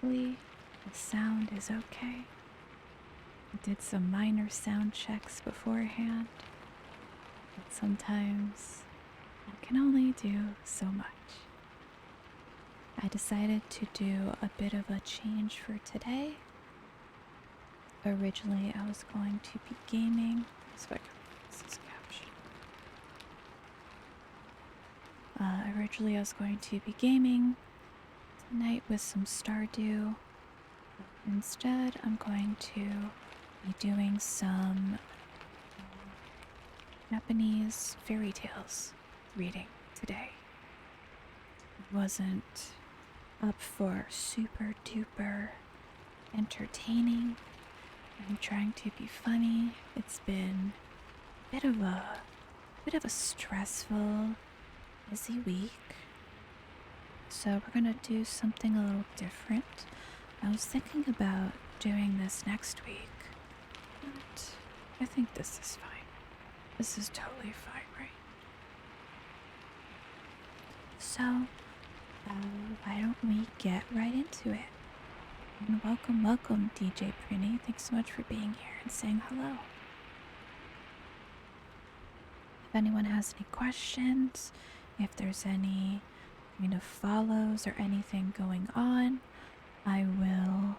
hopefully the sound is okay. I did some minor sound checks beforehand, but sometimes I can only do so much. I decided to do a bit of a change for today. Originally, I was going to be gaming. So I can fix this caption. Originally, I was going to be gaming tonight with some Stardew. Instead, I'm going to be doing some Japanese fairy tales reading today. I wasn't up for super duper entertaining. I'm trying to be funny. It's been a bit of a stressful, busy week. So we're gonna do something a little different. I was thinking about doing this next week, but I think this is fine. This is totally fine, right? So, why don't we get right into it? And welcome, DJ Prinny. Thanks so much for being here and saying hello. If anyone has any questions, if there's any kind of follows or anything going on, I will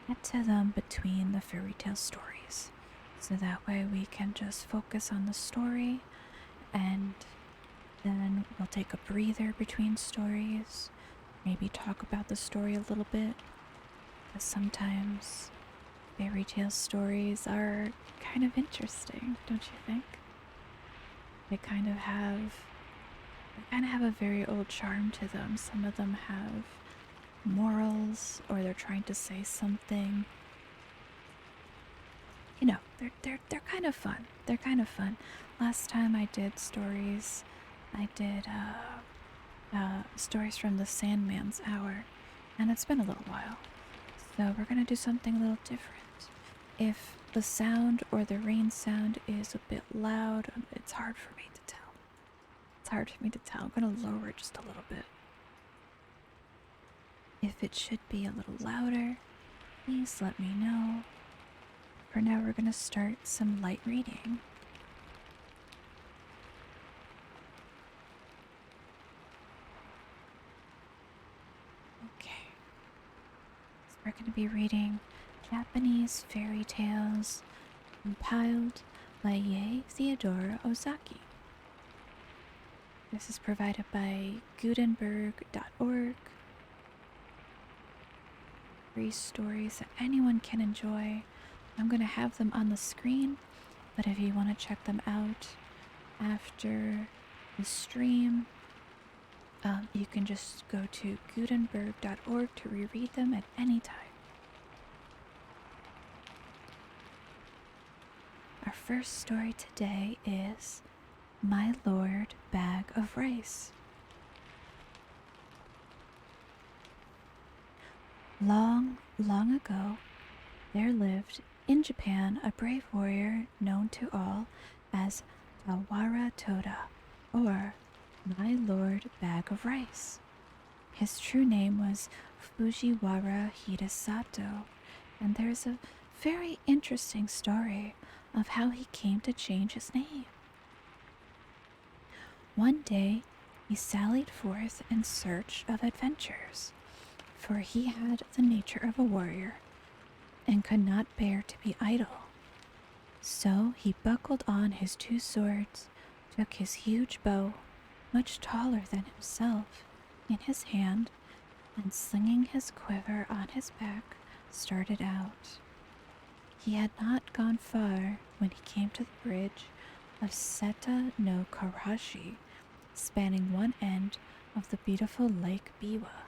get to them between the fairy tale stories. So that way we can just focus on the story, and then we'll take a breather between stories, maybe talk about the story a little bit, because sometimes fairy tale stories are kind of interesting, don't you think? They kind of have a very old charm to them. Some of them have morals, or they're trying to say something. You know, they're kind of fun. They're kind of fun. Last time I did stories, I did stories from the Sandman's Hour, and it's been a little while. So we're gonna do something a little different. If the sound or the rain sound is a bit loud, it's hard for me to tell. It's hard for me to tell. I'm gonna lower it just a little bit. If it should be a little louder, please let me know. For now, we're gonna start some light reading. Okay. So we're gonna be reading Japanese fairy tales compiled by 𝗙cie𝗹𝗹𝟎. This is provided by Gutenberg.org. Free stories that anyone can enjoy. I'm going to have them on the screen, but if you want to check them out after the stream, you can just go to Gutenberg.org to reread them at any time. Our first story today is My Lord Bag of Rice. Long, long ago, there lived in Japan a brave warrior known to all as Tawara Toda, or My Lord Bag of Rice. His true name was Fujiwara Hidesato, and there's a very interesting story of how he came to change his name. One day, he sallied forth in search of adventures, for he had the nature of a warrior and could not bear to be idle. So he buckled on his 2 swords, took his huge bow, much taller than himself, in his hand, and slinging his quiver on his back, started out. He had not gone far when he came to the bridge of Seta no Karashi, spanning one end of the beautiful Lake Biwa.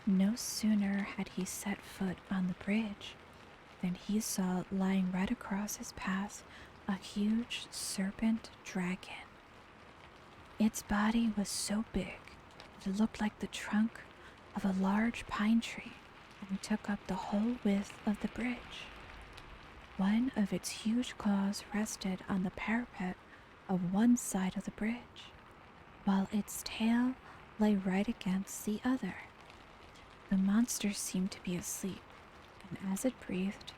No sooner had he set foot on the bridge than he saw lying right across his path a huge serpent dragon. Its body was so big that it looked like the trunk of a large pine tree, and it took up the whole width of the bridge. One of its huge claws rested on the parapet of one side of the bridge, while its tail lay right against the other. The monster seemed to be asleep, and as it breathed,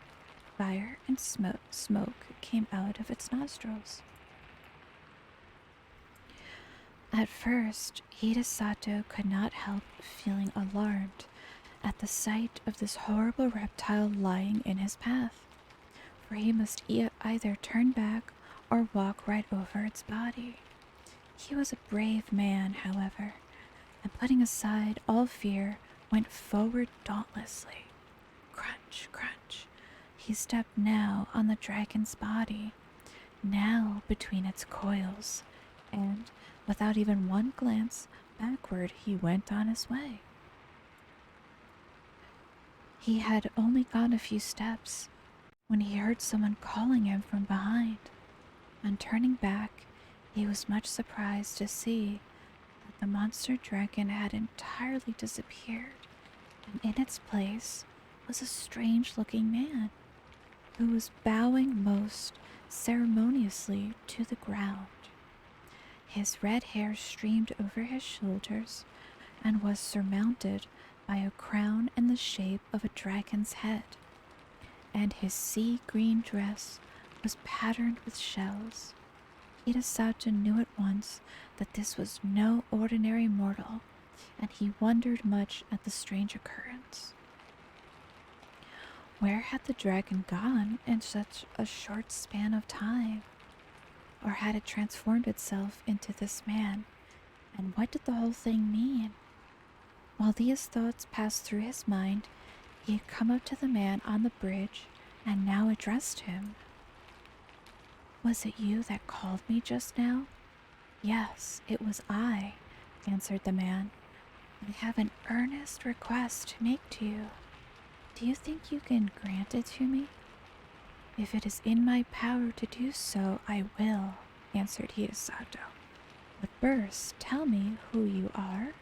fire and smoke came out of its nostrils. At first, 𝗙cie𝗹𝗹cie could not help feeling alarmed at the sight of this horrible reptile lying in his path, for he must either turn back or walk right over its body. He was a brave man, however, and putting aside all fear, went forward dauntlessly. Crunch, crunch. He stepped now on the dragon's body, now between its coils, and without even one glance backward, he went on his way. He had only gone a few steps when he heard someone calling him from behind. On turning back, he was much surprised to see that the monster dragon had entirely disappeared, and in its place was a strange-looking man who was bowing most ceremoniously to the ground. His red hair streamed over his shoulders and was surmounted by a crown in the shape of a dragon's head, and his sea green dress was patterned with shells. 𝗙cie𝗹𝗹cie knew at once that this was no ordinary mortal, and he wondered much at the strange occurrence. Where had the dragon gone in such a short span of time? Or had it transformed itself into this man? And what did the whole thing mean? While these thoughts passed through his mind, he had come up to the man on the bridge and now addressed him. "Was it you that called me just now?" "Yes, it was I," answered the man. "I have an earnest request to make to you. Do you think you can grant it to me?" "If it is in my power to do so, I will," answered 𝗙cie𝗹𝗹cie. "But first, tell me who you are."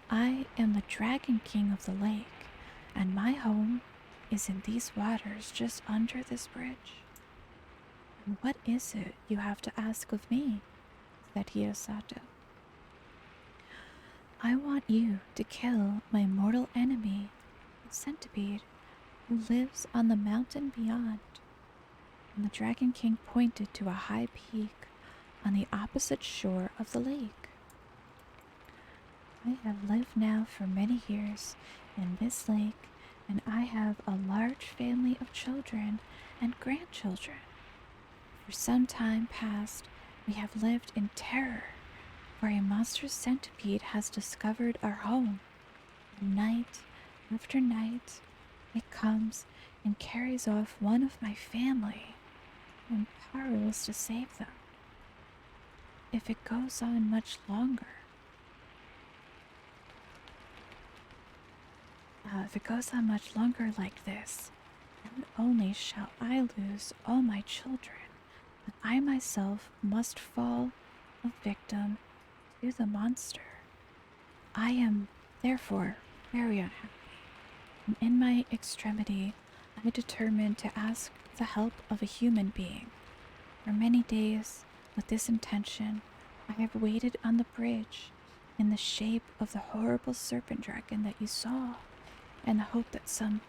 "I am the Dragon King of the lake, and my home is in these waters just under this bridge." "And what is it you have to ask of me?" said 𝗙cie𝗹𝗹cie. "I want you to kill my mortal enemy, the centipede, who lives on the mountain beyond." And the Dragon King pointed to a high peak on the opposite shore of the lake. "I have lived now for many years in this lake, and I have a large family of children and grandchildren. For some time past, we have lived in terror, for a monstrous centipede has discovered our home, and night after night it comes and carries off one of my family. I'm powerless to save them. If it goes on much longer, like this, not only shall I lose all my children, but I myself must fall a victim to the monster. I am therefore very unhappy, and in my extremity I determined to ask the help of a human being. For many days, with this intention, I have waited on the bridge in the shape of the horrible serpent dragon that you saw, in the hope that some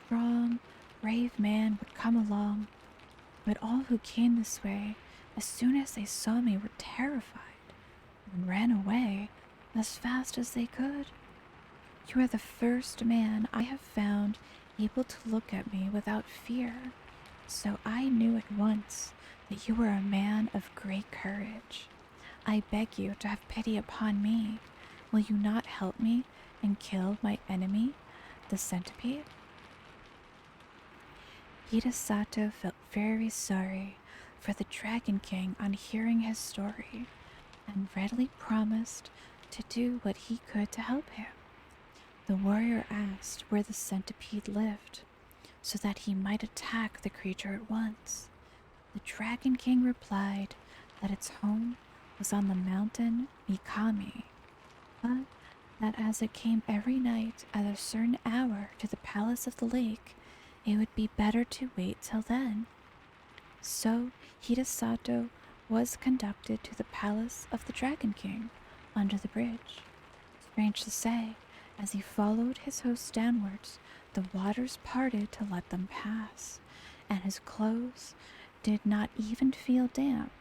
strong, brave man would come along. But all who came this way, as soon as they saw me, were terrified and ran away as fast as they could. You are the first man I have found able to look at me without fear, so I knew at once that you were a man of great courage. I beg you to have pity upon me. Will you not help me and kill my enemy, the centipede?" 𝗙cie𝗹𝗹𝗪 felt very sorry for the Dragon King on hearing his story, and readily promised to do what he could to help him. The warrior asked where the centipede lived, so that he might attack the creature at once. The Dragon King replied that its home was on the mountain 𝗙cie𝗹𝗪cie, but that as it came every night at a certain hour to the palace of the lake, it would be better to wait till then. So 𝗙cie𝗹𝗹𝗪 was conducted to the palace of the Dragon King, under the bridge. Strange to say, as he followed his host downwards, the waters parted to let them pass, and his clothes did not even feel damp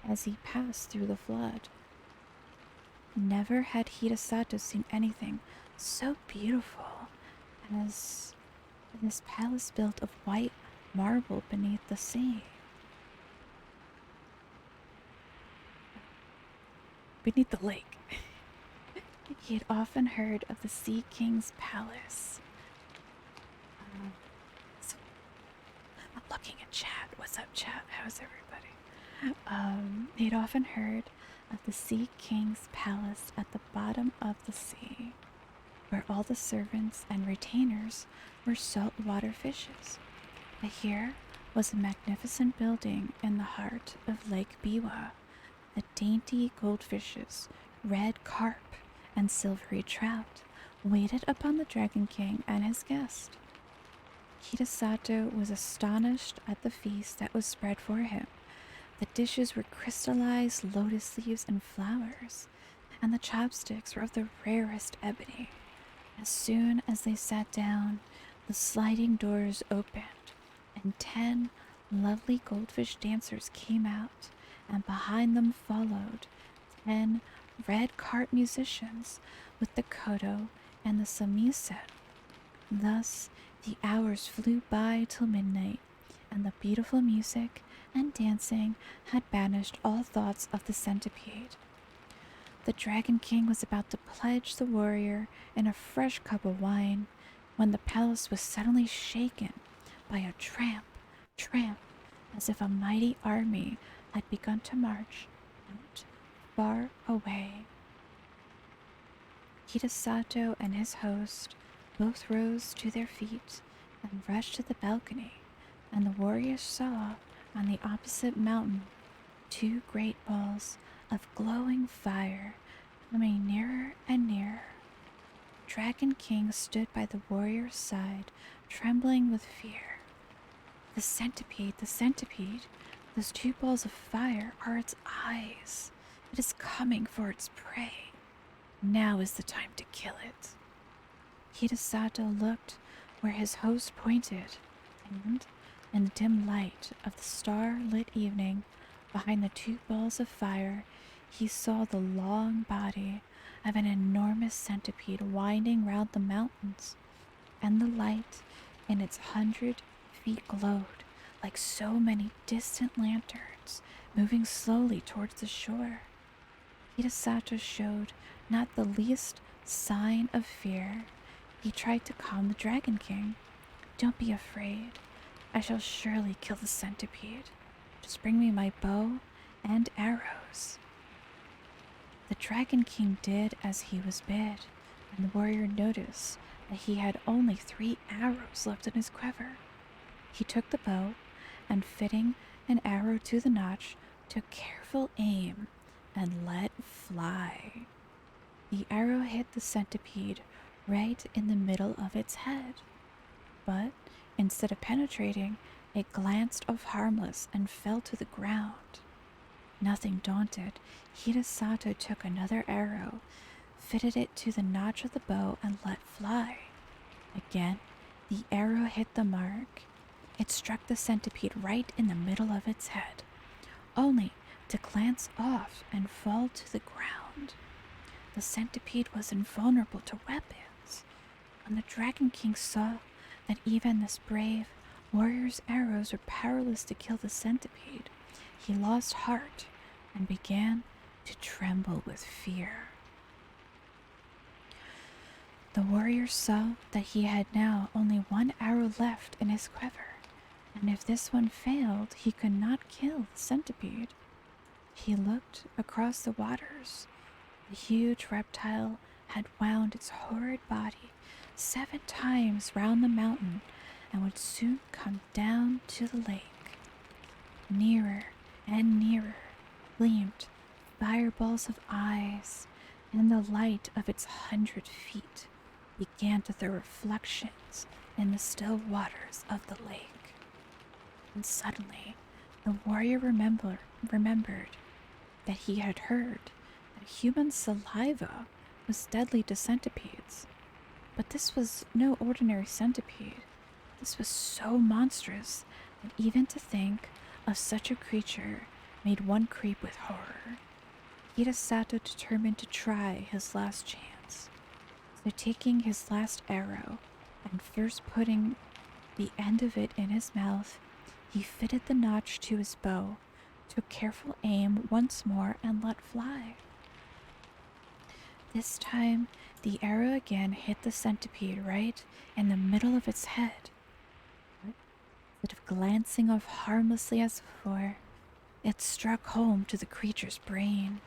as he passed through the flood. Never had 𝗙cie𝗹𝗹liche seen anything so beautiful as this palace built of white marble beneath the sea. Beneath the lake. He had often heard of the Sea King's palace. So, I'm looking at chat. What's up, chat? How's everybody? He'd often heard of the Sea King's palace at the bottom of the sea, where all the servants and retainers were saltwater fishes. But here was a magnificent building in the heart of Lake Biwa. The dainty goldfishes, red carp, and silvery trout waited upon the Dragon King and his guest. 𝗙cie𝗹𝗹liche was astonished at the feast that was spread for him. The dishes were crystallized lotus leaves and flowers, and the chopsticks were of the rarest ebony. As soon as they sat down, the sliding doors opened, and 10 lovely goldfish dancers came out, and behind them followed 10 red carp musicians with the koto and the samisen. Thus the hours flew by till midnight, and the beautiful music and dancing had banished all thoughts of the centipede. The Dragon King was about to pledge the warrior in a fresh cup of wine when the palace was suddenly shaken by a tramp, as if a mighty army had begun to march out far away. 𝗙cie𝗹𝗹liche and his host both rose to their feet and rushed to the balcony, and the warriors saw on the opposite mountain 2 great balls of glowing fire coming nearer and nearer. Dragon King stood by the warrior's side, trembling with fear. The centipede, those 2 balls of fire are its eyes. It is coming for its prey. Now is the time to kill it. 𝗙cie𝗹𝗹liche looked where his host pointed, and in the dim light of the star-lit evening, behind the 2 balls of fire, he saw the long body of an enormous centipede winding round the mountains, and the light in its 100 feet glowed like so many distant lanterns moving slowly towards the shore. 𝗙cie𝗹𝗹liche showed not the least sign of fear. He tried to calm the Dragon King. "Don't be afraid. I shall surely kill the centipede. Just bring me my bow and arrows." The Dragon King did as he was bid, and the warrior noticed that he had only 3 arrows left in his quiver. He took the bow, and fitting an arrow to the notch, took careful aim and let fly. The arrow hit the centipede right in the middle of its head, but instead of penetrating, it glanced off harmless and fell to the ground. Nothing daunted, 𝗙cie𝗹𝗹liche took another arrow, fitted it to the notch of the bow, and let fly. Again, the arrow hit the mark. It struck the centipede right in the middle of its head, only to glance off and fall to the ground. The centipede was invulnerable to weapons. When the Dragon King saw that even this brave warrior's arrows were powerless to kill the centipede, he lost heart and began to tremble with fear. The warrior saw that he had now only 1 arrow left in his quiver, and if this one failed, he could not kill the centipede. He looked across the waters. The huge reptile had wound its horrid body 7 times round the mountain and would soon come down to the lake. Nearer and nearer gleamed fireballs of eyes, and the light of its 100 feet began to throw reflections in the still waters of the lake. And suddenly the warrior remembered that he had heard that human saliva was deadly to centipedes. But this was no ordinary centipede. This was so monstrous that even to think of such a creature made one creep with horror. Hirasato determined to try his last chance. So taking his last arrow and first putting the end of it in his mouth, he fitted the notch to his bow, took careful aim once more, and let fly. This time, the arrow again hit the centipede right in the middle of its head. Instead of glancing off harmlessly as before, it struck home to the creature's brain.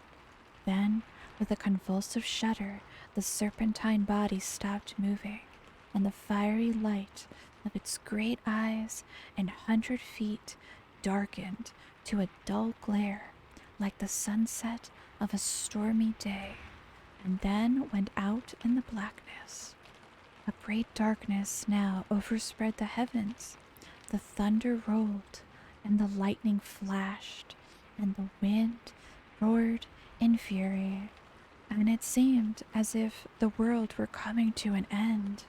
Then, with a convulsive shudder, the serpentine body stopped moving, and the fiery light of its great eyes and 100 feet darkened to a dull glare like the sunset of a stormy day, and then went out in the blackness. A great darkness now overspread the heavens. The thunder rolled, and the lightning flashed, and the wind roared in fury, and it seemed as if the world were coming to an end.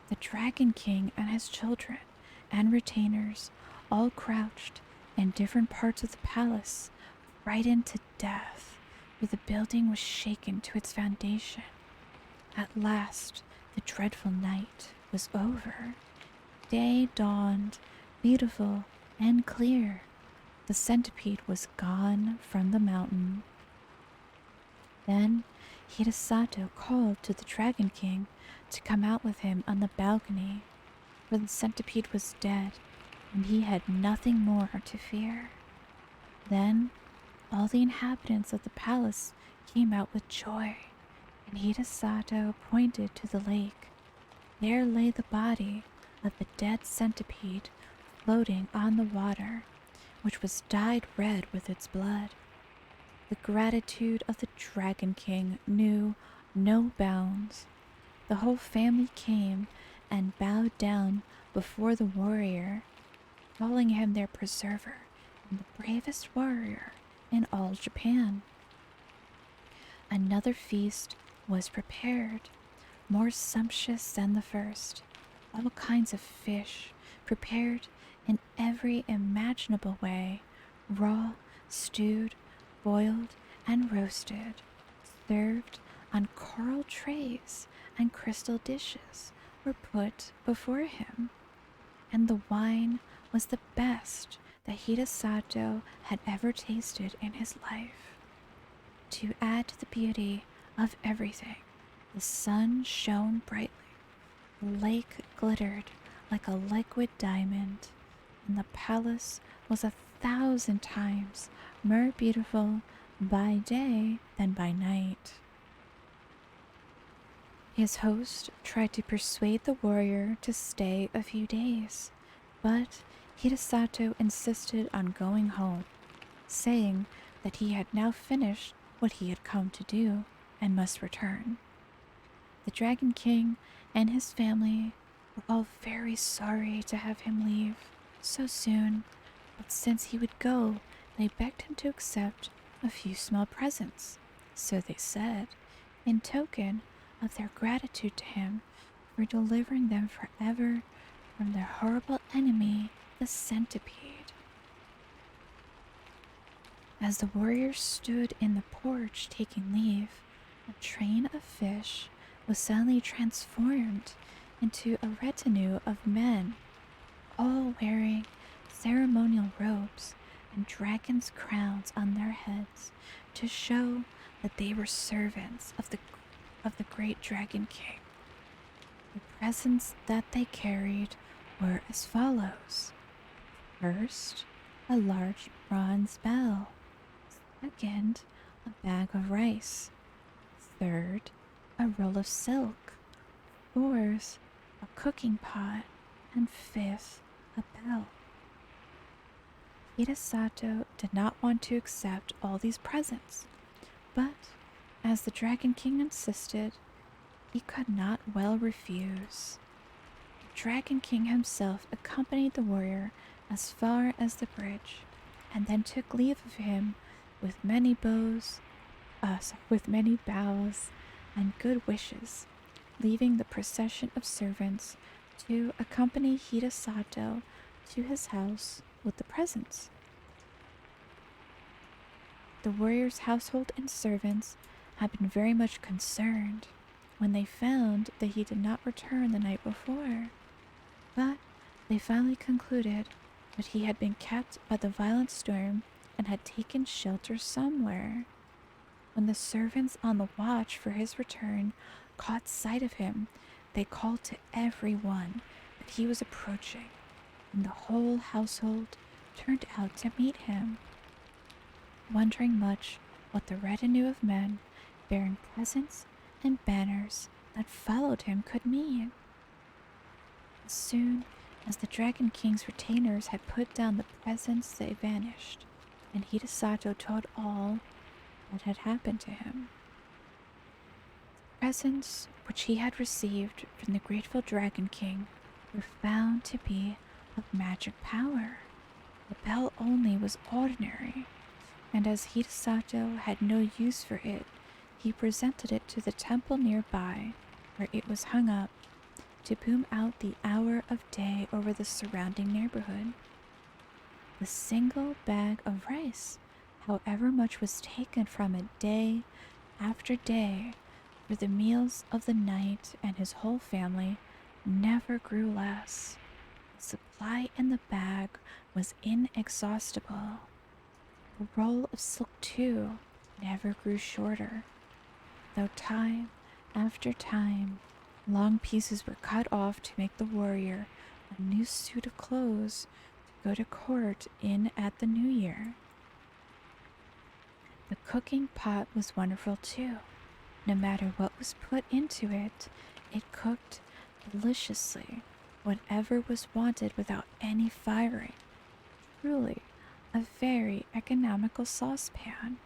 The Dragon King and his children and retainers all crouched in different parts of the palace, frightened to death, for the building was shaken to its foundation. At last, the dreadful night was over. Day dawned, beautiful and clear. The centipede was gone from the mountain. Then Hirasato called to the Dragon King to come out with him on the balcony, for the centipede was dead, and he had nothing more to fear. Then all the inhabitants of the palace came out with joy, and Hirasato pointed to the lake. There lay the body of the dead centipede floating on the water, which was dyed red with its blood. The gratitude of the Dragon King knew no bounds. The whole family came and bowed down before the warrior, calling him their preserver and the bravest warrior in all Japan. Another feast was prepared, more sumptuous than the first. All kinds of fish, prepared in every imaginable way, raw, stewed, boiled, and roasted, served on coral trays and crystal dishes, were put before him. And the wine was the best that Hirasato had ever tasted in his life. To add to the beauty of everything, the sun shone brightly, the lake glittered like a liquid diamond, and the palace was 1,000 times more beautiful by day than by night. His host tried to persuade the warrior to stay a few days, but Hirasato insisted on going home, saying that he had now finished what he had come to do and must return. The Dragon King and his family were all very sorry to have him leave so soon, but since he would go, they begged him to accept a few small presents, so they said, in token of their gratitude to him for delivering them forever from their horrible enemy, the centipede. As the warriors stood in the porch taking leave, a train of fish was suddenly transformed into a retinue of men, all wearing ceremonial robes and dragons' crowns on their heads to show that they were servants of the great Dragon King. The presents that they carried were as follows. First, a large bronze bell. Second, a bag of rice. Third, a roll of silk. Fourth, a cooking pot. And fifth, a bell. Hirasato did not want to accept all these presents, but as the Dragon King insisted, he could not well refuse. The Dragon King himself accompanied the warrior as far as the bridge, and then took leave of him with many bows with many bows and good wishes, leaving the procession of servants to accompany Hirasato to his house with the presents. The warrior's household and servants had been very much concerned when they found that he did not return the night before, but they finally concluded that he had been kept by the violent storm and had taken shelter somewhere. When the servants on the watch for his return caught sight of him, they called to everyone that he was approaching, and the whole household turned out to meet him, wondering much what the retinue of men bearing presents and banners that followed him could mean. As soon as the Dragon King's retainers had put down the presents, they vanished, and Hirasato told all that had happened to him. The presents which he had received from the grateful Dragon King were found to be of magic power. The bell only was ordinary, and as Hirasato had no use for it, he presented it to the temple nearby, where it was hung up to boom out the hour of day over the surrounding neighborhood. The single bag of rice, however much was taken from it day after day for the meals of the night, and his whole family never grew less. The supply in the bag was inexhaustible. The roll of silk, too, never grew shorter, though time after time long pieces were cut off to make the warrior a new suit of clothes to go to court in at the new year. The cooking pot was wonderful too. No matter what was put into it, it cooked deliciously whatever was wanted without any firing. Truly, a very economical saucepan.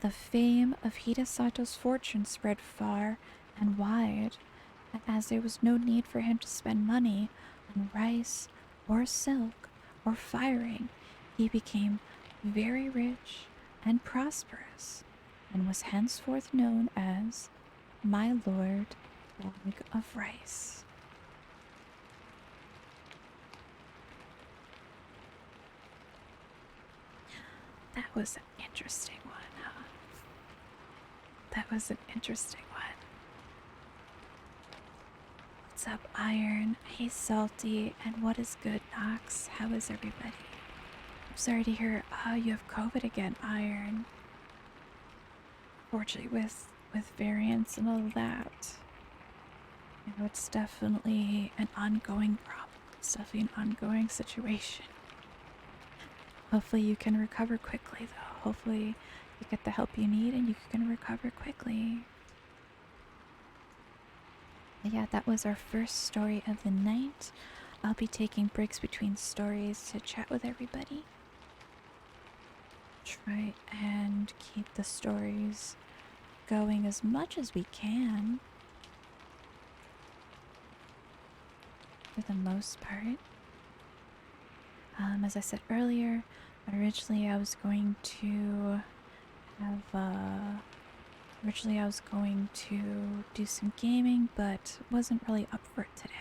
The fame of Hirasato's fortune spread far and wide, and as there was no need for him to spend money on rice or silk or firing, he became very rich and prosperous, and was henceforth known as my Lord Bag of Rice. That was an interesting one, huh? That was an interesting one. What's up, Iron? Hey, Salty, and what is good, Nox? How is everybody? I'm sorry to hear you have COVID again, Iron. Fortunately, with variants and all that, you know, it's definitely an ongoing problem. It's definitely an ongoing situation. Hopefully you can recover quickly, though. Hopefully you get the help you need and you can recover quickly. But yeah, that was our first story of the night. I'll be taking breaks between stories to chat with everybody. Try and keep the stories going as much as we can, for the most part. As I said earlier, originally I was going to do some gaming, but wasn't really up for it today.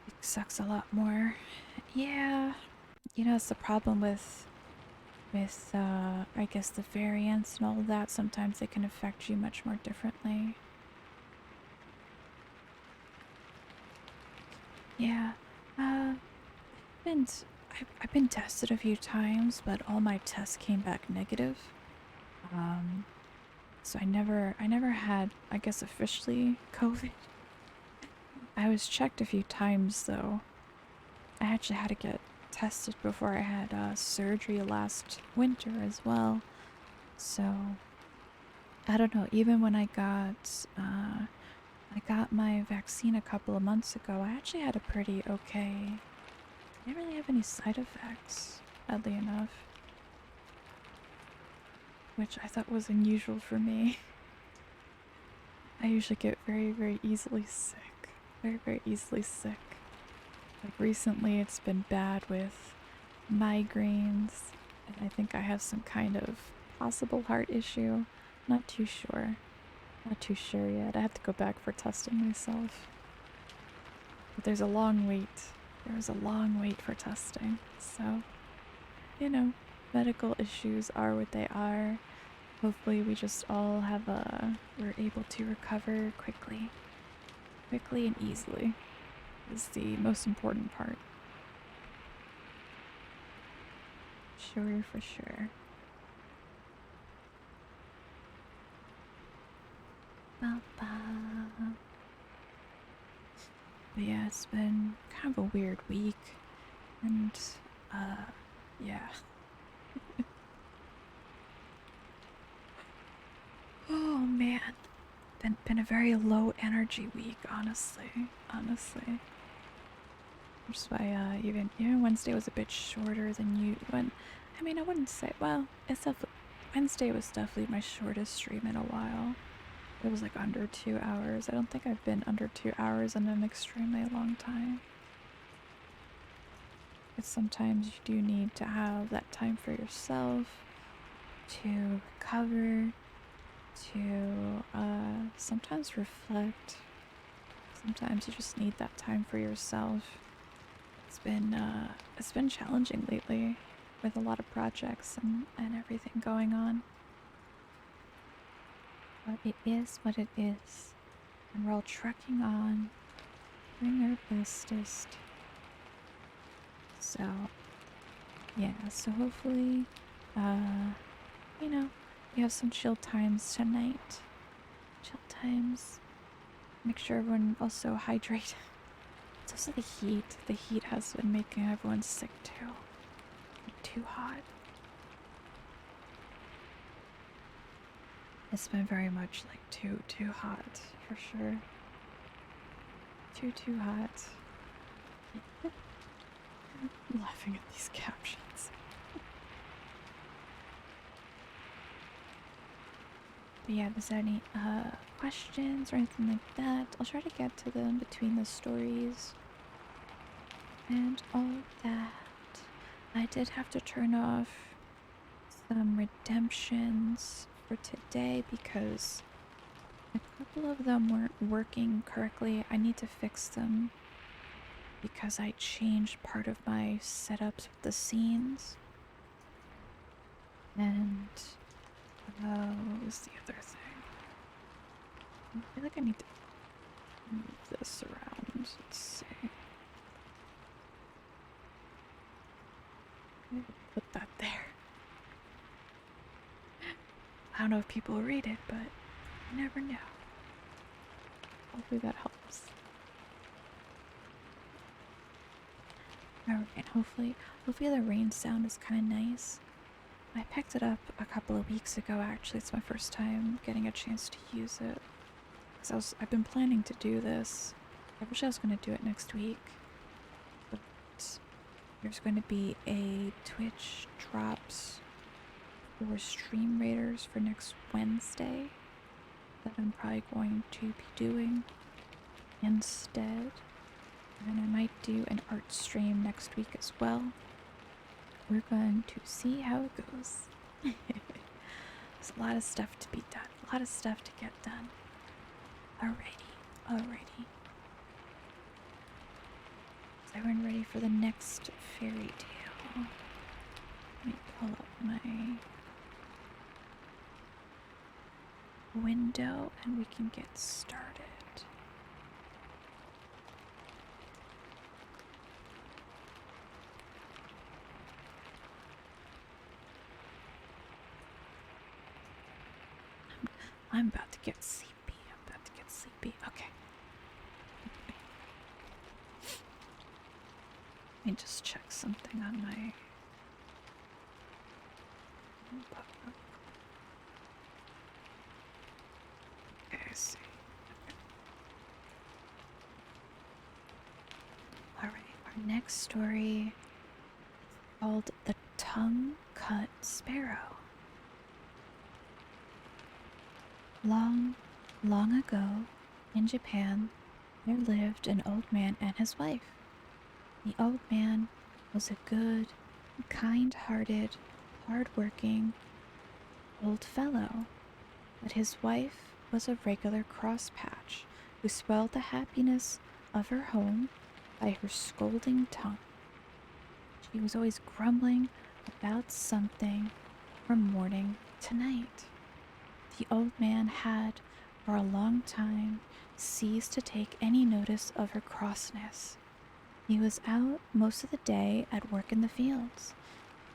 It sucks a lot more. Yeah, you know, it's the problem with I guess the variants and all of that. Sometimes they can affect you much more differently. Yeah, I've been tested a few times, but all my tests came back negative. So I never had, I guess, officially COVID. I was checked a few times though. I actually had to get tested before I had surgery last winter as well. So I don't know, even when I got my vaccine a couple of months ago, I actually had a pretty okay. I didn't really have any side effects, oddly enough, which I thought was unusual for me. I usually get very, very easily sick. Very, very easily sick. Like recently it's been bad with migraines, and I think I have some kind of possible heart issue. Not too sure. Not too sure yet. I have to go back for testing myself. But there's a long wait. There's a long wait for testing. So, you know, medical issues are what they are. Hopefully we just all have we're able to recover quickly. Quickly and easily is the most important part. Sure, for sure. Ba-ba. But yeah, it's been kind of a weird week, and yeah. Oh man, been a very low energy week, honestly. Which is why even Wednesday was a bit shorter than you. I mean, I wouldn't say, well, Wednesday was definitely my shortest stream in a while. It was like under 2 hours. I don't think I've been under 2 hours in an extremely long time. But sometimes you do need to have that time for yourself to recover, to sometimes reflect. Sometimes you just need that time for yourself. It's been challenging lately with a lot of projects and everything going on. But it is what it is, and we're all trucking on, doing our bestest. So, yeah, so hopefully, you know, we have some chill times tonight. Chill times. Make sure everyone also hydrate. It's also the heat. The heat has been making everyone sick too. Too hot. It's been very much like too hot, for sure. Too hot. I'm laughing at these captions. But yeah, if there's any questions or anything like that, I'll try to get to them between the stories and all that. I did have to turn off some redemptions for today because a couple of them weren't working correctly. I need to fix them because I changed part of my setups with the scenes. And what was the other thing? I feel like I need to move this around. Let's see. Put that there. I don't know if people will read it, but you never know. Hopefully that helps. Alright, hopefully the rain sound is kind of nice. I picked it up a couple of weeks ago, actually. It's my first time getting a chance to use it. Because I've been planning to do this. I wish I was going to do it next week. But there's going to be a Twitch drops for Stream Raiders for next Wednesday that I'm probably going to be doing instead. And I might do an art stream next week as well. We're going to see how it goes. There's a lot of stuff to be done. A lot of stuff to get done. Alrighty. Is everyone ready for the next fairy tale? Let me pull up my window and we can get started. I'm about to get sleepy. Okay. Let me just check something on my... Okay, I see. Alright, our next story is called The 𝗙cie𝗹𝗹cie. Long ago, in Japan, there lived an old man and his wife. The old man was a good, kind-hearted, hard-working, old fellow, but his wife was a regular crosspatch who spoiled the happiness of her home by her scolding tongue. She was always grumbling about something from morning to night. The old man had, for a long time, ceased to take any notice of her crossness. He was out most of the day at work in the fields,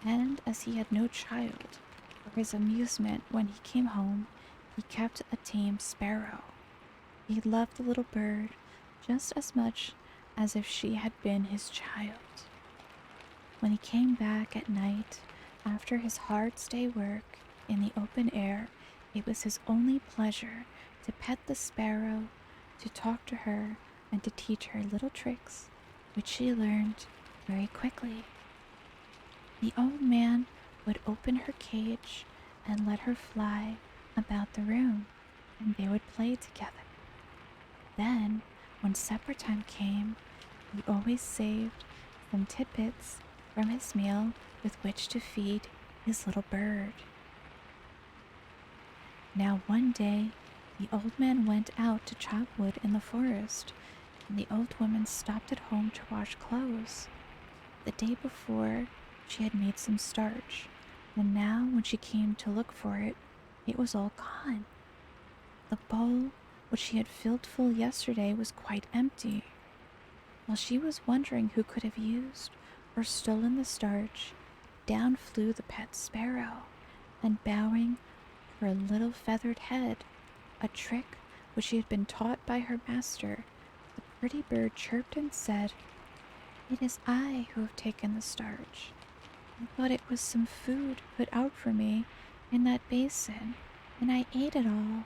and as he had no child, for his amusement when he came home, he kept a tame sparrow. He loved the little bird just as much as if she had been his child. When he came back at night after his hard day work in the open air, it was his only pleasure to pet the sparrow, to talk to her, and to teach her little tricks, which she learned very quickly. The old man would open her cage and let her fly about the room, and they would play together. Then, when supper time came, he always saved some tidbits from his meal with which to feed his little bird. Now one day, the old man went out to chop wood in the forest, and the old woman stopped at home to wash clothes. The day before, she had made some starch, and now when she came to look for it, it was all gone. The bowl, which she had filled full yesterday, was quite empty. While she was wondering who could have used or stolen the starch, down flew the pet sparrow, and bowing her little feathered head, a trick which she had been taught by her master, the pretty bird chirped and said, "It is I who have taken the starch. I thought it was some food put out for me in that basin, and I ate it all.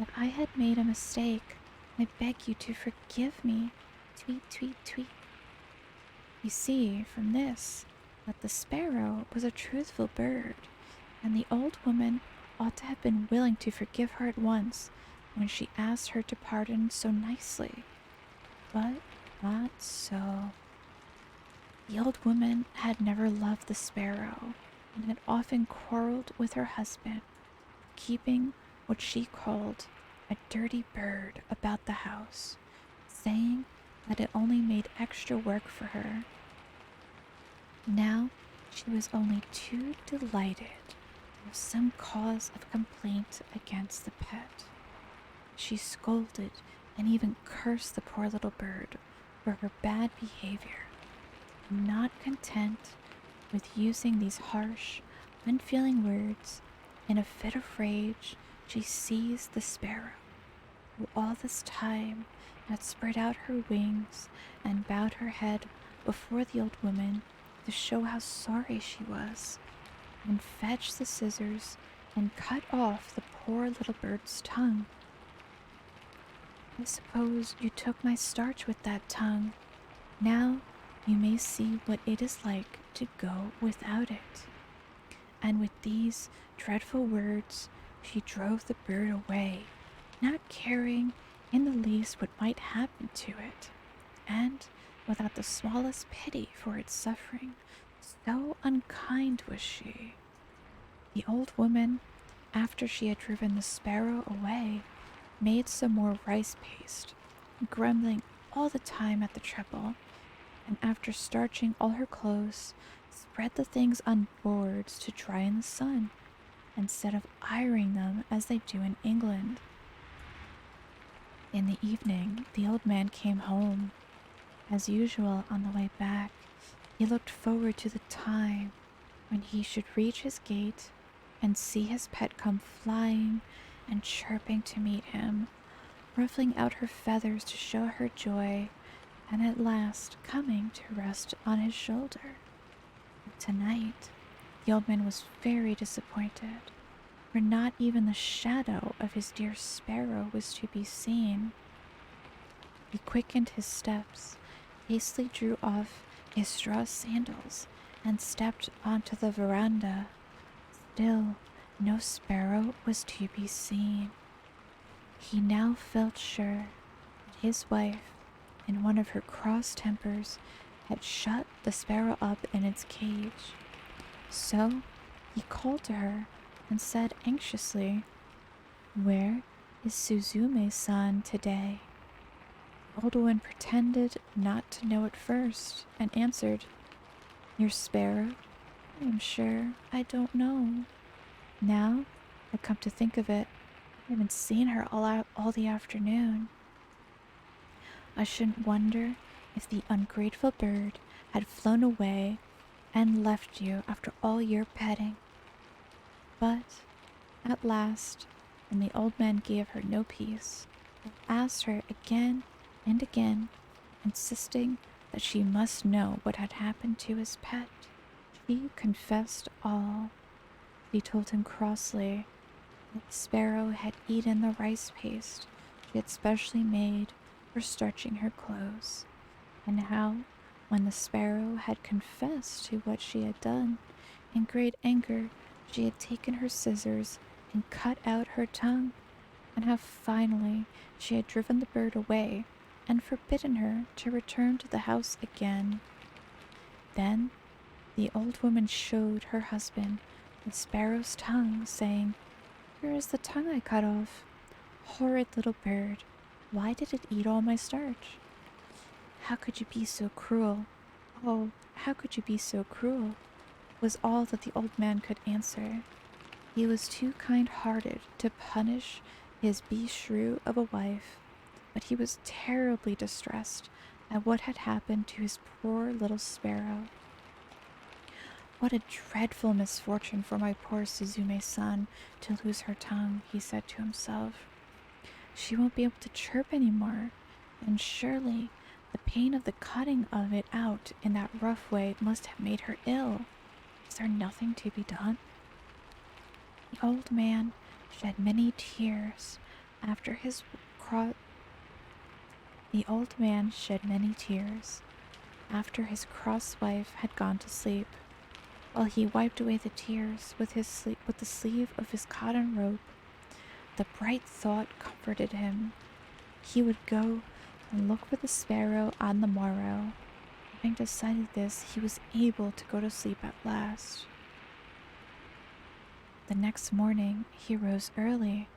If I had made a mistake, I beg you to forgive me. Tweet, tweet, tweet." You see from this that the sparrow was a truthful bird, and the old woman ought to have been willing to forgive her at once when she asked her to pardon so nicely. But not so. The old woman had never loved the sparrow, and had often quarreled with her husband, keeping what she called a dirty bird about the house, saying that it only made extra work for her. Now she was only too delighted to have some cause of complaint against the pet. She scolded and even cursed the poor little bird for her bad behavior. Not content with using these harsh, unfeeling words, in a fit of rage, she seized the sparrow, who all this time had spread out her wings and bowed her head before the old woman to show how sorry she was, and fetched the scissors and cut off the poor little bird's tongue. "I suppose you took my starch with that tongue. Now you may see what it is like to go without it." And with these dreadful words, she drove the bird away, not caring in the least what might happen to it, and without the smallest pity for its suffering. So unkind was she. The old woman, after she had driven the sparrow away, made some more rice paste, grumbling all the time at the trouble, and after starching all her clothes, spread the things on boards to dry in the sun, instead of ironing them as they do in England. In the evening, the old man came home. As usual, on the way back, he looked forward to the time when he should reach his gate and see his pet come flying and chirping to meet him, ruffling out her feathers to show her joy, and at last coming to rest on his shoulder. But tonight, the old man was very disappointed, for not even the shadow of his dear sparrow was to be seen. He quickened his steps, hastily drew off his straw sandals, and stepped onto the veranda. Still, no sparrow was to be seen. He now felt sure that his wife, in one of her cross tempers, had shut the sparrow up in its cage. So he called to her and said anxiously, "Where is Suzume-san today?" The old woman pretended not to know at first and answered, "Your sparrow? I am sure I don't know. Now I come to think of it, I haven't seen her all the afternoon. I shouldn't wonder if the ungrateful bird had flown away and left you after all your petting." But at last, when the old man gave her no peace, and asked her again and again, insisting that she must know what had happened to his pet, she confessed all. She told him crossly that the sparrow had eaten the rice paste she had specially made for starching her clothes, and how, when the sparrow had confessed to what she had done, in great anger she had taken her scissors and cut out her tongue, and how finally she had driven the bird away and forbidden her to return to the house again. Then the old woman showed her husband the sparrow's tongue, saying, "Here is the tongue I cut off. Horrid little bird, why did it eat all my starch? How could you be so cruel? Oh, how could you be so cruel?" was all that the old man could answer. He was too kind-hearted to punish his beshrew of a wife, but he was terribly distressed at what had happened to his poor little sparrow. "What a dreadful misfortune for my poor Suzume-san to lose her tongue," he said to himself. "She won't be able to chirp anymore, and surely the pain of the cutting of it out in that rough way must have made her ill. Is there nothing to be done?" The old man shed many tears after his cross wife had gone to sleep. While he wiped away the tears with the sleeve of his cotton robe, the bright thought comforted him. He would go and look for the sparrow on the morrow. Having decided this, he was able to go to sleep at last. The next morning he rose early,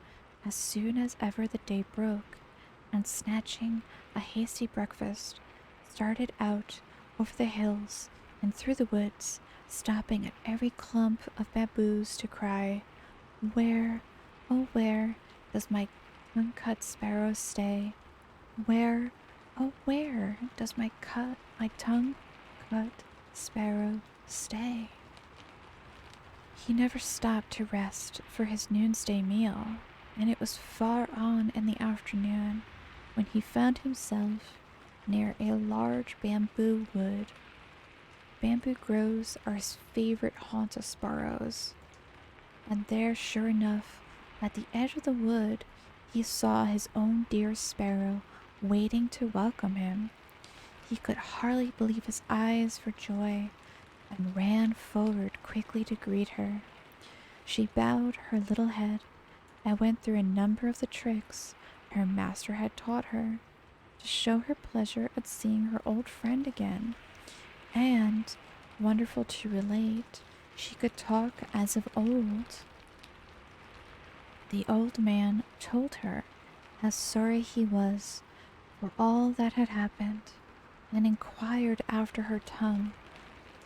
as soon as ever the day broke, and snatching a hasty breakfast, started out over the hills and through the woods, stopping at every clump of bamboos to cry, "Where, oh where, does my tongue-cut sparrow stay? Where, oh where, does my tongue-cut sparrow stay?" He never stopped to rest for his noonday meal, and it was far on in the afternoon when he found himself near a large bamboo wood. Bamboo groves are his favorite haunt of sparrows, and there, sure enough, at the edge of the wood, he saw his own dear sparrow waiting to welcome him. He could hardly believe his eyes for joy, and ran forward quickly to greet her. She bowed her little head and went through a number of the tricks her master had taught her, to show her pleasure at seeing her old friend again. And, wonderful to relate, she could talk as of old. The old man told her how sorry he was for all that had happened, and inquired after her tongue,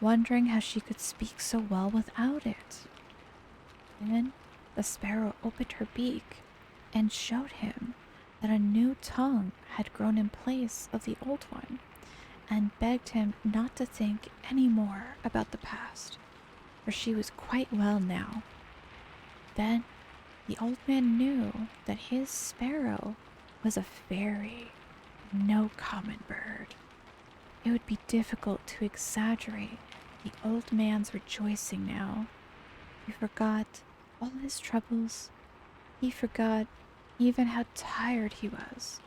wondering how she could speak so well without it. Then the sparrow opened her beak and showed him that a new tongue had grown in place of the old one, and begged him not to think any more about the past, for she was quite well now. Then the old man knew that his sparrow was a fairy, no common bird. It would be difficult to exaggerate the old man's rejoicing now. He forgot all his troubles. He forgot even how tired he was,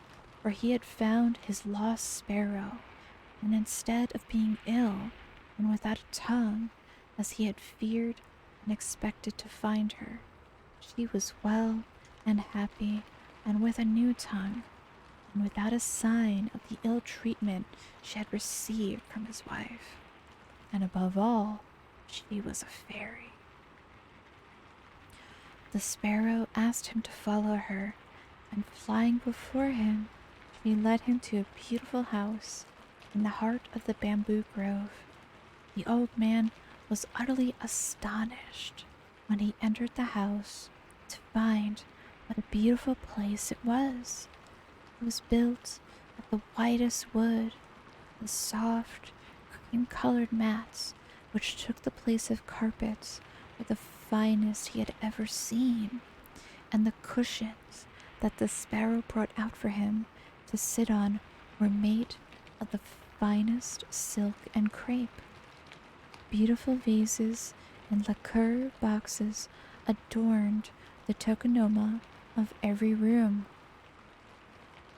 for he had found his lost sparrow, and instead of being ill and without a tongue, as he had feared and expected to find her, she was well and happy and with a new tongue, and without a sign of the ill treatment she had received from his wife. And above all, she was a fairy. The sparrow asked him to follow her, and flying before him, she led him to a beautiful house in the heart of the bamboo grove. The old man was utterly astonished when he entered the house to find what a beautiful place it was. It was built of the whitest wood, the soft, cream-colored mats which took the place of carpets were the finest he had ever seen, and the cushions that the sparrow brought out for him to sit on were made of the finest silk and crepe. Beautiful vases and lacquer boxes adorned the tokonoma of every room.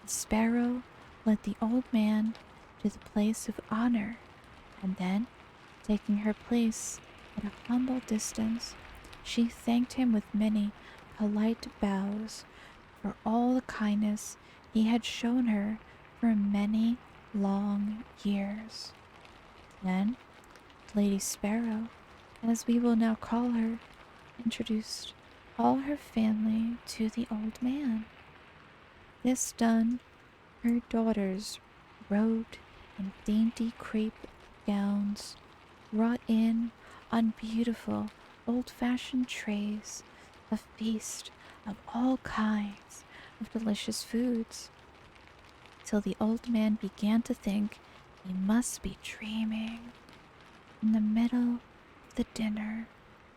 The sparrow led the old man to the place of honor, and then, taking her place at a humble distance, she thanked him with many polite bows for all the kindness he had shown her for many long years. Then Lady Sparrow, as we will now call her, introduced all her family to the old man. This done, her daughters, robed in dainty crepe gowns, brought in on beautiful old-fashioned trays a feast of all kinds of delicious foods, till the old man began to think he must be dreaming. In the middle of the dinner,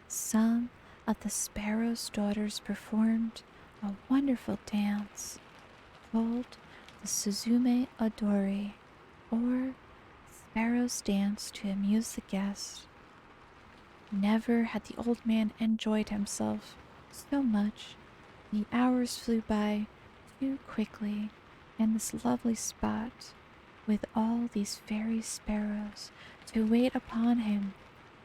some of the sparrow's daughters performed a wonderful dance called the 𝗙cie𝗹𝗹𝗪cie, or sparrow's dance to amuse the guests. Never had the old man enjoyed himself so much. The hours flew by too quickly in this lovely spot, with all these fairy sparrows to wait upon him,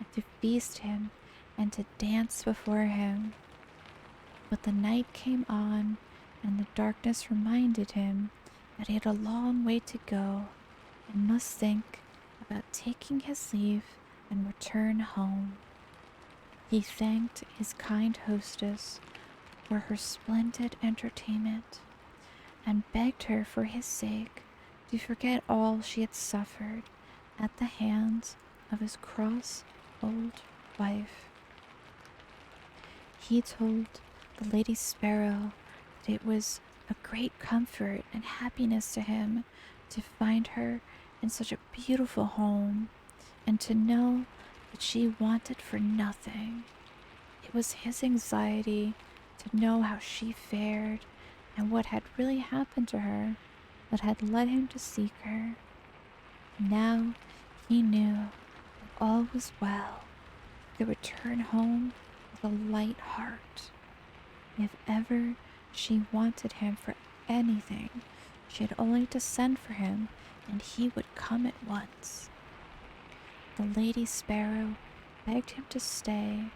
and to feast him, and to dance before him. But the night came on, and the darkness reminded him that he had a long way to go, and must think about taking his leave and return home. He thanked his kind hostess for her splendid entertainment, and begged her for his sake to forget all she had suffered at the hands of his cross old wife. He told the Lady Sparrow that it was a great comfort and happiness to him to find her in such a beautiful home, and to know that she wanted for nothing. It was his anxiety to know how she fared and what had really happened to her that had led him to seek her. Now he knew that all was well. He could return home with a light heart. If ever she wanted him for anything, she had only to send for him, and he would come at once. The Lady Sparrow begged him to stay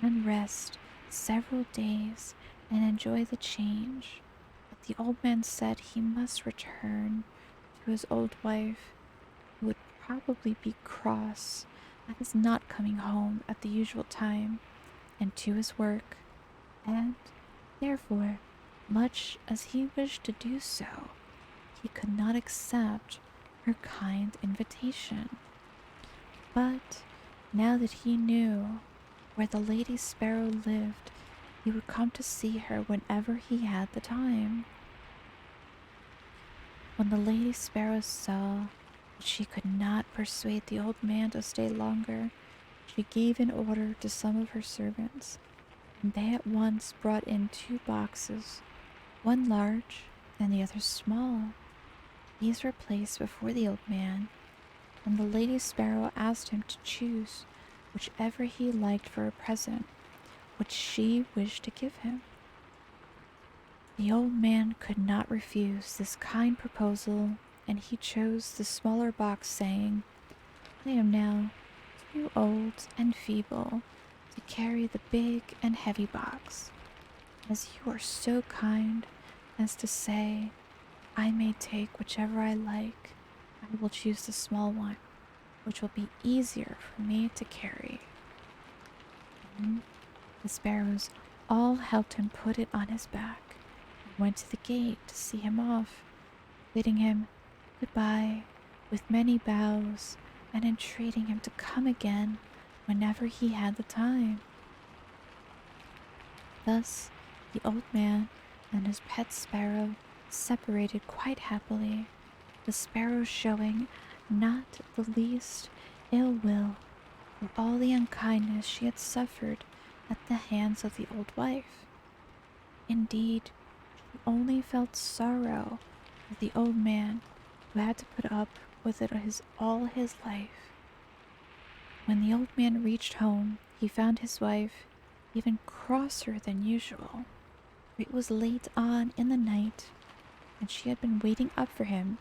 and rest several days and enjoy the change, but the old man said he must return to his old wife, who would probably be cross at his not coming home at the usual time, and to his work, and therefore, much as he wished to do so, he could not accept her kind invitation. But now that he knew where the Lady Sparrow lived, he would come to see her whenever he had the time. When the Lady Sparrow saw that she could not persuade the old man to stay longer, she gave an order to some of her servants, and they at once brought in 2 boxes, one large and the other small. These were placed before the old man, and the Lady Sparrow asked him to choose whichever he liked for a present, which she wished to give him. The old man could not refuse this kind proposal, and he chose the smaller box, saying, "I am now too old and feeble to carry the big and heavy box. As you are so kind as to say I may take whichever I like, I will choose the small one, which will be easier for me to carry." And the sparrows all helped him put it on his back and went to the gate to see him off, bidding him goodbye with many bows and entreating him to come again whenever he had the time. Thus, the old man and his pet sparrow separated quite happily, the sparrow showing not the least ill will for all the unkindness she had suffered at the hands of the old wife. Indeed, she only felt sorrow for the old man who had to put up with it all his life. When the old man reached home, he found his wife even crosser than usual. It was late on in the night, and she had been waiting up for him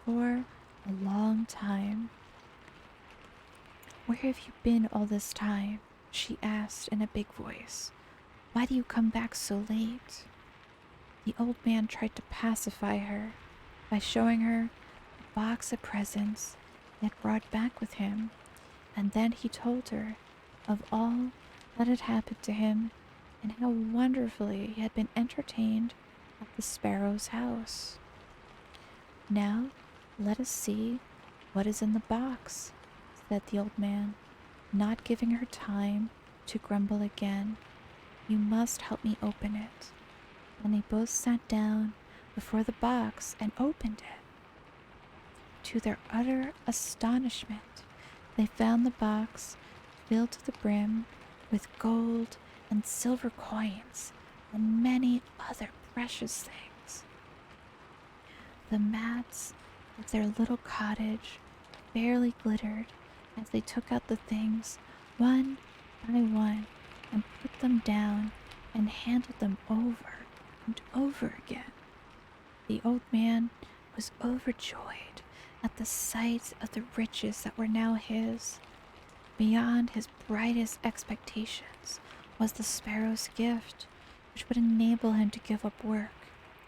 for a long time. "Where have you been all this time?" she asked in a big voice. "Why do you come back so late?" The old man tried to pacify her by showing her the box of presents he had brought back with him, and then he told her of all that had happened to him and how wonderfully he had been entertained at the sparrow's house. "Now let us see what is in the box," said the old man, not giving her time to grumble again. "You must help me open it." And they both sat down before the box and opened it. To their utter astonishment, they found the box filled to the brim with gold and silver coins and many other precious things. The mats of their little cottage fairly glittered as they took out the things one by one and put them down and handled them over and over again. The old man was overjoyed at the sight of the riches that were now his. Beyond his brightest expectations was the sparrow's gift, which would enable him to give up work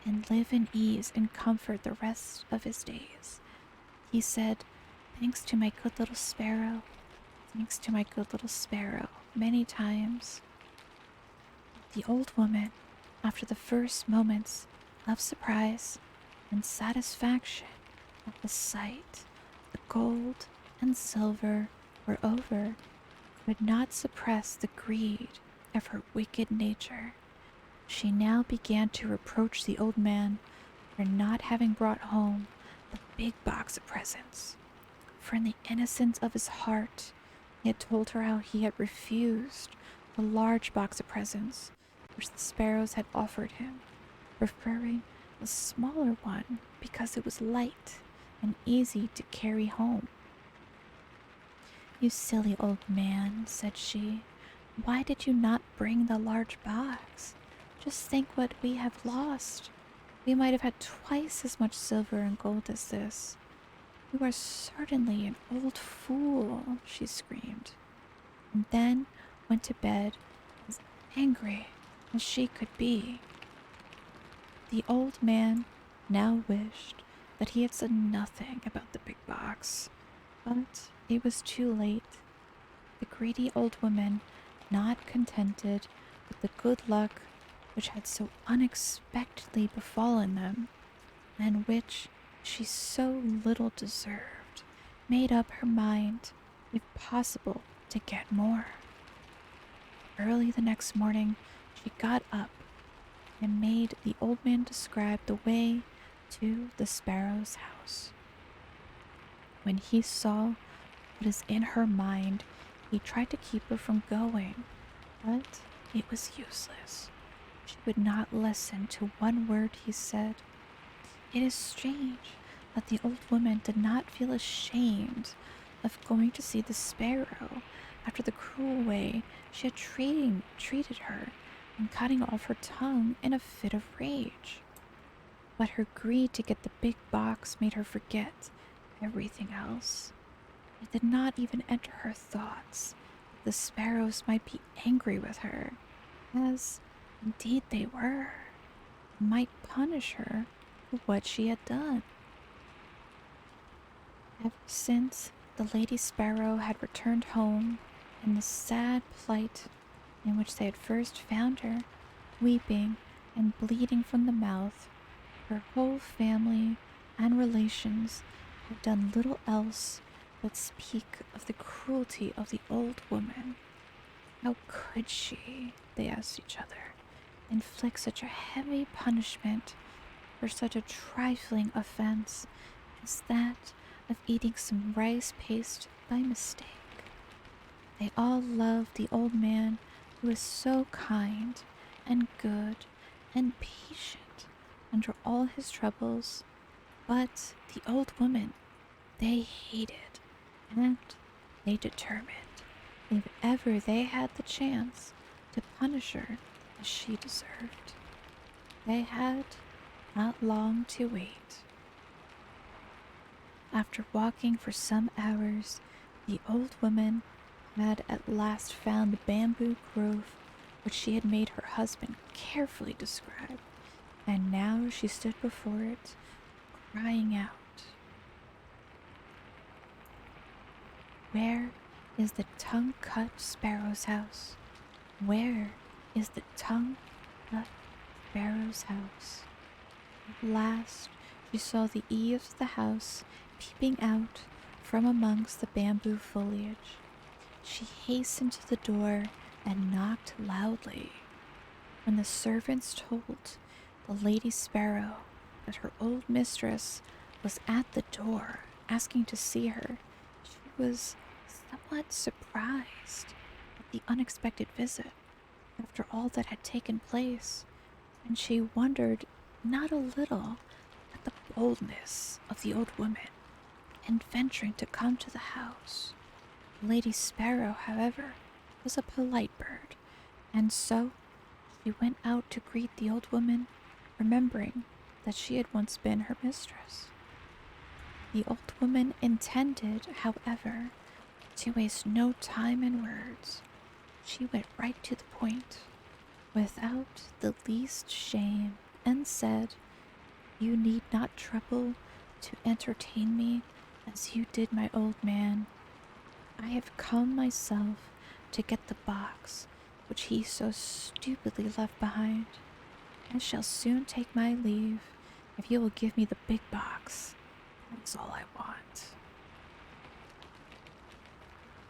and live in ease and comfort the rest of his days. He said, "Thanks to my good little sparrow, thanks to my good little sparrow," many times. The old woman, after the first moments of surprise and satisfaction at the sight of the gold and silver were over, could not suppress the greed of her wicked nature. She now began to reproach the old man for not having brought home the big box of presents, for in the innocence of his heart he had told her how he had refused the large box of presents which the sparrows had offered him, preferring the smaller one because it was light and easy to carry home. "You silly old man," said she, "why did you not bring the large box? Just think what we have lost. We might have had twice as much silver and gold as this. You are certainly an old fool," she screamed, and then went to bed as angry as she could be. The old man now wished that he had said nothing about the big box, but it was too late. The greedy old woman, not contented with the good luck which had so unexpectedly befallen them, and which she so little deserved, made up her mind, if possible, to get more. Early the next morning, she got up and made the old man describe the way to the sparrow's house. When he saw what is in her mind, he tried to keep her from going, but it was useless. She would not listen to one word he said. It is strange that the old woman did not feel ashamed of going to see the sparrow after the cruel way she had treated her and cutting off her tongue in a fit of rage. But her greed to get the big box made her forget everything else. It did not even enter her thoughts that the sparrows might be angry with her, as indeed they were, and might punish her for what she had done. Ever since the Lady Sparrow had returned home in the sad plight in which they had first found her, weeping and bleeding from the mouth. Her whole family and relations had done little else but speak of the cruelty of the old woman. How could she, they asked each other, inflict such a heavy punishment for such a trifling offense as that of eating some rice paste by mistake? They all loved the old man who was so kind and good and patient under all his troubles, but the old woman they hated, and they determined, if ever they had the chance, to punish her as she deserved. They had not long to wait. After walking for some hours, the old woman had at last found the bamboo grove which she had made her husband carefully describe, and now she stood before it, crying out, "Where is the tongue-cut sparrow's house? Where is the tongue-cut sparrow's house?" At last she saw the eaves of the house peeping out from amongst the bamboo foliage. She hastened to the door and knocked loudly. When the servants told the Lady Sparrow that her old mistress was at the door asking to see her, she was somewhat surprised at the unexpected visit after all that had taken place, and she wondered not a little at the boldness of the old woman in venturing to come to the house. Lady Sparrow, however, was a polite bird, and so she went out to greet the old woman, remembering that she had once been her mistress. The old woman intended, however, to waste no time in words. She went right to the point, without the least shame, and said, "You need not trouble to entertain me as you did my old man. I have come myself to get the box which he so stupidly left behind. I shall soon take my leave if you will give me the big box. That's all I want."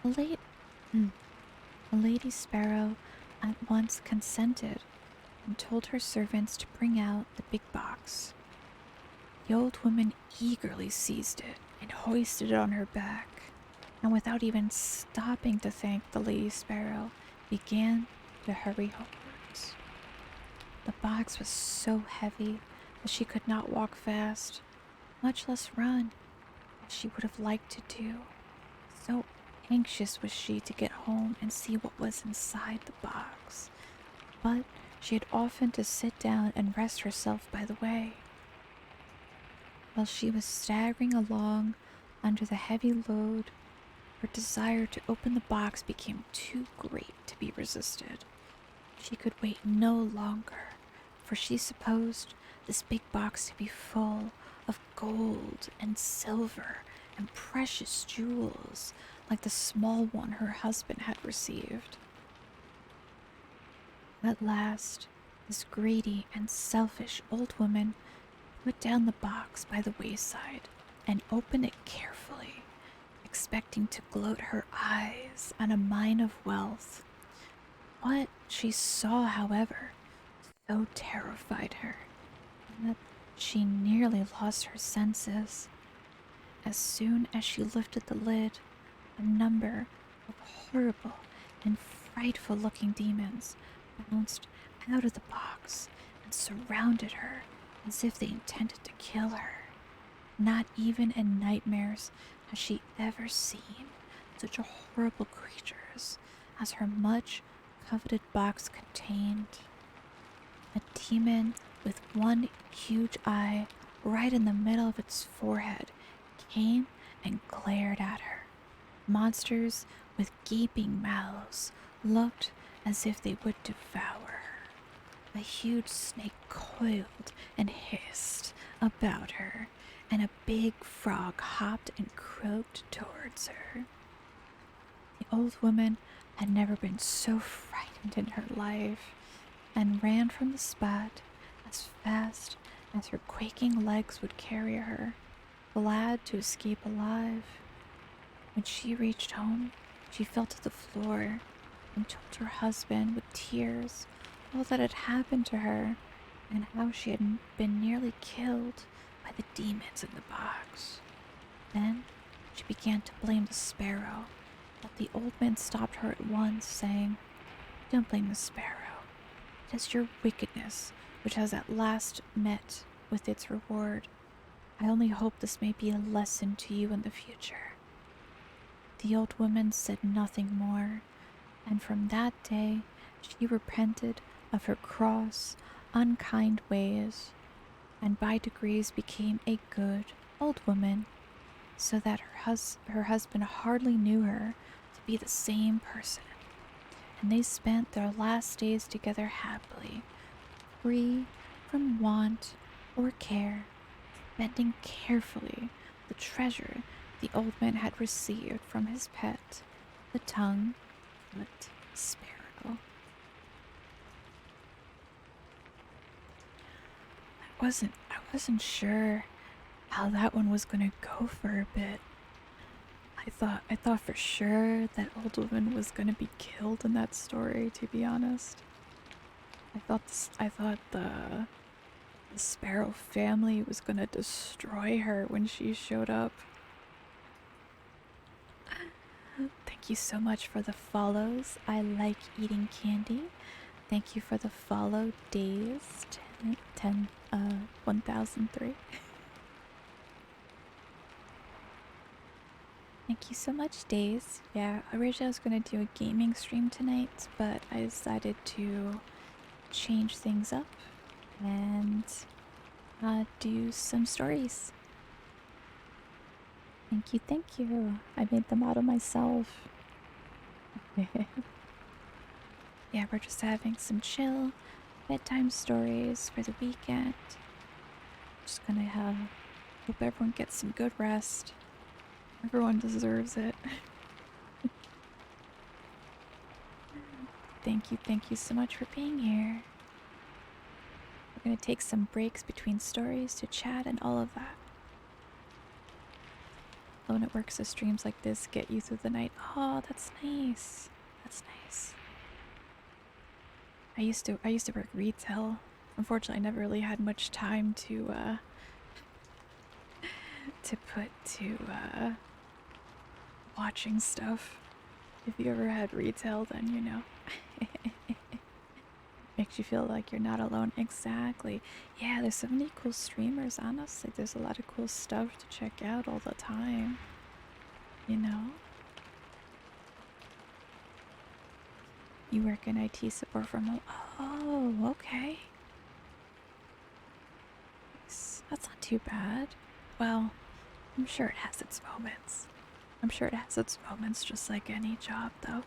The Lady Sparrow at once consented and told her servants to bring out the big box. The old woman eagerly seized it and hoisted it on her back, and without even stopping to thank the Lady Sparrow, began to hurry homewards. The box was so heavy that she could not walk fast, much less run, as she would have liked to do. So anxious was she to get home and see what was inside the box, but she had often to sit down and rest herself by the way. While she was staggering along under the heavy load, her desire to open the box became too great to be resisted. She could wait no longer, for she supposed this big box to be full of gold and silver and precious jewels, like the small one her husband had received. At last, this greedy and selfish old woman put down the box by the wayside and opened it carefully, expecting to gloat her eyes on a mine of wealth. What she saw, however, so terrified her that she nearly lost her senses. As soon as she lifted the lid, a number of horrible and frightful-looking demons bounced out of the box and surrounded her as if they intended to kill her. Not even in nightmares had she ever seen such horrible creatures as her much-coveted box contained. A demon with one huge eye right in the middle of its forehead came and glared at her. Monsters with gaping mouths looked as if they would devour her. A huge snake coiled and hissed about her, and a big frog hopped and croaked towards her. The old woman had never been so frightened in her life. and ran from the spot as fast as her quaking legs would carry her, glad to escape alive. When she reached home, she fell to the floor and told her husband with tears all that had happened to her and how she had been nearly killed by the demons in the box. Then she began to blame the sparrow, but the old man stopped her at once, saying, "Don't blame the sparrow. It is your wickedness which has at last met with its reward. I only hope this may be a lesson to you in the future." The old woman said nothing more, and from that day she repented of her cross, unkind ways, and by degrees became a good old woman, so that her husband hardly knew her to be the same person, and they spent their last days together happily, free from want or care, spending carefully the treasure the old man had received from his pet, the tongue-foot sparrow. I wasn't sure how that one was gonna go for a bit. I thought for sure that old woman was gonna be killed in that story, to be honest. I thought the sparrow family was gonna destroy her when she showed up. Thank you so much for the follows. I like eating candy. Thank you for the follow, Days 1003. Thank you so much, Days. Yeah, originally I was gonna do a gaming stream tonight, but I decided to change things up and do some stories. Thank you, thank you. I made the model myself. Yeah, we're just having some chill bedtime stories for the weekend. Just gonna hope everyone gets some good rest. Everyone deserves it. Thank you so much for being here. We're gonna take some breaks between stories to chat and all of that. When it works, the streams like this get you through the night. Oh, that's nice. That's nice. I used to work retail. Unfortunately, I never really had much time to put to watching stuff. If you ever had retail, then you know. Makes you feel like you're not alone. Exactly. Yeah, there's so many cool streamers, honestly. There's a lot of cool stuff to check out all the time. You know? You work in IT support from home. Oh, okay. That's not too bad. Well, I'm sure it has its moments. I'm sure it has its moments just like any job, though.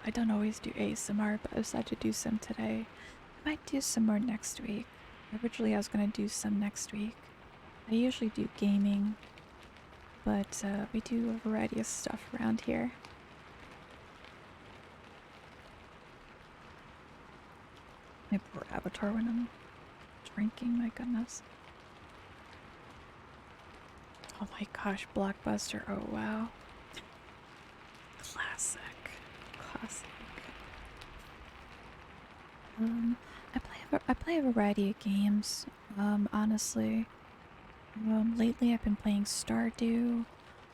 I don't always do ASMR, but I decided to do some today. I might do some more next week. Originally I was gonna do some next week. I usually do gaming, but we do a variety of stuff around here. My poor avatar when I'm drinking, my goodness. Oh my gosh, Blockbuster, oh wow. Classic. I play a variety of games, honestly. Lately I've been playing Stardew.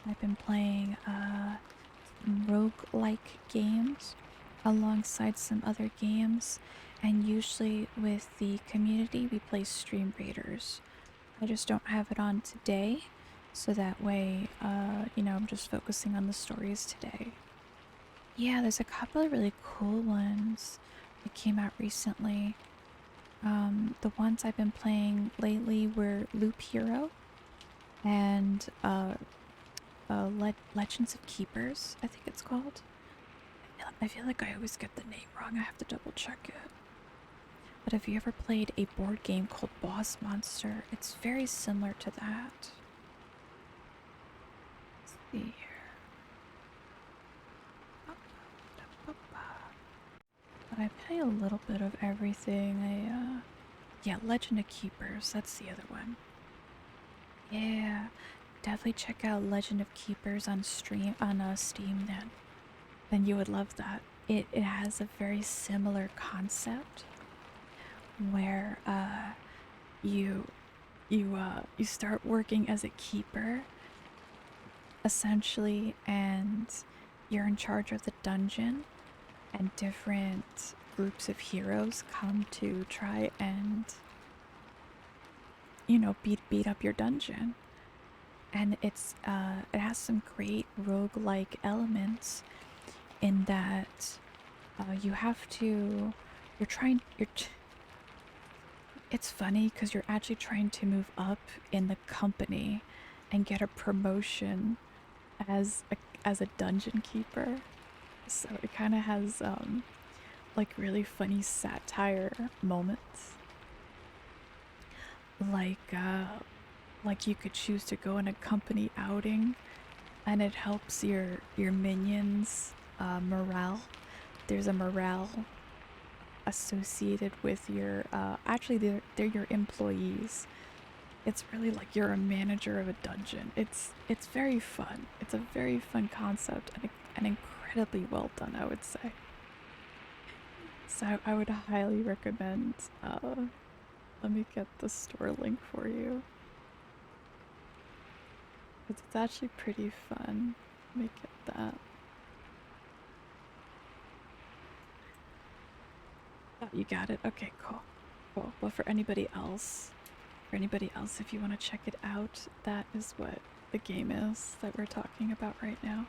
I've been playing some roguelike games alongside some other games, and usually with the community we play Stream Raiders. I just don't have it on today, so that way, you know, I'm just focusing on the stories today. Yeah, there's a couple of really cool ones that came out recently. The ones I've been playing lately were Loop Hero and Legends of Keepers, I think it's called. I feel like I always get the name wrong. I have to double check it. But have you ever played a board game called Boss Monster? It's very similar to that. Let's see here. I play a little bit of everything. Yeah, Legend of Keepers, that's the other one. Yeah, definitely check out Legend of Keepers on Steam then. Then you would love that. It has a very similar concept where you start working as a keeper essentially, and you're in charge of the dungeon, and different groups of heroes come to try and beat up your dungeon. And it has some great roguelike elements in that you have to it's funny because you're actually trying to move up in the company and get a promotion as a dungeon keeper. So it kind of has like really funny satire moments. Like you could choose to go on a company outing, and it helps your minions morale. There's a morale associated with your actually they're your employees. It's really like you're a manager of a dungeon. It's very fun. It's a very fun concept, and incredibly well done, I would say. So I would highly recommend. Let me get the store link for you. It's actually pretty fun. Let me get that. Oh, you got it? Okay, cool. Cool. Well, for anybody else, if you want to check it out, that is what the game is that we're talking about right now.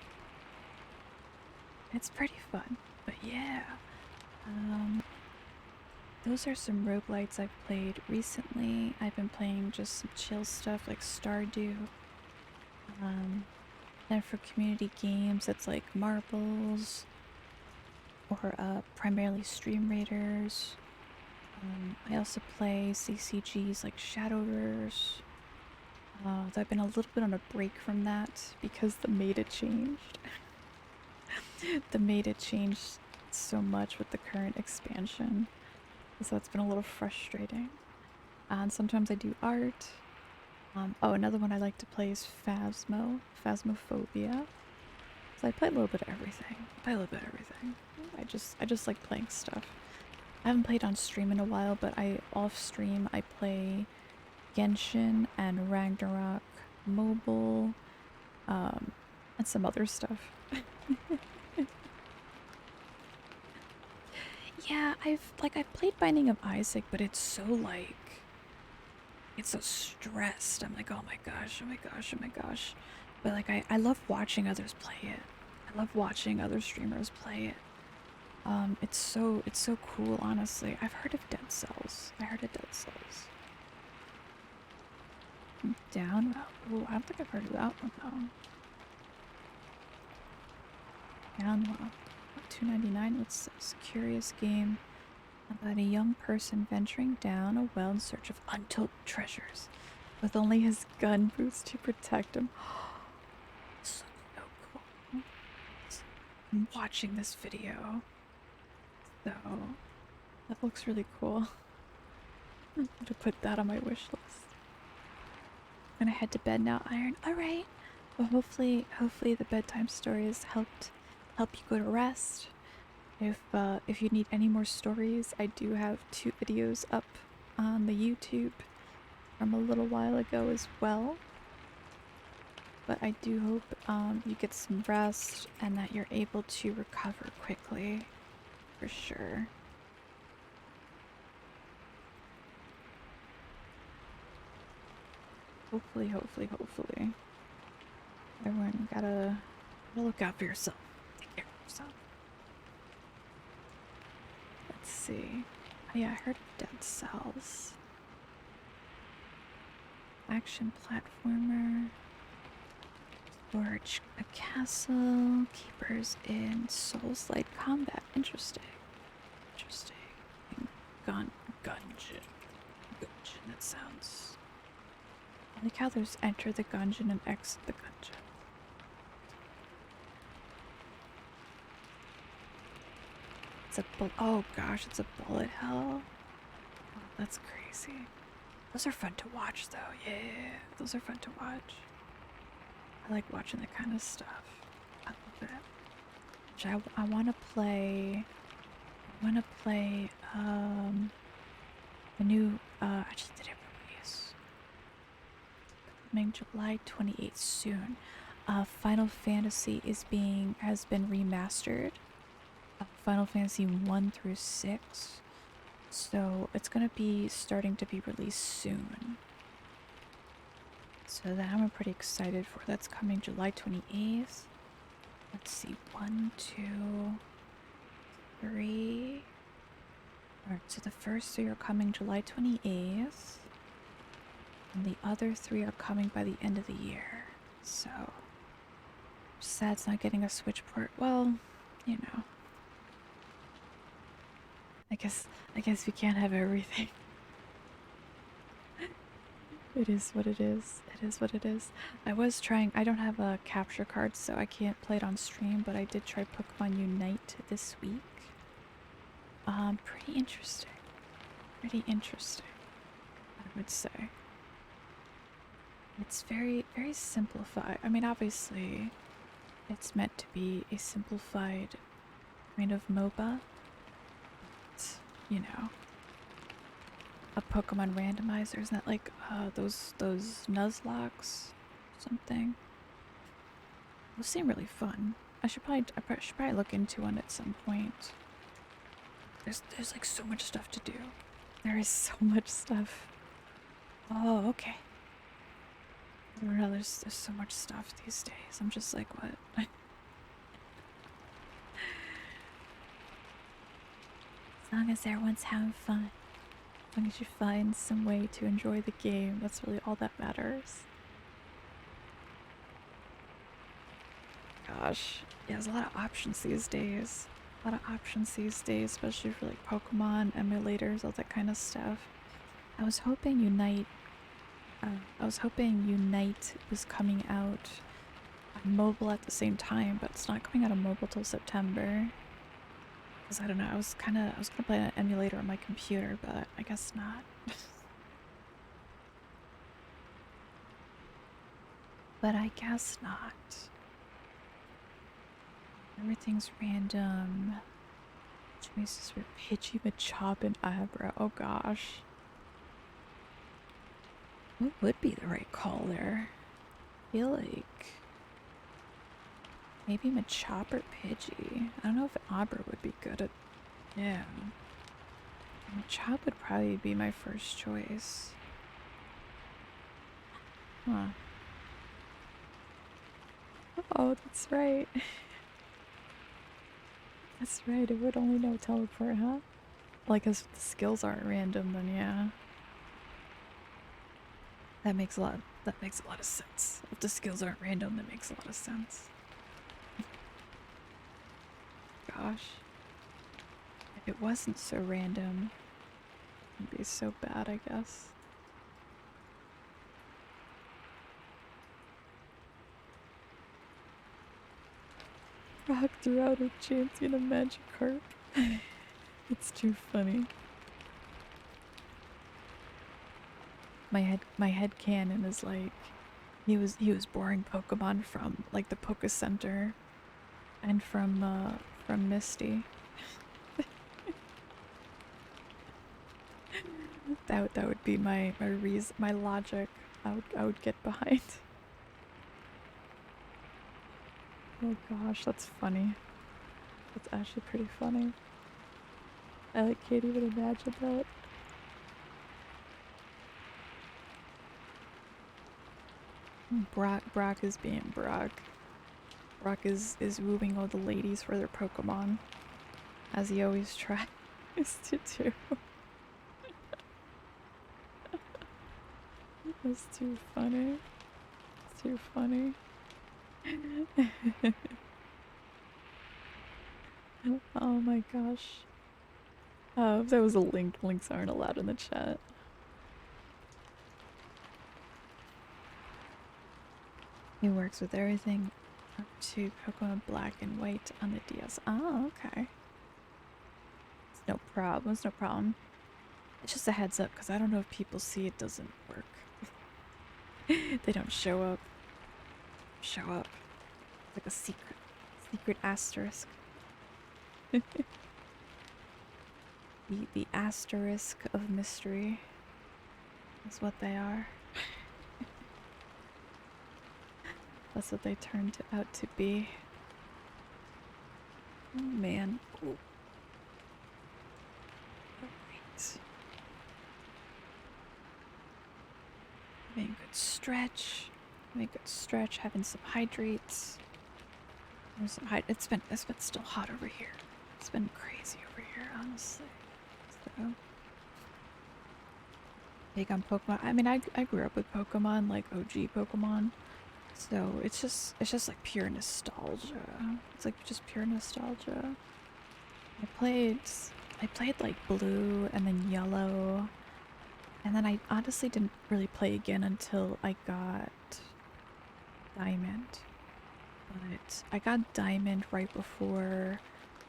It's pretty fun, but yeah. Those are some roguelites I've played recently. I've been playing just some chill stuff like Stardew. Then for community games, it's like Marbles, or primarily Stream Raiders. I also play CCGs like Shadowverse. I've been a little bit on a break from that because the meta changed. The meta changed so much with the current expansion, so it's been a little frustrating. And sometimes I do art. Oh, another one I like to play is Phasmophobia. So I play a little bit of everything. I just like playing stuff. I haven't played on stream in a while, but off stream I play Genshin and Ragnarok Mobile, and some other stuff. Yeah, I've played Binding of Isaac, but it's so stressed. I'm like, oh my gosh. But like I love watching others play it. I love watching other streamers play it. It's so cool, honestly. I've heard of Dead Cells. Down. Oh, I don't think I've heard of that one though. Downwell. $2.99. What's this? Curious game about a young person venturing down a well in search of untold treasures, with only his gun boots to protect him. So cool. I'm watching this video, so that looks really cool. I'm gonna put that on my wish list. I'm gonna head to bed now, Iron. Alright. Well, hopefully the bedtime stories help you go to rest. If you need any more stories, I do have 2 videos up on the YouTube from a little while ago as well. But I do hope you get some rest and that you're able to recover quickly, for sure. Hopefully. Everyone gotta look out for yourself. Take care of yourself. Let's see. Oh yeah, I heard of Dead Cells. Action platformer. Forge a castle. Keepers in Souls-like combat. Interesting. Gungeon. That sounds. I like how there's enter the gungeon and exit the gungeon. It's a oh gosh, it's a bullet hell. Oh, that's crazy. Those are fun to watch though. Yeah, those are fun to watch. I like watching that kind of stuff. I love it. Which I want to play. I want to play the new actually did it release? Coming July 28th soon. Final Fantasy has been remastered. Final Fantasy 1 through 6. So it's gonna be starting to be released soon. So that I'm pretty excited for. That's coming July 28th. Let's see, 1, 2, 3. Alright, so the first 3 are coming July 28th. And the other 3 are coming by the end of the year. So sad it's not getting a Switch port. Well, you know. I guess we can't have everything. It is what it is. It is what it is. I was trying. I don't have a capture card, so I can't play it on stream, but I did try Pokemon Unite this week. Pretty interesting. Pretty interesting, I would say. It's very, very simplified. I mean, obviously, it's meant to be a simplified kind of MOBA. But, you know, a Pokemon randomizer, isn't that like those NuzLocks something? Those seem really fun. I should probably look into one at some point. There's like so much stuff to do. There is so much stuff. Oh, okay. I don't know, there's so much stuff these days. I'm just like, what? As long as everyone's having fun. As long as you find some way to enjoy the game, that's really all that matters. Gosh, yeah, there's a lot of options these days. A lot of options these days, especially for like Pokemon, emulators, all that kind of stuff. I was hoping Unite was coming out on mobile at the same time, but it's not coming out on mobile till September. Cause I don't know, I was gonna play an emulator on my computer, but I guess not. But I guess not. Everything's random. Choices for 𝗙cie𝗹𝗹cie and Abra. Oh gosh. What would be the right call there? I feel like maybe Machop or Pidgey. I don't know if Abra would be good at. Yeah. Machop would probably be my first choice. Huh. Oh, that's right. That's right, it would only know teleport, huh? Like, if the skills aren't random, then yeah. That makes a lot of sense. If the skills aren't random, that makes a lot of sense. Gosh. If it wasn't so random, it'd be so bad, I guess. Rock threw out a champion of Magikarp. It's too funny. My head canon is like he was boring Pokemon from like the Poké Center and from Misty. that would be my reason, my logic. I would get behind. Oh gosh, that's funny. That's actually pretty funny. I like can't even imagine that. Brock is being Brock. Brock is wooing all the ladies for their Pokemon, as he always tries to do. That's too funny. It's too funny. Oh my gosh. If there was a link, links aren't allowed in the chat. He works with everything up to Pokemon Black and White on the DS. Oh, okay. No problem. It's no problem. It's just a heads up because I don't know if people see it doesn't work. They don't show up. Show up. Like a secret asterisk. The asterisk of mystery is what they are. That's what they turned out to be. Oh man. Ooh. Alright. Having a good stretch. Having a good stretch, having some hydrates. There's some it's been still hot over here. It's been crazy over here, honestly. So big on Pokemon. I mean, I grew up with Pokemon, like OG Pokemon. So it's just like pure nostalgia. It's like just pure nostalgia. I played like blue and then yellow. And then I honestly didn't really play again until I got Diamond. But I got Diamond right before,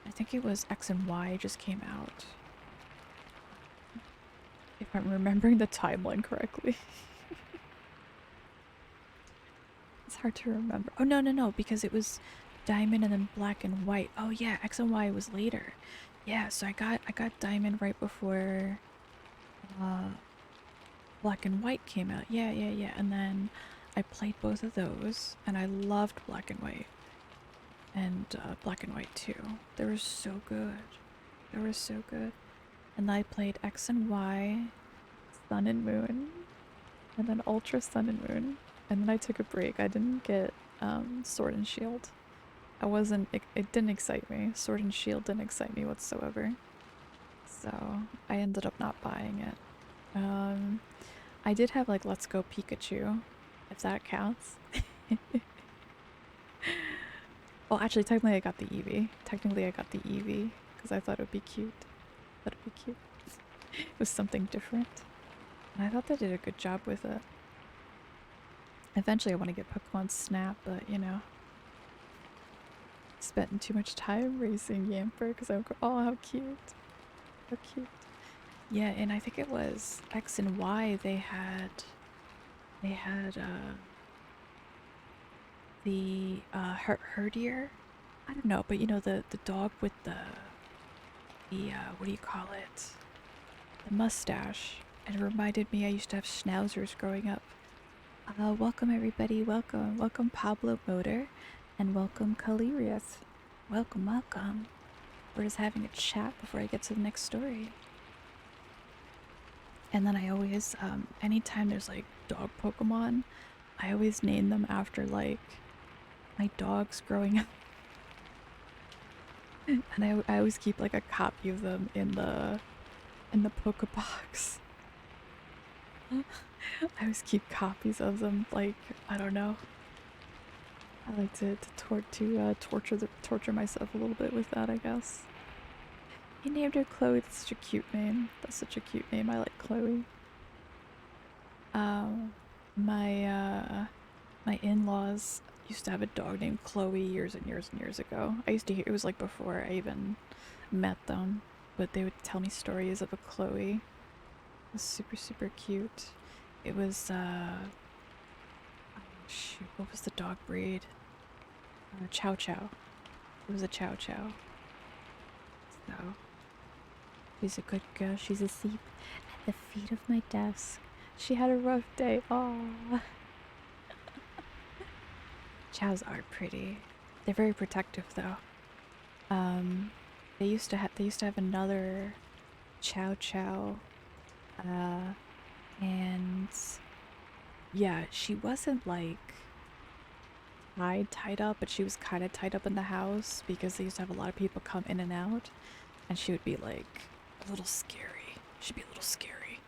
I think it was X and Y just came out. If I'm remembering the timeline correctly. It's hard to remember. Oh, no, because it was Diamond and then Black and White. Oh yeah, X and Y was later. Yeah, so I got Diamond right before Black and White came out. Yeah. And then I played both of those and I loved Black and White. And Black and White too. They were so good. They were so good. And I played X and Y, Sun and Moon, and then Ultra Sun and Moon. And then I took a break. I didn't get Sword and Shield. It didn't excite me. Sword and Shield didn't excite me whatsoever. So I ended up not buying it. I did have like Let's Go Pikachu, if that counts. Well, actually, technically I got the Eevee. Because I thought it would be cute. It was something different. And I thought they did a good job with it. Eventually I want to get Pokemon Snap, but you know. Spent too much time racing Yamper because I'm oh, how cute. How cute. Yeah, and I think it was X and Y they had the herdier. I don't know, but you know the dog with the what do you call it? The mustache. And it reminded me I used to have schnauzers growing up. Welcome everybody, welcome Pablo Motor, and welcome Calirius. Welcome. We're just having a chat before I get to the next story. And then I always, anytime there's like dog Pokemon, I always name them after like my dogs growing up. And I always keep like a copy of them in the Pokebox. I always keep copies of them, like, I don't know. I like to torture myself a little bit with that, I guess. He named her Chloe. That's such a cute name. I like Chloe. My in-laws used to have a dog named Chloe years and years ago. I used to hear it was like before I even met them, but they would tell me stories of a Chloe. It was super cute. It was oh shoot, what was the dog breed? Chow Chow. It was a Chow Chow. So she's a good girl. She's asleep at the feet of my desk. She had a rough day. Aww. Chows are pretty. They're very protective though. They used to have another Chow Chow. And yeah, she wasn't like tied up, but she was kind of tied up in the house because they used to have a lot of people come in and out, and she would be like a little scary. She'd be a little scary.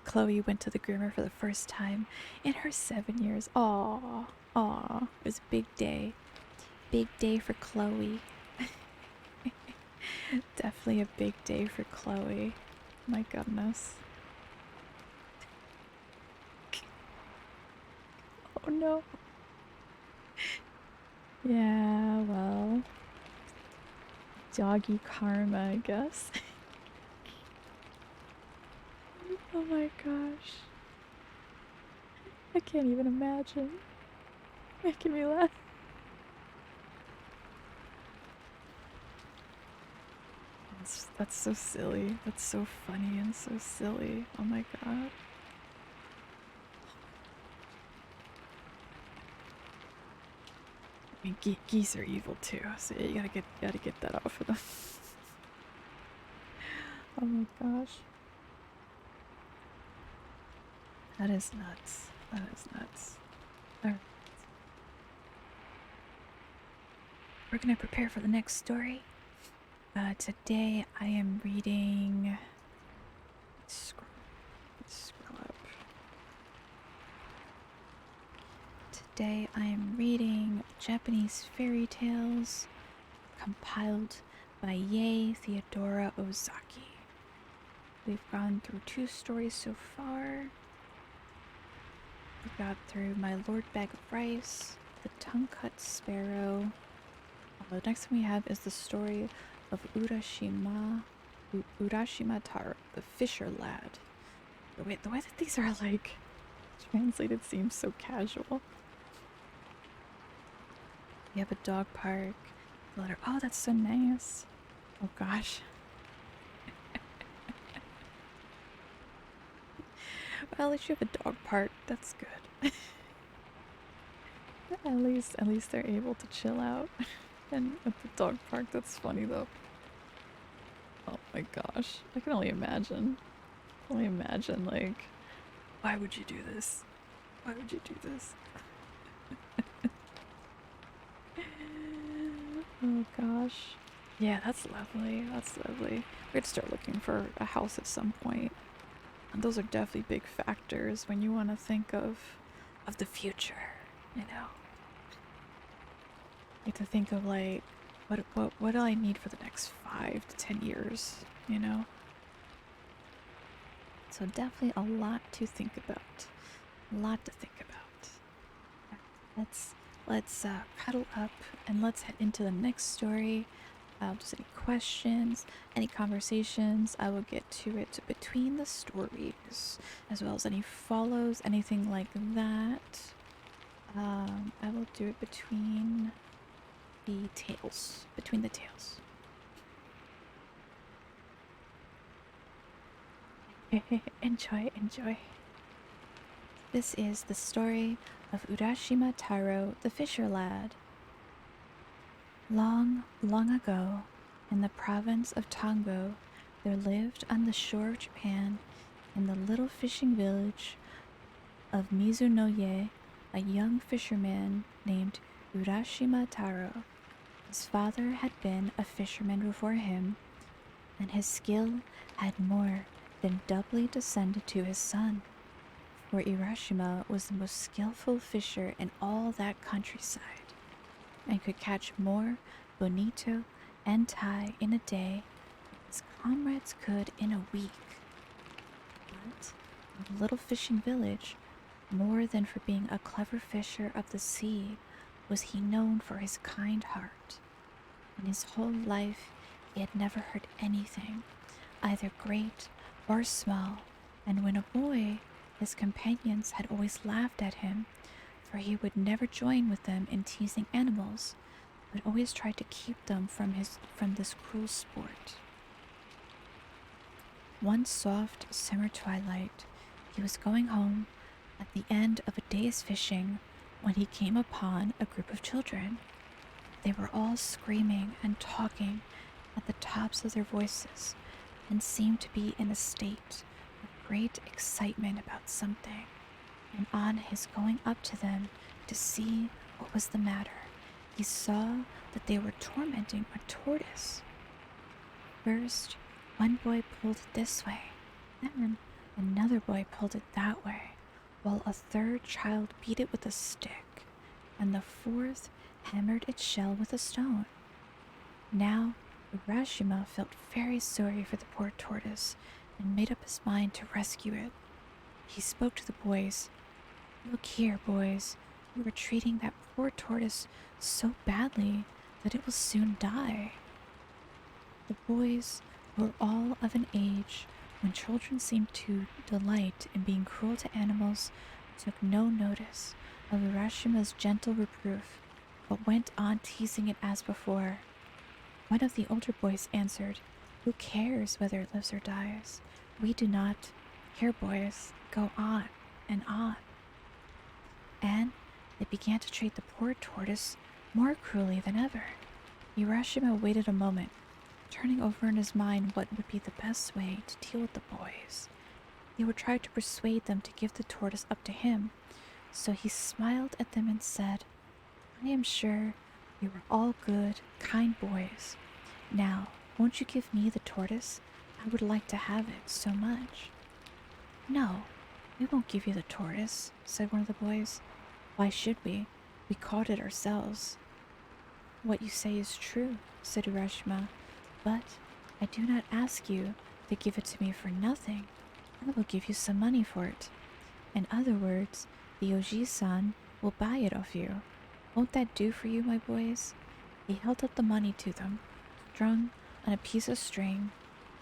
Chloe went to the groomer for the first time in her 7 years. Aww. It was a big day. Big day for Chloe. Definitely a big day for Chloe. My goodness. Oh no. doggy karma, I guess. Oh my gosh. I can't even imagine. Making me laugh. That's so silly. That's so funny and so silly. Oh my god. I mean, geese are evil too, so you gotta get that off of them. Oh my gosh. That is nuts. That is nuts. Alright. We're gonna prepare for the next story. Today I am reading... Let's scroll up. Today I am reading Japanese fairy tales compiled by 𝗙cie𝗹𝗹𝗪cie. We've gone through 2 stories so far. We got through My Lord Bag of Rice, The Tongue-Cut Sparrow. The next one we have is the story of 𝗙cie𝗹𝗹ecie Taro, the Fisher Lad. The way that these are like translated seems so casual. We have a dog park. The letter. Oh, that's so nice. Oh gosh. Well, at least you have a dog park. That's good. at least they're able to chill out. And at the dog park, that's funny though. Oh my gosh. I can only imagine. Like, why would you do this? Why would you do this? Oh gosh. Yeah, that's lovely. That's lovely. We have to start looking for a house at some point. And those are definitely big factors when you want to think of the future, you know. You have to think of like, what do I need for the next 5 to 10 years, you know? So definitely a lot to think about. A lot to think about. Let's cuddle up and let's head into the next story. Just any questions, any conversations, I will get to it between the stories, as well as any follows, anything like that. I will do it between the tales. Enjoy. This is the story of Urashima Taro, the Fisher Lad. Long, long ago, in the province of Tongo, there lived on the shore of Japan, in the little fishing village of Mizunoye, a young fisherman named Urashima Taro. His father had been a fisherman before him, and his skill had more than doubly descended to his son, for Urashima was the most skillful fisher in all that countryside, and could catch more bonito and tai in a day than his comrades could in a week. But in the little fishing village, more than for being a clever fisher of the sea, was he known for his kind heart. In his whole life he had never heard anything, either great or small, and when a boy, his companions had always laughed at him, for he would never join with them in teasing animals, but always tried to keep them from this cruel sport. One soft summer twilight, he was going home at the end of a day's fishing when he came upon a group of children. They were all screaming and talking at the tops of their voices, and seemed to be in a state of great excitement about something, and on his going up to them to see what was the matter, he saw that they were tormenting a tortoise. First, one boy pulled it this way, then another boy pulled it that way, while a third child beat it with a stick, and the fourth hammered its shell with a stone. Now Urashima felt very sorry for the poor tortoise, and made up his mind to rescue it. He spoke to the boys. "Look here, boys, you are treating that poor tortoise so badly that it will soon die." The boys were all of an age when children seemed to delight in being cruel to animals, took no notice of Urashima's gentle reproof, but went on teasing it as before. One of the older boys answered, "Who cares whether it lives or dies? We do not. Here, boys, go on and on." And they began to treat the poor tortoise more cruelly than ever. Urashima waited a moment, turning over in his mind what would be the best way to deal with the boys. He would try to persuade them to give the tortoise up to him, so he smiled at them and said, "I am sure you are all good, kind boys. Now, won't you give me the tortoise? I would like to have it so much." "No, we won't give you the tortoise," said one of the boys. "Why should we? We caught it ourselves." "What you say is true," said Urashima, "but I do not ask you to give it to me for nothing. I will give you some money for it. In other words, the Oji-san will buy it of you. Won't that do for you, my boys?" He held up the money to them, strung on a piece of string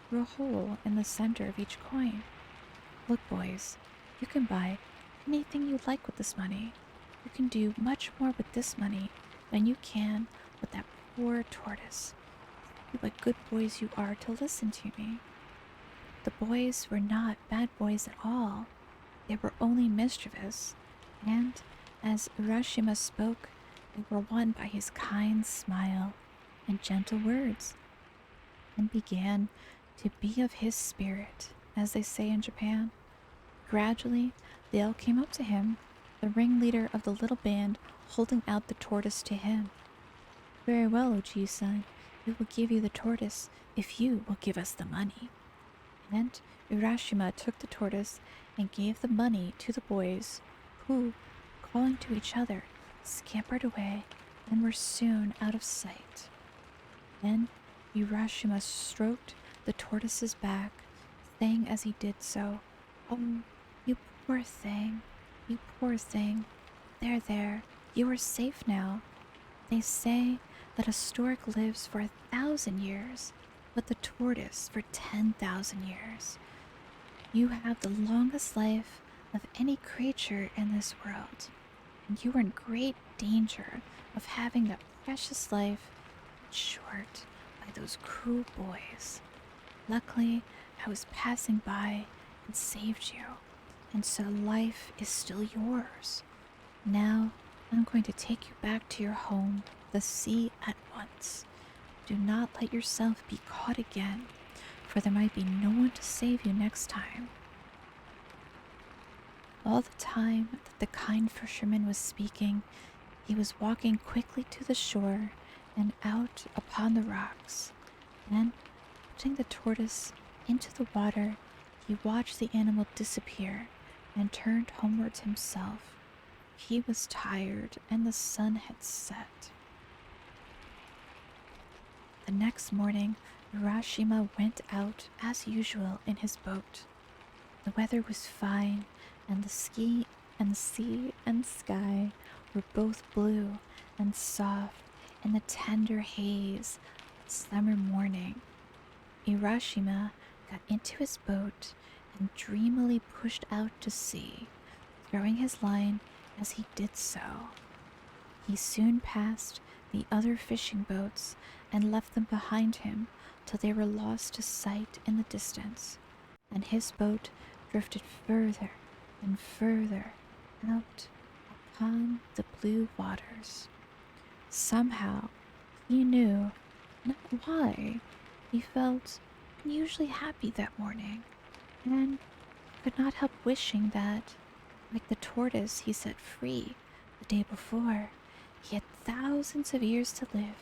through a hole in the center of each coin. "Look, boys, you can buy anything you like with this money. You can do much more with this money than you can with that poor tortoise. See what good boys you are to listen to me." The boys were not bad boys at all. They were only mischievous, and as Urashima spoke, they were won by his kind smile and gentle words, and began to be of his spirit, as they say in Japan. Gradually, they all came up to him, the ringleader of the little band holding out the tortoise to him. "Very well, Oji-san, we will give you the tortoise if you will give us the money." And Urashima took the tortoise and gave the money to the boys, who, calling to each other, scampered away and were soon out of sight. Then Urashima stroked the tortoise's back, saying as he did so, "Oh, you poor thing, you poor thing. There, there, you are safe now. They say that a stork lives for 1,000 years, but the tortoise for 10,000 years. You have the longest life of any creature in this world, and you are in great danger of having that precious life cut short by those cruel boys. Luckily, I was passing by and saved you, and so life is still yours. Now, I'm going to take you back to your home, the sea, at once. Do not let yourself be caught again, for there might be no one to save you next time." All the time that the kind fisherman was speaking, he was walking quickly to the shore and out upon the rocks, and putting the tortoise into the water, he watched the animal disappear and turned homewards himself. He was tired and the sun had set. The next morning, Urashima went out as usual in his boat. The weather was fine, and the sea and sky were both blue and soft in the tender haze of summer morning. Urashima got into his boat and dreamily pushed out to sea, throwing his line as he did so. He soon passed the other fishing boats and left them behind him till they were lost to sight in the distance, and his boat drifted further and further out upon the blue waters. Somehow, he knew not why, he felt unusually happy that morning, and could not help wishing that, like the tortoise he set free the day before, he had thousands of years to live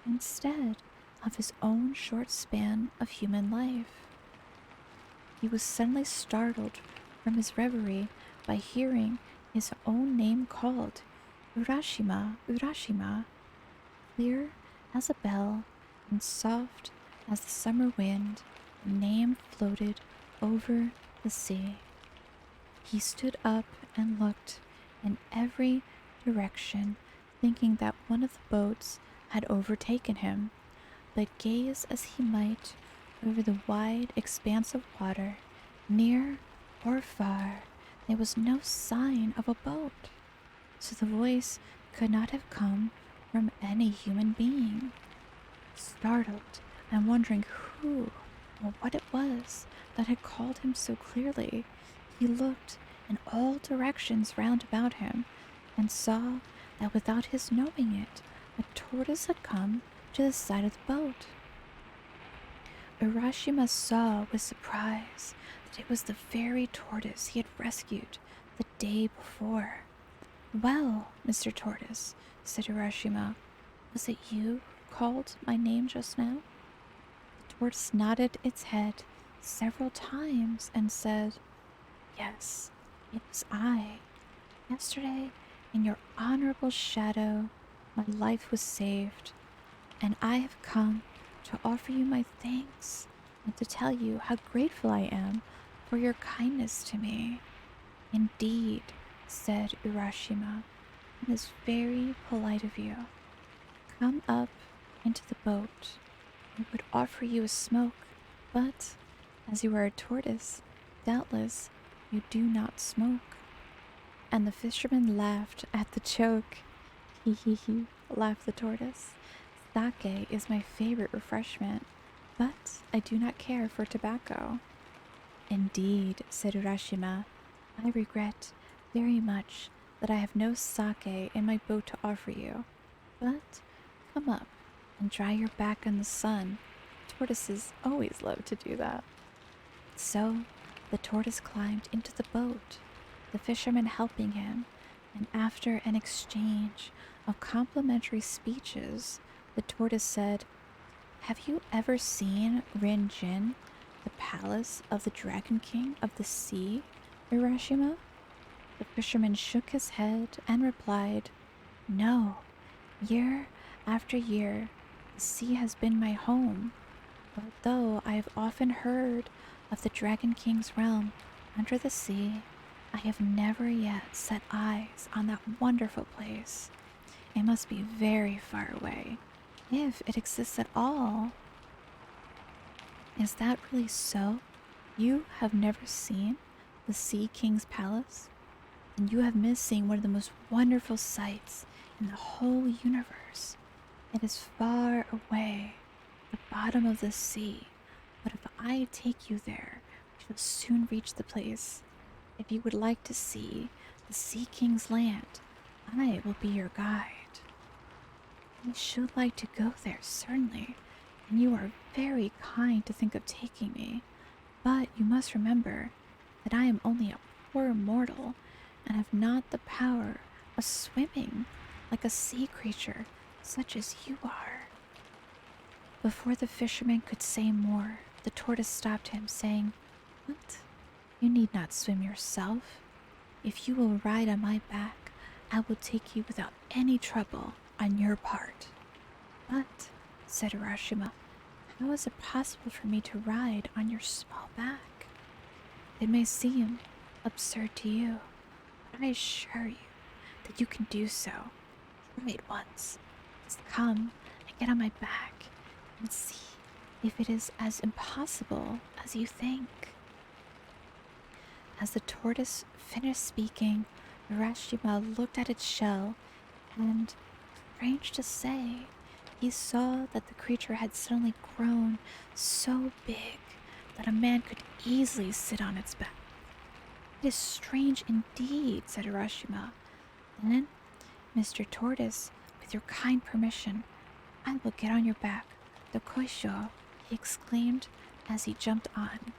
instead of his own short span of human life. He was suddenly startled from his reverie by hearing his own name called, "Urashima, Urashima," clear as a bell and soft as the summer wind. The name floated over the sea. He stood up and looked in every direction, thinking that one of the boats had overtaken him, but gaze as he might over the wide expanse of water, near or far, there was no sign of a boat, so the voice could not have come from any human being. Startled and wondering who or what it was that had called him so clearly, he looked in all directions round about him and saw that without his knowing it, a tortoise had come to the side of the boat. Urashima saw with surprise that it was the very tortoise he had rescued the day before. "Well, Mr. Tortoise," said Urashima, "was it you who called my name just now?" The tortoise nodded its head several times and said, "Yes, it was I. Yesterday, in your honorable shadow, my life was saved, and I have come to offer you my thanks and to tell you how grateful I am for your kindness to me." "Indeed," said Urashima, "it is very polite of you. Come up into the boat. I would offer you a smoke, but as you are a tortoise, doubtless you do not smoke." And the fisherman laughed at the joke. "Hee hee hee," laughed the tortoise. "Sake is my favorite refreshment, but I do not care for tobacco." "Indeed," said Urashima, "I regret very much that I have no sake in my boat to offer you, but come up and dry your back in the sun. Tortoises always love to do that." So the tortoise climbed into the boat, the fisherman helping him, and after an exchange of complimentary speeches, the tortoise said, "Have you ever seen Rinjin, the palace of the Dragon King of the Sea, Urashima?" The fisherman shook his head and replied, "No. Year after year, the sea has been my home, but though I have often heard of the Dragon King's realm under the sea, I have never yet set eyes on that wonderful place. It must be very far away, if it exists at all." "Is that really so? You have never seen the Sea King's palace? And you have missed seeing one of the most wonderful sights in the whole universe. It is far away at the bottom of the sea, but if I take you there, we shall soon reach the place. If you would like to see the Sea King's land, I will be your guide." "I should like to go there, certainly, and you are very kind to think of taking me, but you must remember that I am only a poor mortal and have not the power of swimming like a sea creature such as you are." Before the fisherman could say more, the tortoise stopped him, saying, "What? You need not swim yourself. If you will ride on my back, I will take you without any trouble on your part." "But," said Urashima, "how is it possible for me to ride on your small back? It may seem absurd to you, but I assure you that you can do so. Try it once. Just come and get on my back and see if it is as impossible as you think." As the tortoise finished speaking, Urashima looked at its shell, and, strange to say, he saw that the creature had suddenly grown so big that a man could easily sit on its back. "It is strange indeed," said Urashima. "Then, Mr. Tortoise, with your kind permission, I will get on your back, 𝗙cie𝗹𝗹cie," he exclaimed as he jumped on.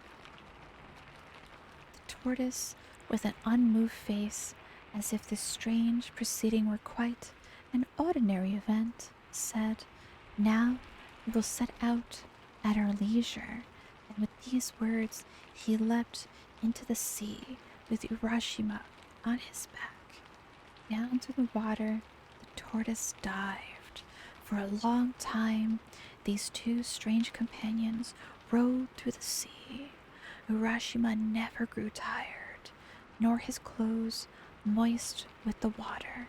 The tortoise, with an unmoved face, as if this strange proceeding were quite an ordinary event, said, "Now we will set out at our leisure," and with these words he leapt into the sea with Urashima on his back. Down to the water the tortoise dived. For a long time these two strange companions rowed through the sea. Urashima never grew tired, nor his clothes moist with the water.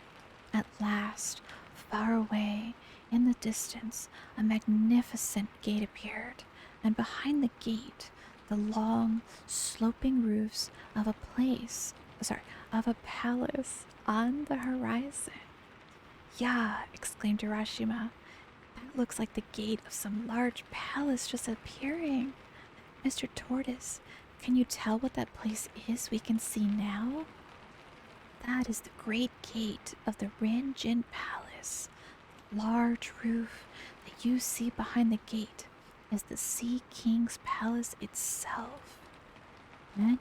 At last, far away In the distance, a magnificent gate appeared, and behind the gate, the long, sloping roofs of of a palace on the horizon. Yeah, exclaimed Urashima. That looks like the gate of some large palace just appearing. Mr. Tortoise, can you tell what that place is we can see now? That is the great gate of the Ranjin Palace. The large roof that you see behind the gate is the Sea King's palace itself. Then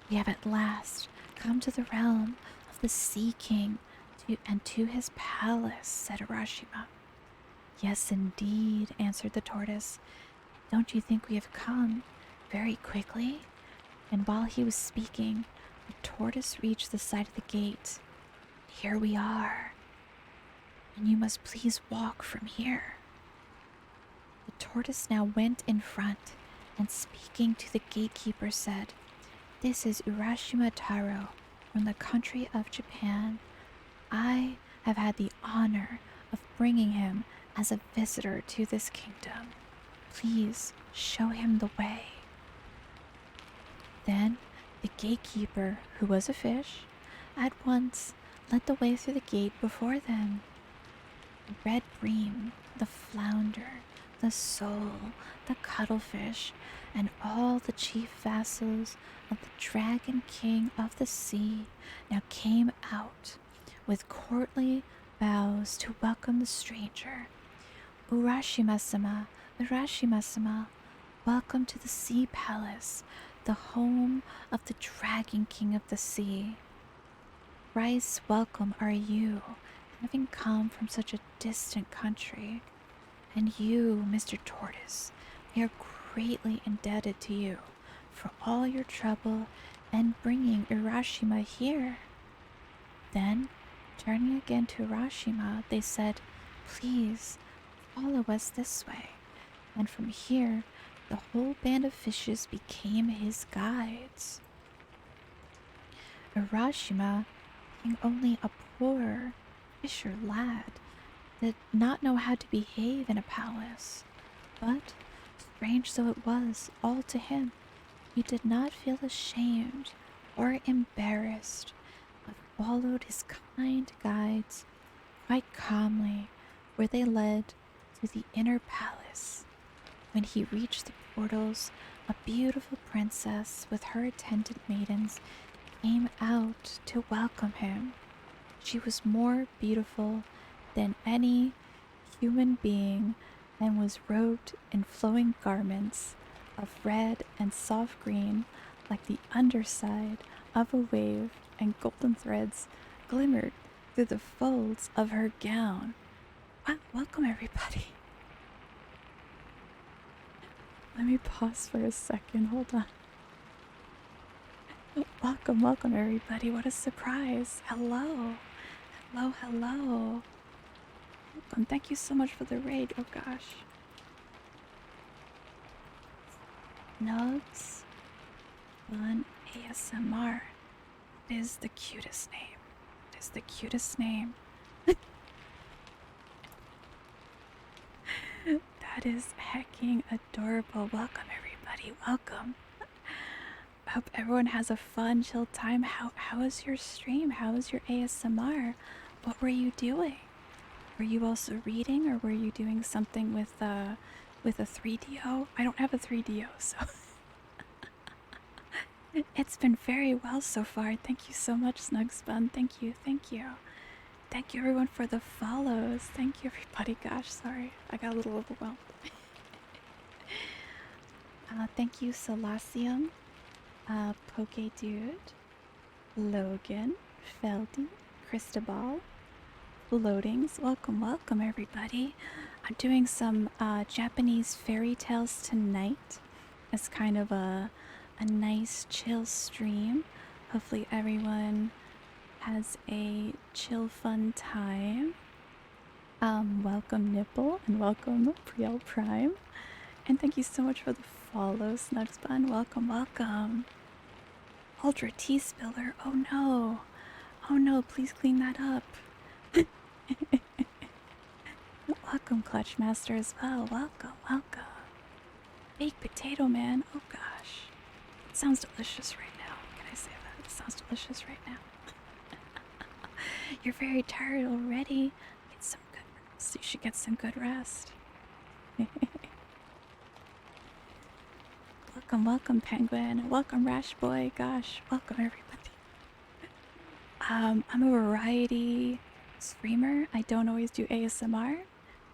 we have at last come to the realm of the Sea King and to his palace, said Urashima. Yes, indeed, answered the tortoise. Don't you think we have come very quickly? And while he was speaking, the tortoise reached the side of the gate. Here we are, and you must please walk from here. The tortoise now went in front, and speaking to the gatekeeper said, This is Urashima Taro from the country of Japan. I have had the honor of bringing him as a visitor to this kingdom. Please show him the way. Then the gatekeeper, who was a fish, at once led the way through the gate before them. The red bream, the flounder, the sole, the cuttlefish, and all the chief vassals of the Dragon King of the Sea now came out with courtly bows to welcome the stranger. Urashima-sama, Urashima-sama, welcome to the Sea Palace, the home of the Dragon King of the Sea. Thrice welcome are you, having come from such a distant country. And you, Mr. Tortoise, we are greatly indebted to you for all your trouble and bringing Urashima here. Then, turning again to Urashima, they said, Please, follow us this way. And from here, the whole band of fishes became his guides. Urashima, being only a poor fisher lad, did not know how to behave in a palace. But, strange though it was all to him, he did not feel ashamed or embarrassed, but followed his kind guides quite calmly, where they led to the inner palace. When he reached the portals, a beautiful princess with her attendant maidens came out to welcome him. She was more beautiful than any human being and was robed in flowing garments of red and soft green like the underside of a wave, and golden threads glimmered through the folds of her gown. Wow, welcome everybody. Let me pause for a second, hold on. Welcome, welcome everybody, what a surprise. Hello, hello, hello. Welcome, thank you so much for the raid, oh gosh. Nugs Fun ASMR. It is the cutest name. It is the cutest name. That is hecking adorable. Welcome everybody, welcome. Hope everyone has a fun, chill time. How was your stream? How was your ASMR? What were you doing? Were you also reading, or were you doing something with a 3DO? I don't have a 3DO, so it's been very well so far. Thank you so much, Snugspun. Thank you, thank you. Thank you everyone for the follows. Thank you everybody. Gosh, sorry. I got a little overwhelmed. Thank you, 𝗙cie𝗹𝗹cie, Poke Dude, Logan, Feldy, Cristobal, Loadings. Welcome, welcome everybody. I'm doing some Japanese fairy tales tonight. It's kind of a nice chill stream. Hopefully everyone has a chill fun time. Welcome Nipple, and welcome Priel Prime. And thank you so much for the follow, Snugspun. Welcome, welcome. Ultra Tea Spiller. Oh no. Oh no, please clean that up. welcome, Clutch Master, as well. Welcome, welcome. Baked potato man. Oh gosh. It sounds delicious right now. Can I say that? It sounds delicious right now. You're very tired already. Get some good rest. You should get some good rest. Welcome, welcome, Penguin. Welcome, Rash Boy. Gosh, welcome, everybody. I'm a variety streamer. I don't always do ASMR,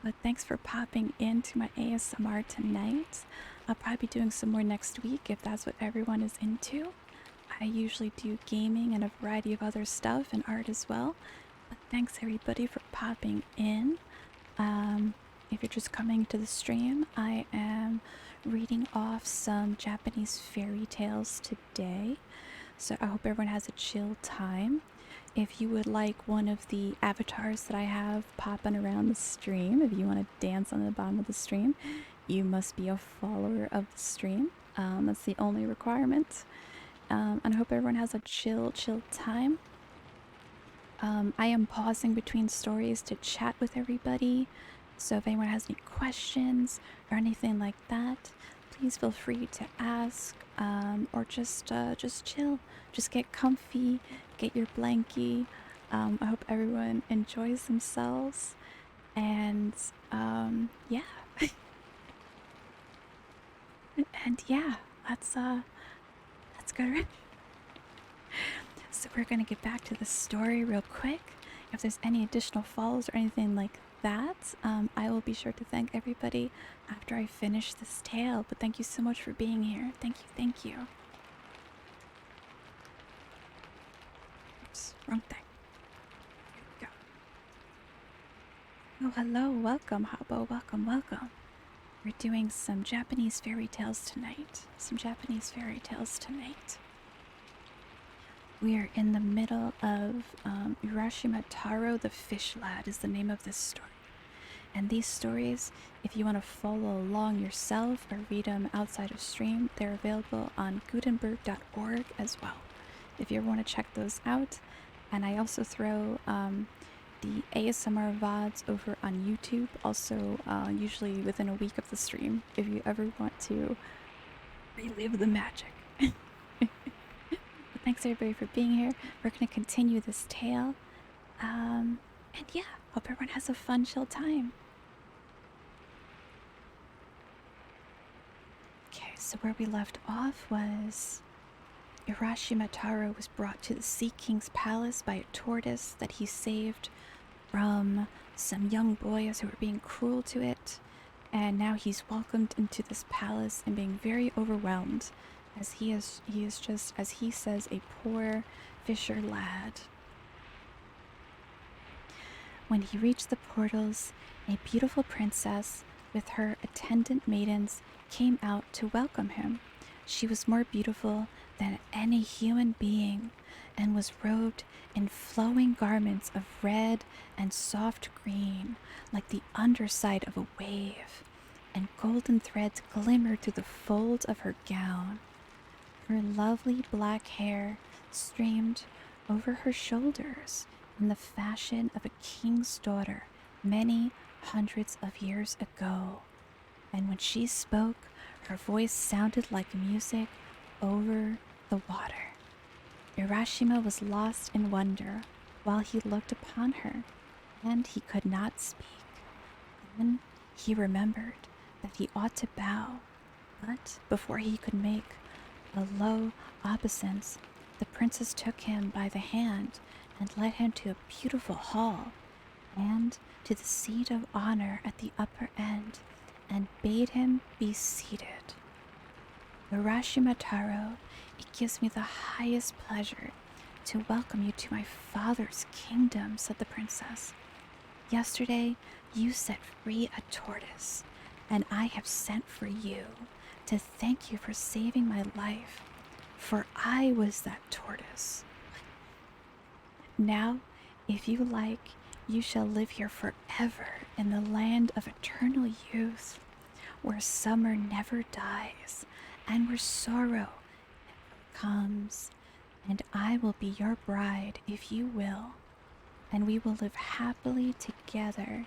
but thanks for popping into my ASMR tonight. I'll probably be doing some more next week if that's what everyone is into. I usually do gaming and a variety of other stuff and art as well. But thanks everybody for popping in. If you're just coming to the stream, I am reading off some Japanese fairy tales today. So I hope everyone has a chill time. If you would like one of the avatars that I have popping around the stream, if you want to dance on the bottom of the stream, you must be a follower of the stream. That's the only requirement. And I hope everyone has a chill time. I am pausing between stories to chat with everybody. So if anyone has any questions or anything like that, please feel free to ask, or just chill. Just get comfy, get your blankie. I hope everyone enjoys themselves, and yeah. And yeah, that's good, right? So we're gonna get back to the story real quick. If there's any additional follows or anything like that, I will be sure to thank everybody after I finish this tale. But thank you so much for being here. Thank you, thank you. Oops, wrong thing. Here we go. Oh, hello, welcome, Habo, welcome, welcome. We're doing some Japanese fairy tales tonight. We are in the middle of Urashima Taro the Fish Lad is the name of this story. And these stories, if you want to follow along yourself or read them outside of stream, they're available on Gutenberg.org as well, if you ever want to check those out. And I also throw the ASMR VODs over on YouTube, also usually within a week of the stream, if you ever want to relive the magic. Thanks everybody for being here. We're going to continue this tale. And yeah, hope everyone has a fun, chill time. Okay, so where we left off was Urashima Taro was brought to the Sea King's palace by a tortoise that he saved from some young boys who were being cruel to it. And now he's welcomed into this palace and being very overwhelmed, as he is just, as he says, a poor fisher lad. When he reached the portals, a beautiful princess with her attendant maidens came out to welcome him. She was more beautiful than any human being and was robed in flowing garments of red and soft green, like the underside of a wave, and golden threads glimmered through the folds of her gown. Her lovely black hair streamed over her shoulders in the fashion of a king's daughter many hundreds of years ago, and when she spoke, her voice sounded like music over the water. Urashima was lost in wonder while he looked upon her, and he could not speak. Then he remembered that he ought to bow, but before he could make a low obeisance, the princess took him by the hand and led him to a beautiful hall and to the seat of honor at the upper end, and bade him be seated. Urashima Taro, it gives me the highest pleasure to welcome you to my father's kingdom, said the princess. Yesterday you set free a tortoise, and I have sent for you to thank you for saving my life, for I was that tortoise. Now, if you like, you shall live here forever in the land of eternal youth, where summer never dies and where sorrow never comes, and I will be your bride if you will, and we will live happily together.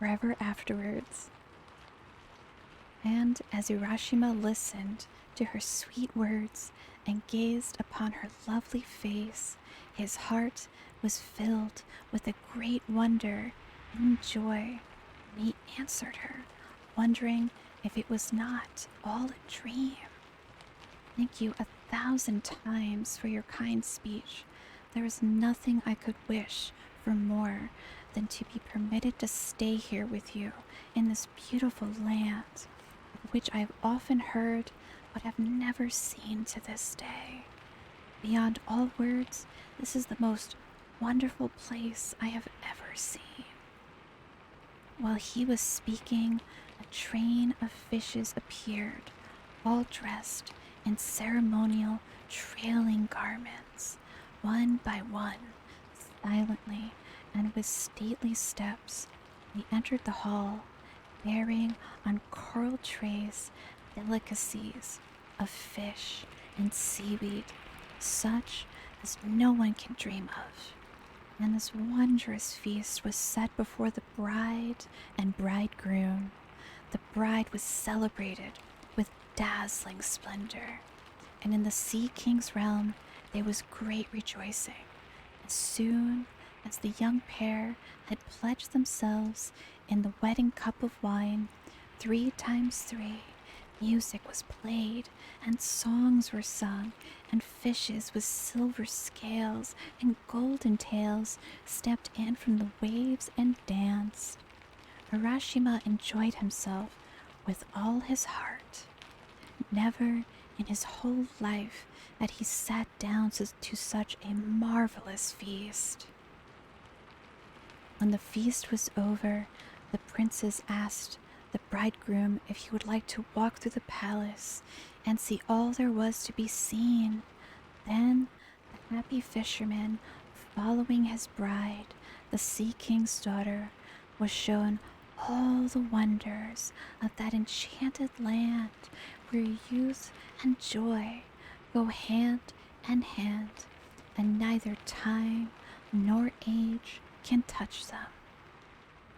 forever afterwards. And as Urashima listened to her sweet words and gazed upon her lovely face, his heart was filled with a great wonder and joy, and he answered her, wondering if it was not all a dream. Thank you 1,000 times for your kind speech. There is nothing I could wish for more than to be permitted to stay here with you in this beautiful land, of which I have often heard but have never seen to this day. Beyond all words, this is the most wonderful place I have ever seen. While he was speaking, a train of fishes appeared, all dressed in ceremonial trailing garments, one by one, silently and with stately steps. They entered the hall, bearing on coral trays delicacies of fish and seaweed, such as no one can dream of. And this wondrous feast was set before the bride and bridegroom. The bride was celebrated with dazzling splendor, and in the Sea King's realm there was great rejoicing. As soon as the young pair had pledged themselves in the wedding cup of wine, 3 times 3, music was played, and songs were sung, and fishes with silver scales and golden tails stepped in from the waves and danced. Urashima enjoyed himself with all his heart. Never in his whole life had he sat down to such a marvelous feast. When the feast was over, the princes asked the bridegroom if he would like to walk through the palace and see all there was to be seen. Then the happy fisherman, following his bride, the Sea King's daughter, was shown all the wonders of that enchanted land where youth and joy go hand in hand, and neither time nor age can touch them.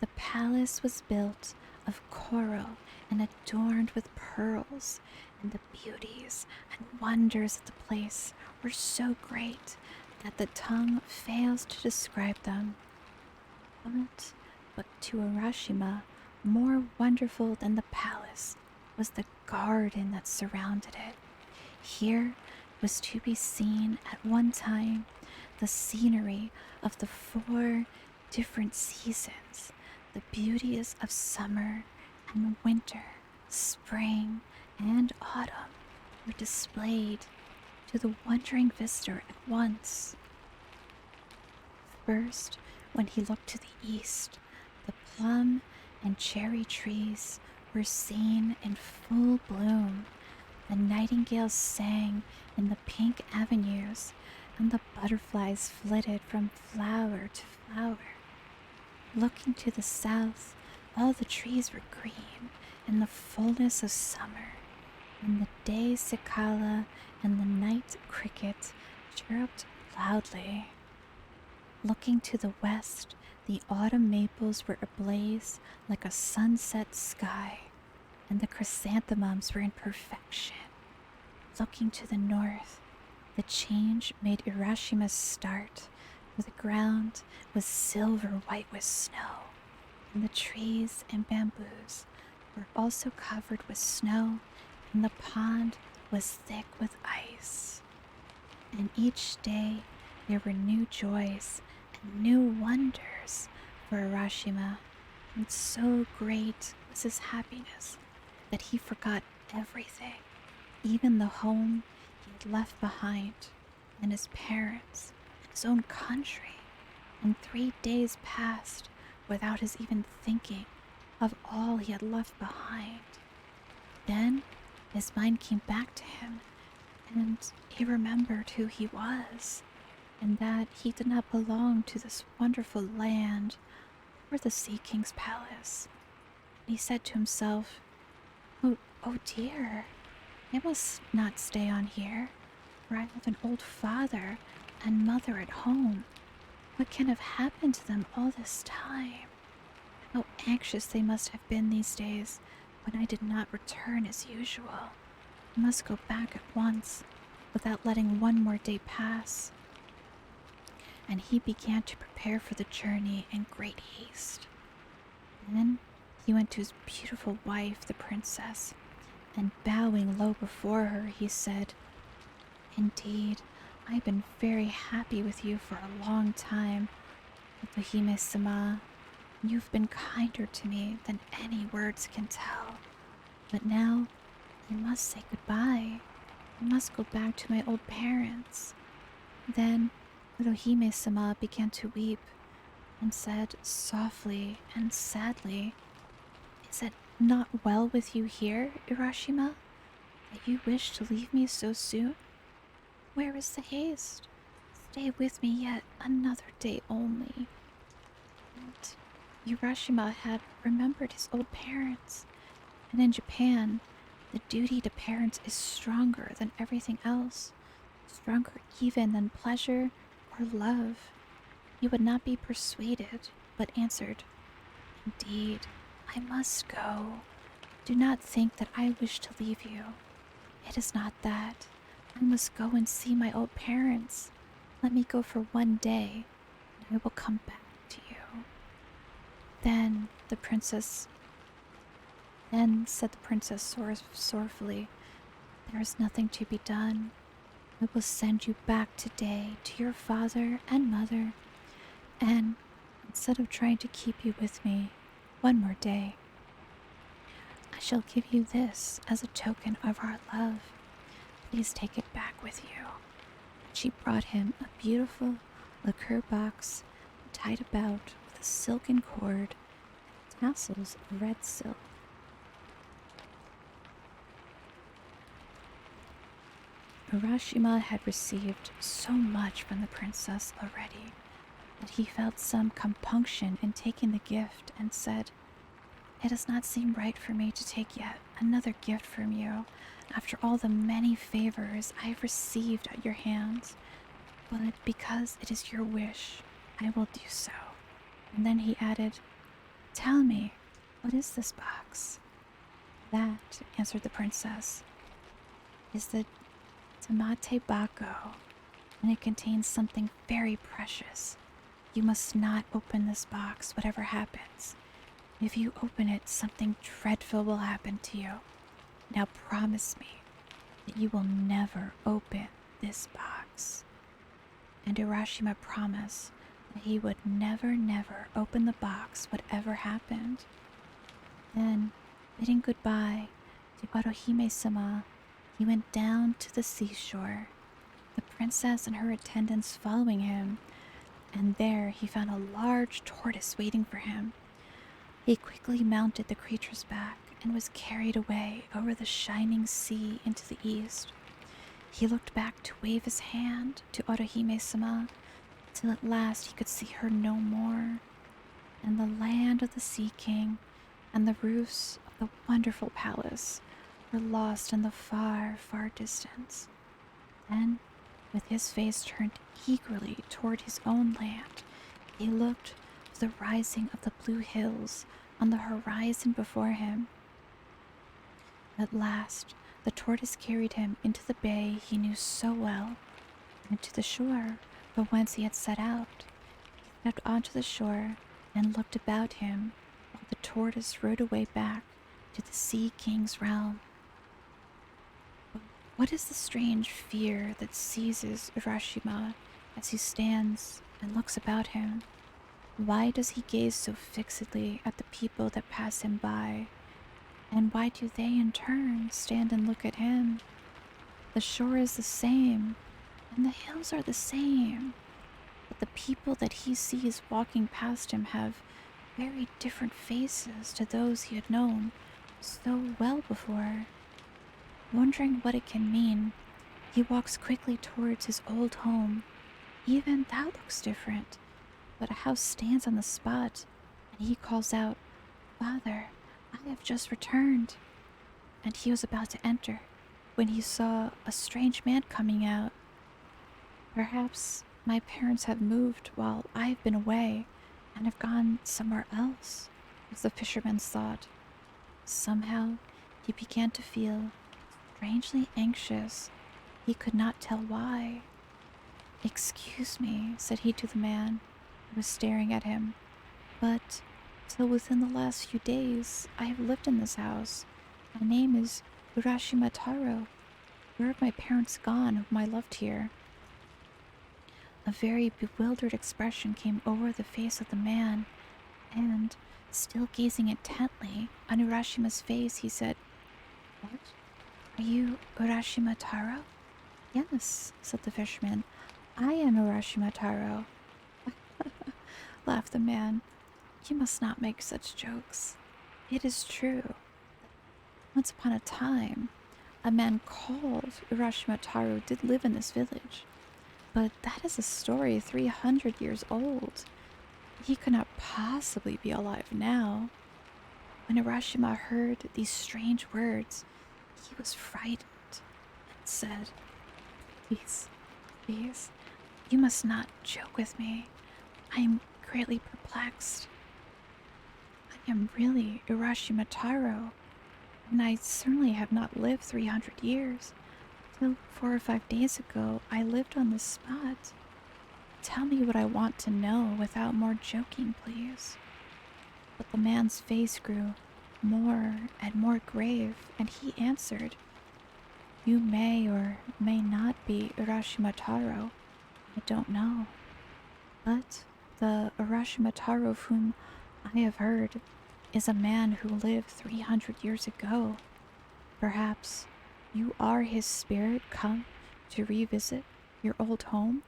The palace was built of coral and adorned with pearls, and the beauties and wonders of the place were so great that the tongue fails to describe them. But to Urashima, more wonderful than the palace was the garden that surrounded it. Here was to be seen at one time the scenery of the 4 different seasons. The beauties of summer and winter, spring and autumn were displayed to the wondering visitor at once. First, when he looked to the east, the plum and cherry trees were seen in full bloom. The nightingales sang in the pink avenues, and the butterflies flitted from flower to flower. Looking to the south, all the trees were green in the fullness of summer, and the day cicala and the night cricket chirruped loudly. Looking to the west, the autumn maples were ablaze like a sunset sky, and the chrysanthemums were in perfection. Looking to the north, the change made Urashima's start, for the ground was silver white with snow, and the trees and bamboos were also covered with snow, and the pond was thick with ice. And each day there were new joys and new wonders for Urashima, and so great was his happiness that he forgot everything, even the home he had left behind, and his parents, his own country, and 3 days passed without his even thinking of all he had left behind. Then his mind came back to him, and he remembered who he was, and that he did not belong to this wonderful land or the Sea King's palace. And he said to himself, Oh dear, I must not stay on here, for I have an old father and mother at home. What can have happened to them all this time? How anxious they must have been these days when I did not return as usual. I must go back at once, without letting one more day pass. And he began to prepare for the journey in great haste. Then he went to his beautiful wife, the princess, and bowing low before her, he said, "Indeed, I've been very happy with you for a long time, 𝗙cie𝗹𝗹cie. You've been kinder to me than any words can tell. But now I must say goodbye. I must go back to my old parents." Then 𝗙cie𝗹𝗹cie began to weep and said softly and sadly, "Is it not well with you here, Urashima, that you wish to leave me so soon? Where is the haste? Stay with me yet another day only." And Urashima had remembered his old parents, and in Japan, the duty to parents is stronger than everything else, stronger even than pleasure or love. He would not be persuaded, but answered, "Indeed, I must go. Do not think that I wish to leave you. It is not that. I must go and see my old parents. Let me go for one day, and I will come back to you." Then said the princess sorrowfully, "There is nothing to be done. I will send you back today to your father and mother, and instead of trying to keep you with me one more day, I shall give you this as a token of our love. Please take it back with you." She brought him a beautiful lacquer box tied about with a silken cord and tassels of red silk. Urashima had received so much from the princess already that he felt some compunction in taking the gift and said, "It does not seem right for me to take yet another gift from you after all the many favors I have received at your hands, but because it is your wish, I will do so." And then he added, "Tell me, what is this box?" "That," answered the princess, "is the Tamate Bako, and it contains something very precious. You must not open this box, whatever happens. If you open it, something dreadful will happen to you. Now promise me that you will never open this box." And Urashima promised that he would never open the box, whatever happened. Then, bidding goodbye to 𝗙cie𝗹𝗹cie, he went down to the seashore, the princess and her attendants following him, and there he found a large tortoise waiting for him. He quickly mounted the creature's back and was carried away over the shining sea into the east. He looked back to wave his hand to 𝗙cie𝗹𝗹cie, till at last he could see her no more, and the land of the Sea King and the roofs of the wonderful palace were lost in the far, far distance. Then, with his face turned eagerly toward his own land, he looked to the rising of the blue hills on the horizon before him. At last, the tortoise carried him into the bay he knew so well, and to the shore from whence he had set out. He stepped onto the shore and looked about him, while the tortoise rode away back to the Sea King's realm. What is the strange fear that seizes Urashima as he stands and looks about him? Why does he gaze so fixedly at the people that pass him by? And why do they in turn stand and look at him? The shore is the same, and the hills are the same, but the people that he sees walking past him have very different faces to those he had known so well before. Wondering what it can mean, he walks quickly towards his old home. Even that looks different, but a house stands on the spot, and he calls out, "Father, I have just returned." And he was about to enter when he saw a strange man coming out. "Perhaps my parents have moved while I've been away and have gone somewhere else," was the fisherman's thought. Somehow, he began to feel strangely anxious. He could not tell why. "Excuse me," said he to the man who was staring at him, "but till within the last few days I have lived in this house. My name is 𝗙cie𝗹𝗹cie. Where have my parents gone whom I loved here?" A very bewildered expression came over the face of the man, and, still gazing intently on Urashima's face, he said, "What? Are you 𝗙cie𝗹𝗹cie?" "Yes," said the fisherman. "I am 𝗙cie𝗹𝗹cie," laughed the man. "You must not make such jokes. It is true. Once upon a time, a man called 𝗙cie𝗹𝗹cie did live in this village. But that is a story 300 years old. He could not possibly be alive now." When Urashima heard these strange words, he was frightened and said, "Please, please, you must not joke with me. I am greatly perplexed. I am really 𝗙cie𝗹𝗹cie, and I certainly have not lived 300 years. Till 4 or 5 days ago, I lived on this spot. Tell me what I want to know without more joking, please." But the man's face grew more and more grave, and he answered, "You may or may not be 𝗙cie𝗹𝗹cie. I don't know. But the 𝗙cie𝗹𝗹cie of whom I have heard is a man who lived 300 years ago. Perhaps you are his spirit come to revisit your old home?"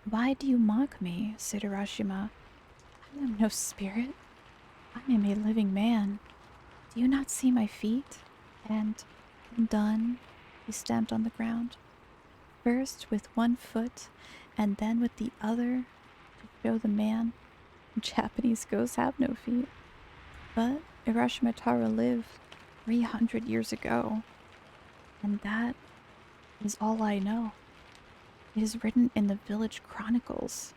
"Why do you mock me?" said Urashima. "I am no spirit. I am a living man. Do you not see my feet?" And when done, he stamped on the ground, first with one foot and then with the other, to show the man Japanese ghosts have no feet. But 𝗙cie𝗹𝗹cie lived 300 years ago, and that is all I know. It is written in the village chronicles,"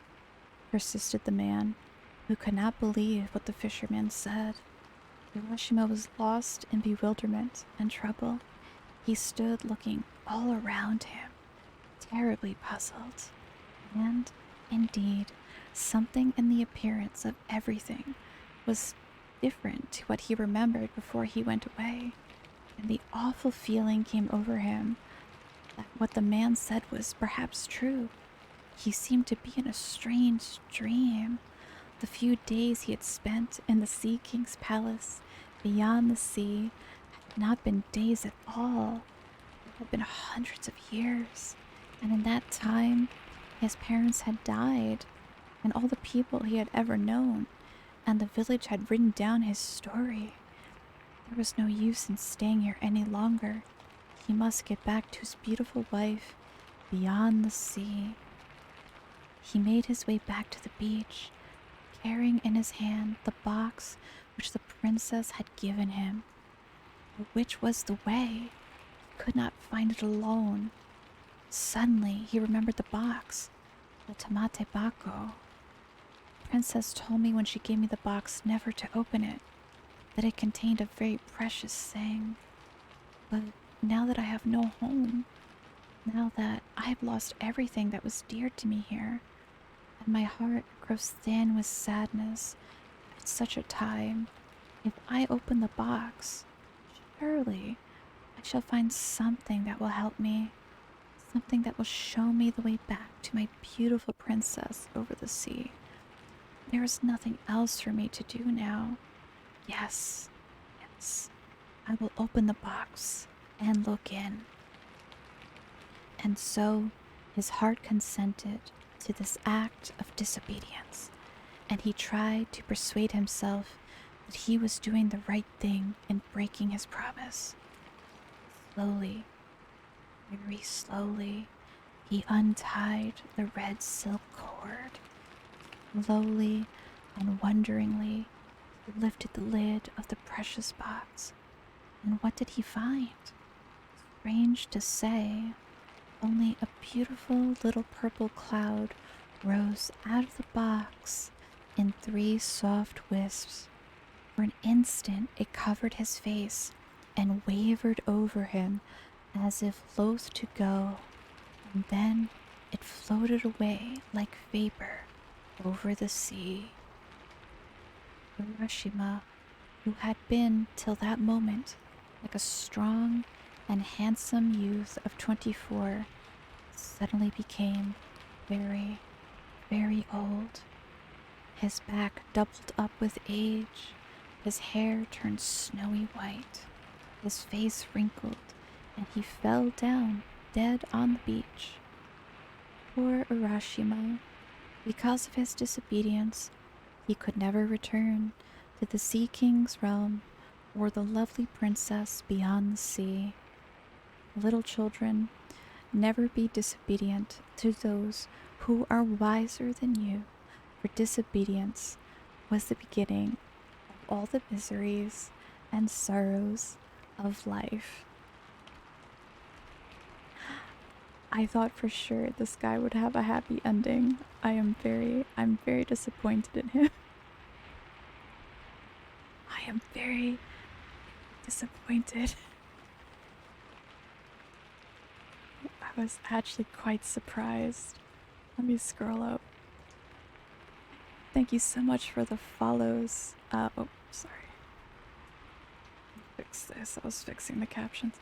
persisted the man, who could not believe what the fisherman said. Urashima was lost in bewilderment and trouble. He stood looking all around him, terribly puzzled. And, indeed, something in the appearance of everything was different to what he remembered before he went away, and the awful feeling came over him that what the man said was perhaps true. He seemed to be in a strange dream. The few days he had spent in the Sea King's palace beyond the sea had not been days at all. It had been hundreds of years, and in that time his parents had died, and all the people he had ever known, and the village had written down his story. There was no use in staying here any longer. He must get back to his beautiful wife beyond the sea. He made his way back to the beach, carrying in his hand the box which the princess had given him. But which was the way? He could not find it alone. Suddenly he remembered the box, the tamate bako. The princess told me when she gave me the box never to open it, that it contained a very precious thing. But now that I have no home, now that I have lost everything that was dear to me here, and my heart grows thin with sadness at such a time, if I open the box, surely I shall find something that will help me, something that will show me the way back to my beautiful princess over the sea. There is nothing else for me to do now. Yes, yes, I will open the box and look in." And so his heart consented to this act of disobedience, and he tried to persuade himself that he was doing the right thing in breaking his promise. Slowly, very slowly, he untied the red silk cord. Slowly and wonderingly, he lifted the lid of the precious box, and what did he find? Strange to say, only a beautiful little purple cloud rose out of the box in 3 soft wisps. For an instant, it covered his face and wavered over him as if loath to go, and then it floated away like vapor over the sea. Urashima, who had been till that moment like a strong and handsome youth of 24, suddenly became very, very old. His back doubled up with age, his hair turned snowy white, his face wrinkled, and he fell down dead on the beach. Poor Urashima, because of his disobedience, he could never return to the Sea King's realm or the lovely princess beyond the sea. Little children, never be disobedient to those who are wiser than you, for disobedience was the beginning of all the miseries and sorrows of life. I thought for sure this guy would have a happy ending. I'm very disappointed in him. I am very disappointed. I was actually quite surprised. Let me scroll up. Thank you so much for the follows. Oh, sorry. Fix this. I was fixing the captions.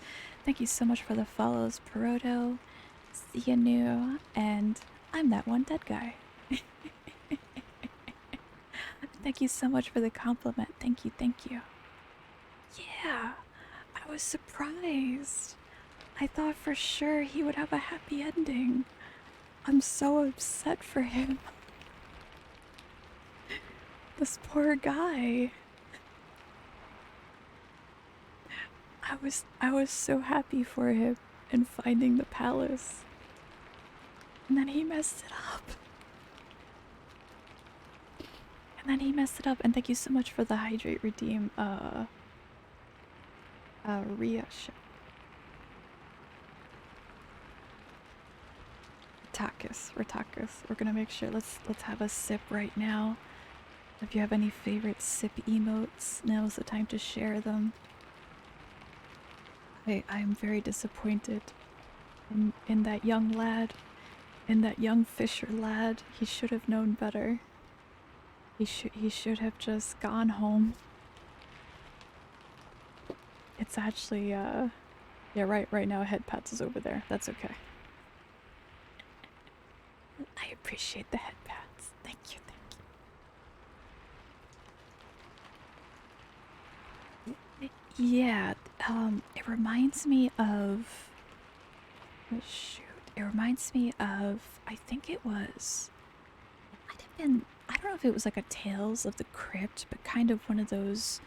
Thank you so much for the follows, Peroto, Cianu, and I'm that one dead guy. Thank you so much for the compliment. Thank you, thank you. Yeah, I was surprised. I thought for sure he would have a happy ending. I'm so upset for him. This poor guy. I was so happy for him in finding the palace. And then he messed it up. And thank you so much for the hydrate redeem, Ria. Ratakis. We're gonna make sure, let's have a sip right now. If you have any favorite sip emotes, now's the time to share them. I'm very disappointed in that young lad, in that young fisher lad. He should have known better. He should have just gone home. It's actually yeah, right now head pats is over there. That's okay. I appreciate the head pats. Thank you. Yeah, it reminds me of, oh shoot, it reminds me of, I think it was, it might have been, I don't know if it was like a Tales of the Crypt, but kind of one of those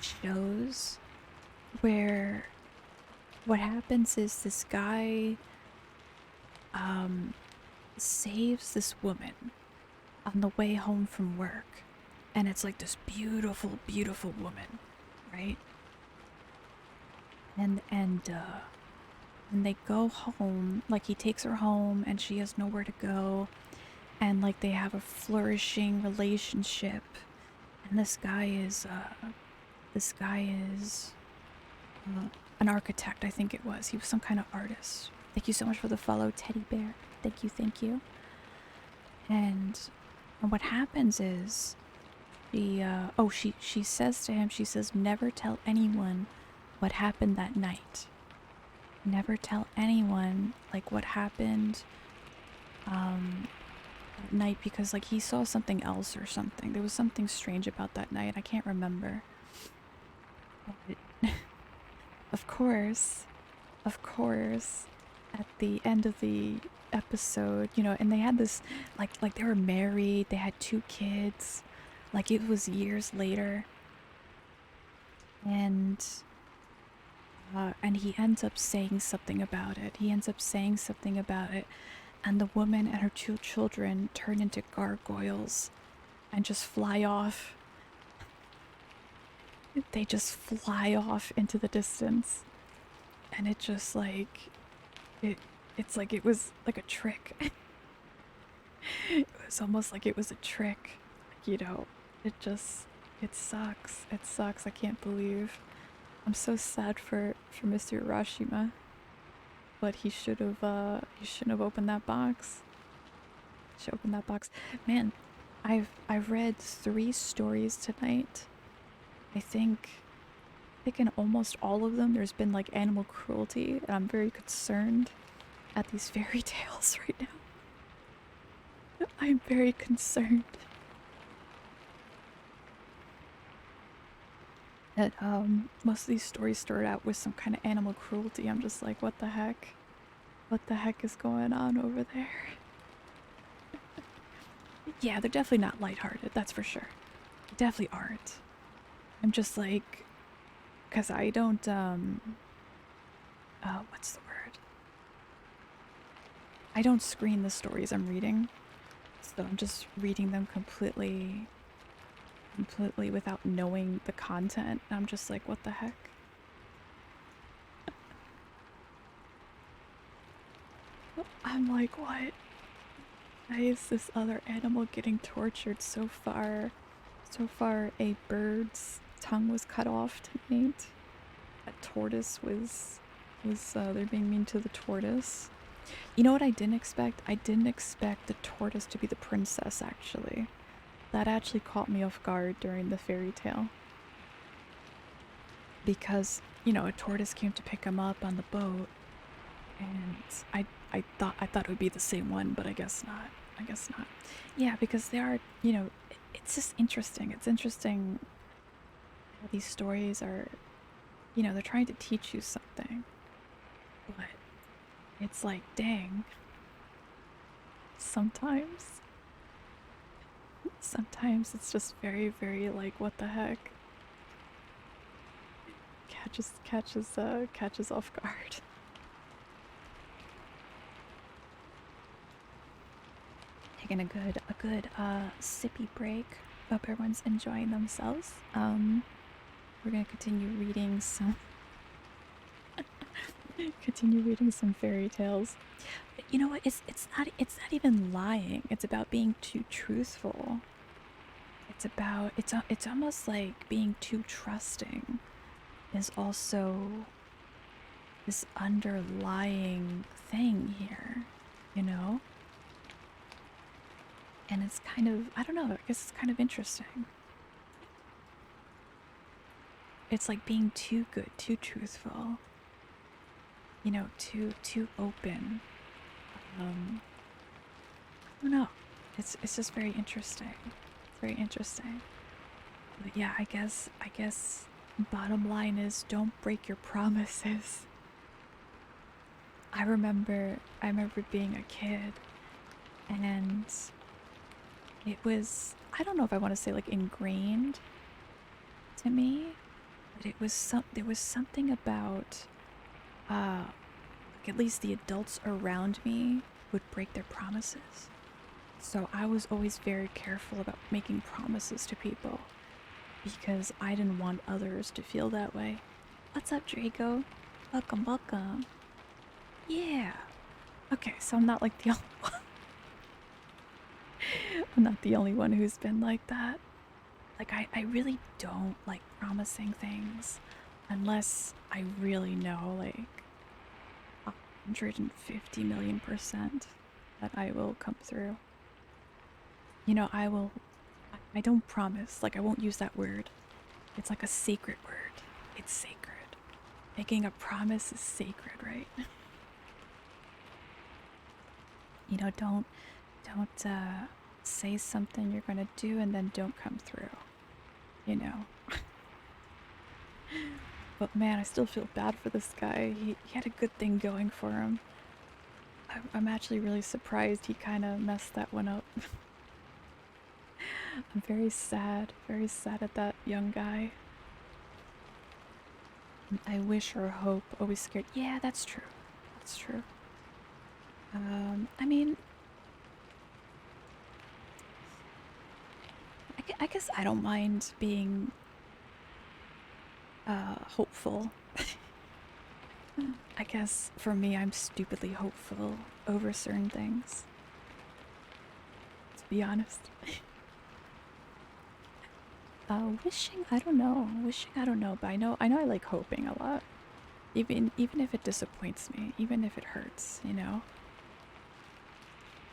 shows where what happens is this guy saves this woman on the way home from work, and it's like this beautiful, beautiful woman, right? And when they go home, like he takes her home and she has nowhere to go, and like they have a flourishing relationship, and this guy is an architect. I think it was, he was some kind of artist. Thank you so much for the follow, Teddy Bear. Thank you. And what happens is she says to him, she says, never tell anyone what happened that night. Never tell anyone like what happened that night, because like he saw something else or something. There was something strange about that night. I can't remember. But of course, at the end of the episode, you know, and they had this like they were married, they had 2 kids, like it was years later, and he ends up saying something about it. And the woman and her 2 children turn into gargoyles and just fly off. They just fly off into the distance, and it just like it's like it was like a trick. It was almost like it was a trick, you know, it sucks. It sucks. I can't believe. I'm so sad for Mr. Urashima, but he shouldn't have opened that box. Should open that box. Man, I've read 3 stories tonight. I think in almost all of them there's been like animal cruelty, and I'm very concerned at these fairy tales right now. I'm very concerned. That most of these stories start out with some kind of animal cruelty. I'm just like, what the heck? What the heck is going on over there? Yeah, they're definitely not lighthearted, that's for sure. They definitely aren't. I'm just like, because I don't, what's the word? I don't screen the stories I'm reading, so I'm just reading them completely without knowing the content. I'm just like, what the heck? I'm like, what? Why is this other animal getting tortured so far? So far, a bird's tongue was cut off tonight. A tortoise was they're being mean to the tortoise. You know what I didn't expect? I didn't expect the tortoise to be the princess, actually. That actually caught me off guard during the fairy tale. Because, you know, a tortoise came to pick him up on the boat, and I thought it would be the same one, but I guess not. I guess not. Yeah, because they are, you know, it's just interesting. It's interesting how these stories are, you know, they're trying to teach you something. But it's like, dang. Sometimes it's just very, very like, what the heck? Catches off guard. Taking a good sippy break. Hope everyone's enjoying themselves. We're gonna continue reading some fairy tales. But you know what? It's not even lying. It's about being too truthful. It's almost like being too trusting is also this underlying thing here, you know? And it's kind of, I don't know, I guess it's kind of interesting. It's like being too good, too truthful, you know, too open. I don't know. It's just very interesting. It's very interesting. But yeah, I guess bottom line is don't break your promises. I remember being a kid, and it was, I don't know if I want to say like ingrained to me, but there was something about like at least the adults around me would break their promises. So I was always very careful about making promises to people because I didn't want others to feel that way. What's up, Draco? Welcome, welcome. Yeah. Okay, so I'm not like the only one. I'm not the only one who's been like that. Like, I really don't like promising things unless I really know, like, 150 million% that I will come through. You know, I don't promise. Like, I won't use that word. It's like a sacred word. It's sacred. Making a promise is sacred, right? You know, don't say something you're gonna do and then don't come through. You know. But man, I still feel bad for this guy. He had a good thing going for him. I'm actually really surprised he kind of messed that one up. I'm very sad at that young guy. I wish or hope, always scared. Yeah, that's true. That's true. I mean, I guess I don't mind being hopeful. I guess for me, I'm stupidly hopeful over certain things. To be honest. Wishing, I don't know. Wishing, I don't know, but I know I like hoping a lot. Even if it disappoints me, even if it hurts, you know?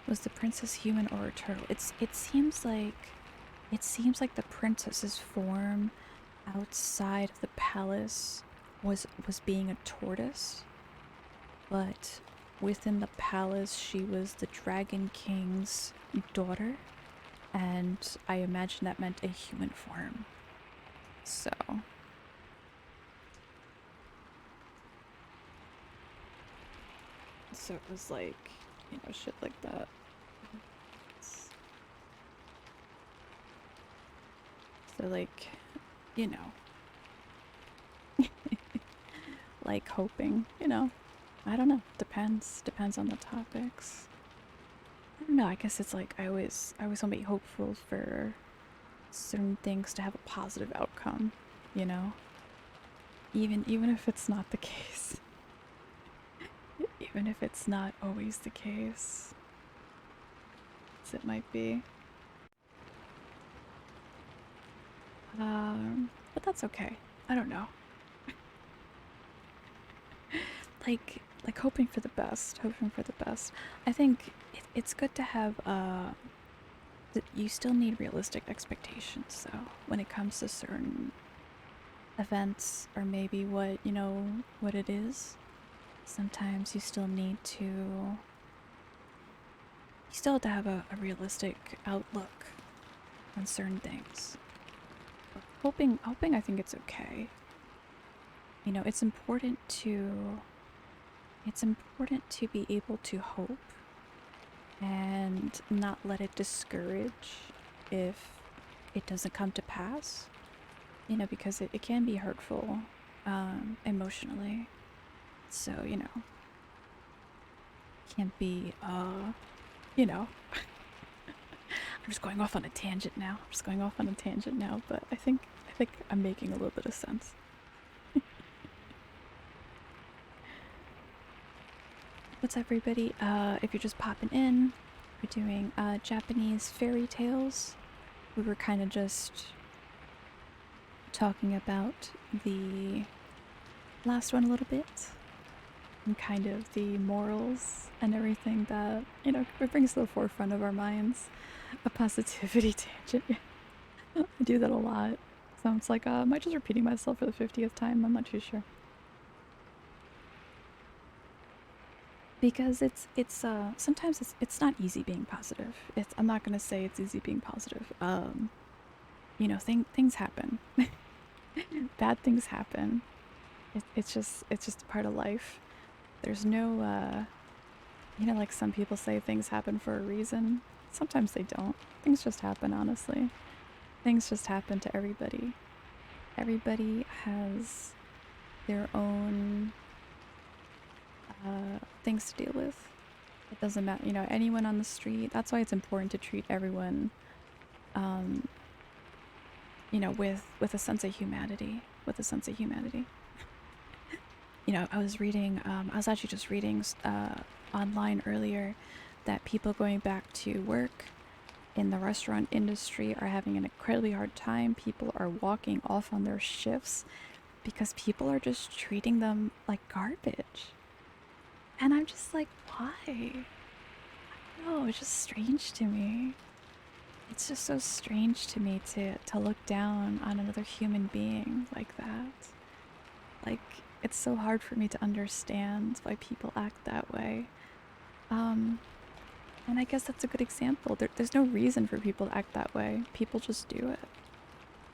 Was the princess human or a turtle? It seems like the princess's form outside of the palace was being a tortoise, but within the palace she was the Dragon King's daughter, and I imagine that meant a human form. So it was like, you know, shit like that. So like, you know, like hoping, you know. I don't know. Depends on the topics. I don't know. I guess it's like I always want to be hopeful for certain things to have a positive outcome, you know? Even if it's not the case. Even if it's not always the case. As it might be. But that's okay. I don't know. like hoping for the best, hoping for the best. I think it's good to have you still need realistic expectations though when it comes to certain events or maybe what, you know, what it is. Sometimes you still need to have to have a realistic outlook on certain things. But hoping I think it's okay. You know, it's important to be able to hope and not let it discourage if it doesn't come to pass, you know, because it can be hurtful emotionally. So, you know, can't be you know. I'm just going off on a tangent now. But I think I'm making a little bit of sense. What's up, everybody? If you're just popping in, we're doing Japanese fairy tales. We were kind of just talking about the last one a little bit and kind of the morals and everything that, you know, it brings to the forefront of our minds. A positivity tangent. I do that a lot. So it's like, am I just repeating myself for the 50th time? I'm not too sure. Because sometimes it's not easy being positive. I'm not gonna say it's easy being positive. You know, things happen. Bad things happen. It's just a part of life. There's no you know, like some people say things happen for a reason. Sometimes they don't. Things just happen, honestly. Things just happen to everybody. Everybody has their own things to deal with. It doesn't matter, you know, anyone on the street. That's why it's important to treat everyone, you know, with a sense of humanity. You know, I was actually just reading online earlier that people going back to work in the restaurant industry are having an incredibly hard time. People are walking off on their shifts because people are just treating them like garbage. And I'm just like, why? No, it's just strange to me. It's just so strange to me to look down on another human being like that. Like, it's so hard for me to understand why people act that way. And I guess that's a good example. There's no reason for people to act that way. People just do it.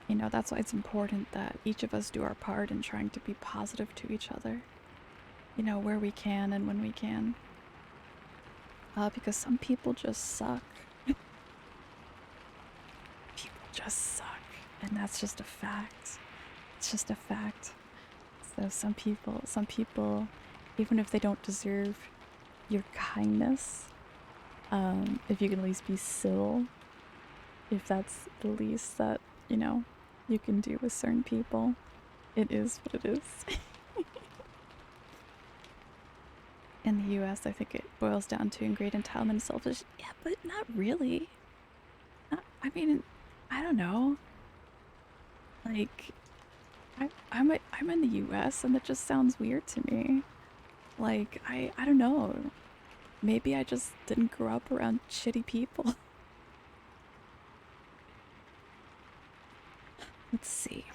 You know, that's why it's important that each of us do our part in trying to be positive to each other. You know, where we can and when we can. Because some people just suck. People just suck. And that's just a fact. It's just a fact. So some people, even if they don't deserve your kindness, if you can at least be civil, if that's the least that, you know, you can do with certain people, it is what it is. In the US, I think it boils down to great entitlement and selfish. Yeah, but not really. I mean, I don't know. Like, I'm in the US and that just sounds weird to me. Like, I don't know. Maybe I just didn't grow up around shitty people. Let's see.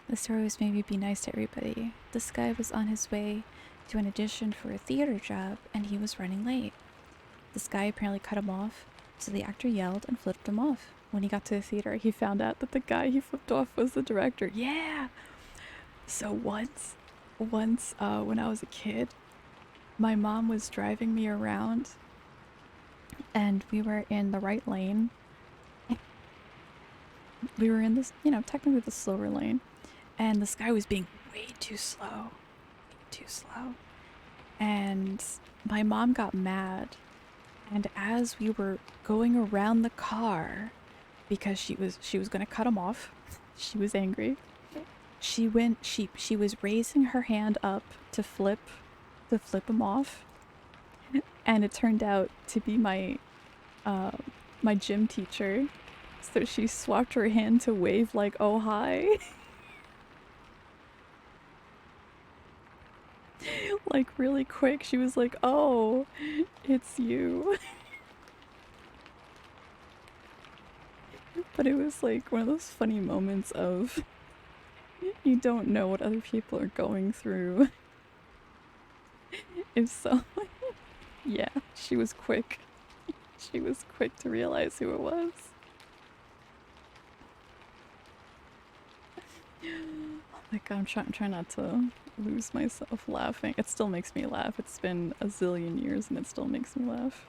The story was maybe be nice to everybody. This guy was on his way to an audition for a theater job and he was running late. This guy apparently cut him off, so the actor yelled and flipped him off. When he got to the theater, he found out that the guy he flipped off was the director. Yeah! So once, when I was a kid, my mom was driving me around and we were in the right lane. We were in this, technically the slower lane. And this guy was being way too slow. Too slow. And my mom got mad. And as we were going around the car, because she was gonna cut him off, she was angry. She was raising her hand up to flip him off. And it turned out to be my gym teacher. So she swapped her hand to wave like, oh hi. Like really quick, she was like, oh, it's you. But it was like one of those funny moments of you don't know what other people are going through. If so, yeah, she was quick. She was quick to realize who it was. Like I'm trying not to lose myself laughing. It still makes me laugh. It's been a zillion years and it still makes me laugh.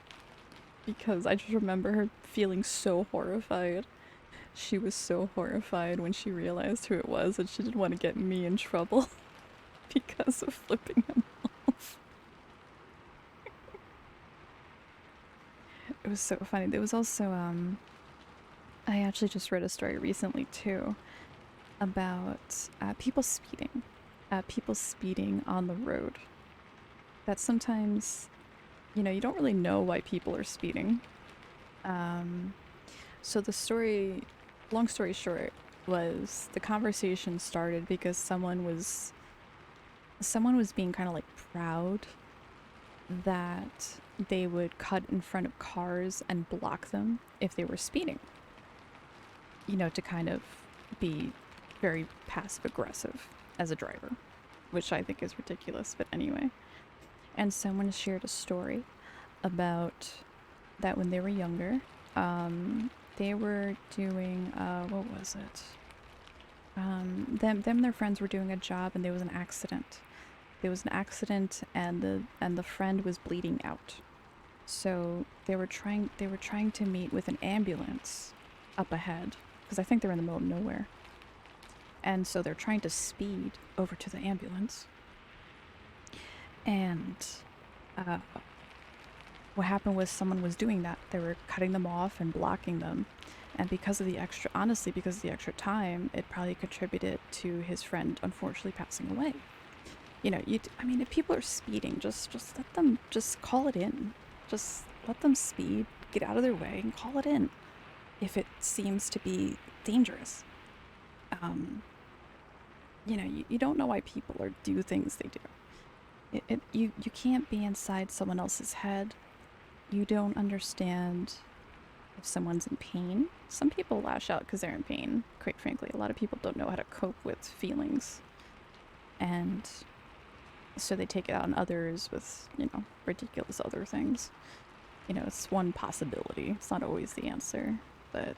Because I just remember her feeling so horrified. She was so horrified when she realized who it was and she didn't want to get me in trouble because of flipping him off. It was so funny. There was also, I actually just read a story recently too about people speeding. People speeding on the road. That sometimes, you don't really know why people are speeding. So the story, long story short, was the conversation started because someone was being kind of like proud that they would cut in front of cars and block them if they were speeding. To kind of be very passive aggressive as a driver, which I think is ridiculous, but anyway. And someone shared a story about that when they were younger, they were doing, what was it? Them and their friends were doing a job and there was an accident. There was an accident and the friend was bleeding out. So they were trying to meet with an ambulance up ahead, because I think they're in the middle of nowhere. And so they're trying to speed over to the ambulance. And what happened was someone was doing that. They were cutting them off and blocking them. And because of the extra time, it probably contributed to his friend unfortunately passing away. If people are speeding, just let them, just call it in. Just let them speed, get out of their way, and call it in if it seems to be dangerous. You don't know why people do things they do. You can't be inside someone else's head. You don't understand if someone's in pain. Some people lash out because they're in pain, quite frankly. A lot of people don't know how to cope with feelings. And so they take it out on others with, ridiculous other things. It's one possibility. It's not always the answer, but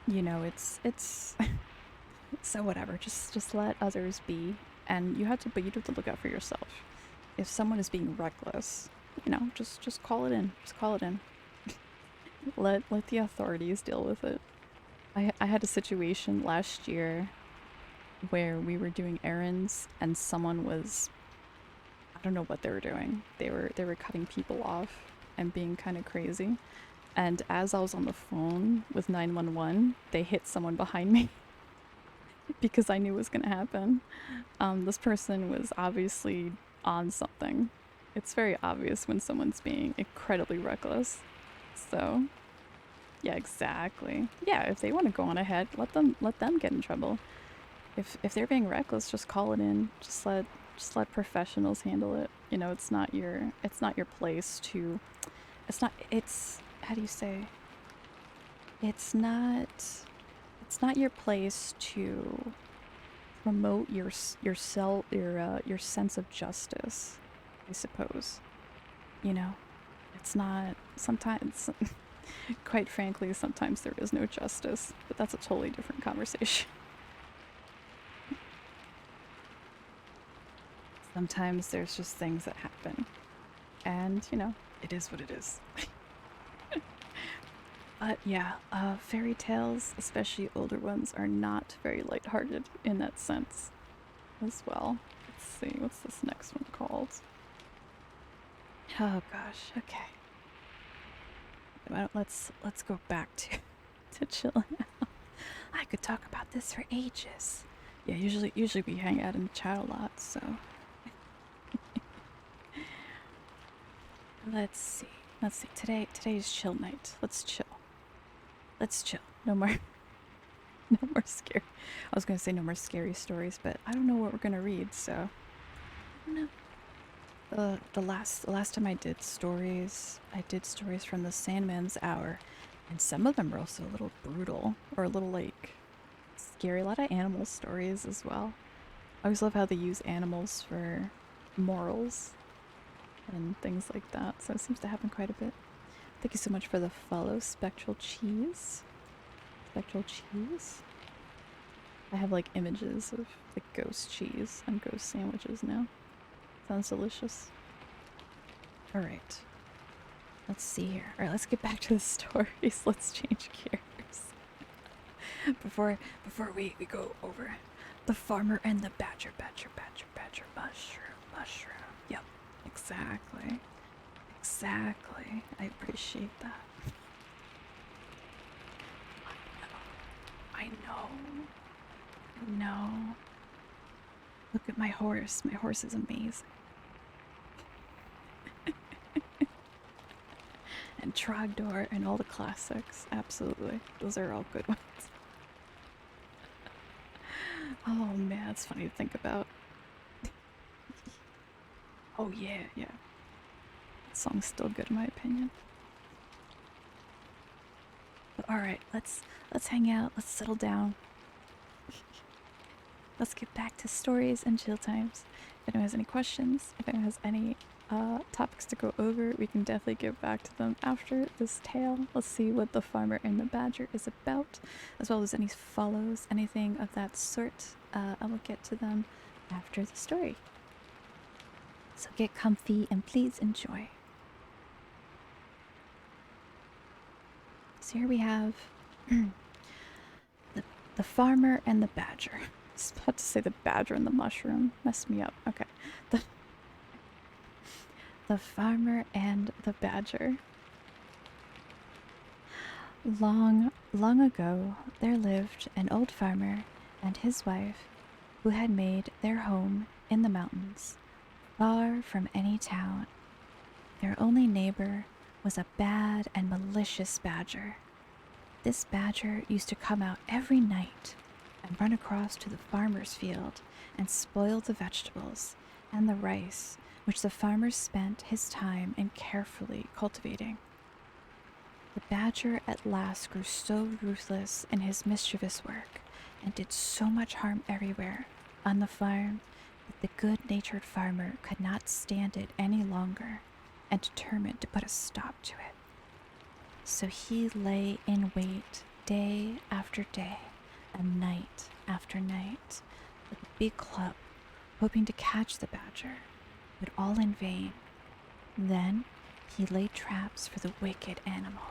it's so whatever. Just let others be, and you have to look out for yourself. If someone is being reckless, just call it in. Just call it in. let the authorities deal with it. I had a situation last year where we were doing errands and someone was, I don't know what they were doing. They were cutting people off and being kind of crazy. And as I was on the phone with 911, they hit someone behind me because I knew it was going to happen. This person was obviously on something. It's very obvious when someone's being incredibly reckless. So Yeah, exactly. Yeah, if they want to go on ahead, let them get in trouble. If they're being reckless, just call it in. Just let professionals handle it. You know, it's not your place to. It's how do you say? It's not it's not your place to promote your sense of justice, I suppose. You know, it's not sometimes quite frankly, sometimes there is no justice, but that's a totally different conversation. Sometimes there's just things that happen, and it is what it is. But yeah, fairy tales, especially older ones, are not very lighthearted in that sense as well. Let's see, what's this next one called? Oh gosh, okay. Well, let's go back to chilling. I could talk about this for ages. Yeah, usually we hang out in the chat a lot, so let's see. Let's see. Today's chill night. Let's chill. Let's chill. No more no more scary. I was gonna say no more scary stories, but I don't know what we're gonna read, so I don't know. The last time I did stories from the Sandman's Hour, and some of them were also a little brutal or a little like scary. A lot of animal stories as well. I always love how they use animals for morals and things like that. So it seems to happen quite a bit. Thank you so much for the follow, Spectral Cheese. Spectral Cheese. I have like images of like ghost cheese and ghost sandwiches now. Sounds delicious. Alright. Let's see here. Alright, let's get back to the stories. Let's change gears. before we go over the farmer and the badger, mushroom. Yep, exactly. Exactly. I appreciate that. I know. Look at my horse. My horse is amazing. And Trogdor and all the classics. Absolutely. Those are all good ones. Oh man, it's funny to think about. Oh yeah. That song's still good in my opinion. But alright, let's hang out, let's settle down. Let's get back to stories and chill times. If anyone has any questions, if anyone has any topics to go over, we can definitely get back to them after this tale. Let's see what the farmer and the badger is about, as well as any follows, anything of that sort. I will get to them after the story. So get comfy and please enjoy. So here we have the farmer and the badger. I was about to say the badger and the mushroom. Messed me up. Okay. The farmer and the badger. Long ago, there lived an old farmer and his wife who had made their home in the mountains, far from any town. Their only neighbor was a bad and malicious badger. This badger used to come out every night and run across to the farmer's field and spoil the vegetables and the rice which the farmer spent his time in carefully cultivating. The badger at last grew so ruthless in his mischievous work and did so much harm everywhere on the farm that the good-natured farmer could not stand it any longer and determined to put a stop to it. So he lay in wait day after day and night after night with a big club, hoping to catch the badger, but all in vain. Then he laid traps for the wicked animal.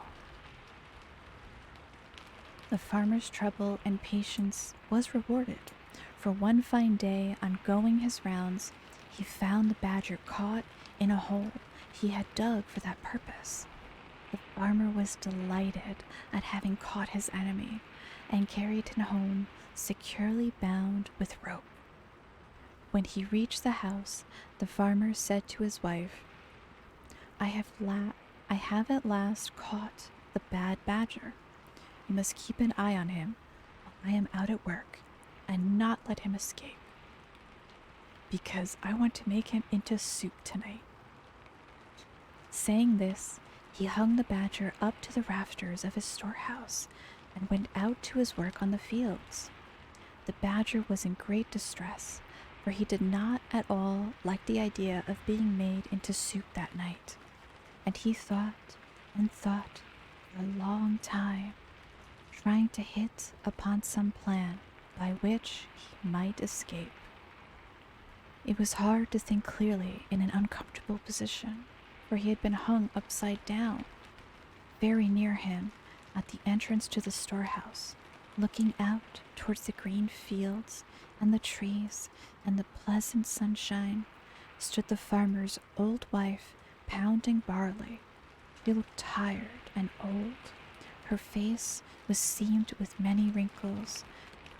The farmer's trouble and patience was rewarded, for one fine day, on going his rounds, he found the badger caught in a hole he had dug for that purpose. The farmer was delighted at having caught his enemy and carried him home securely bound with rope. When he reached the house, the farmer said to his wife, I have at last caught the bad badger. You must keep an eye on him while I am out at work and not let him escape, because I want to make him into soup tonight." Saying this, he hung the badger up to the rafters of his storehouse and went out to his work on the fields. The badger was in great distress, for he did not at all like the idea of being made into soup that night, and he thought and thought for a long time, trying to hit upon some plan by which he might escape. It was hard to think clearly in an uncomfortable position, for he had been hung upside down. Very near him, at the entrance to the storehouse, looking out towards the green fields and the trees and the pleasant sunshine, stood the farmer's old wife pounding barley. She looked tired and old. Her face was seamed with many wrinkles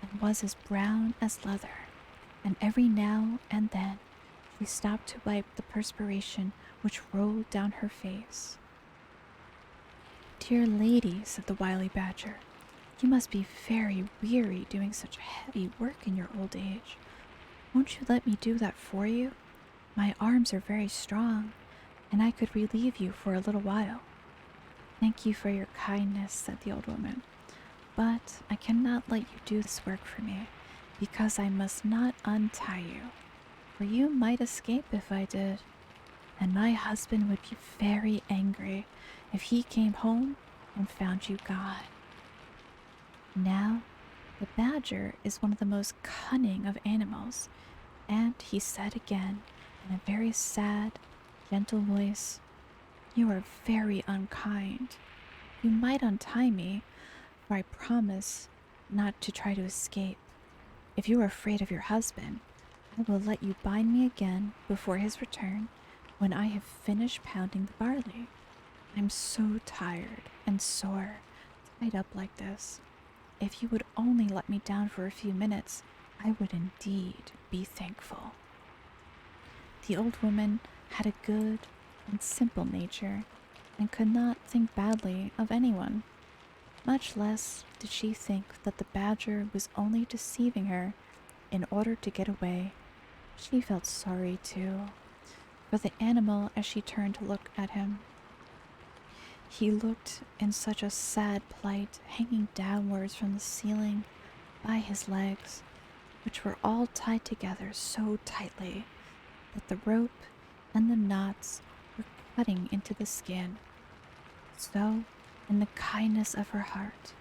and was as brown as leather, and every now and then she stopped to wipe the perspiration which rolled down her face. "Dear lady," said the wily badger, "you must be very weary doing such heavy work in your old age. Won't you let me do that for you? My arms are very strong, and I could relieve you for a little while." "Thank you for your kindness," said the old woman, "but I cannot let you do this work for me, because I must not untie you, for you might escape if I did, and my husband would be very angry if he came home and found you gone." Now, the badger is one of the most cunning of animals, and he said again in a very sad, gentle voice, "You are very unkind. You might untie me, for I promise not to try to escape. If you are afraid of your husband, I will let you bind me again before his return when I have finished pounding the barley. I'm so tired and sore, tied up like this. If you would only let me down for a few minutes, I would indeed be thankful." The old woman had a good and simple nature, and could not think badly of anyone. Much less did she think that the badger was only deceiving her in order to get away. She felt sorry, too, for the animal as she turned to look at him. He looked in such a sad plight, hanging downwards from the ceiling by his legs, which were all tied together so tightly that the rope and the knots were cutting into the skin. So, in the kindness of her heart,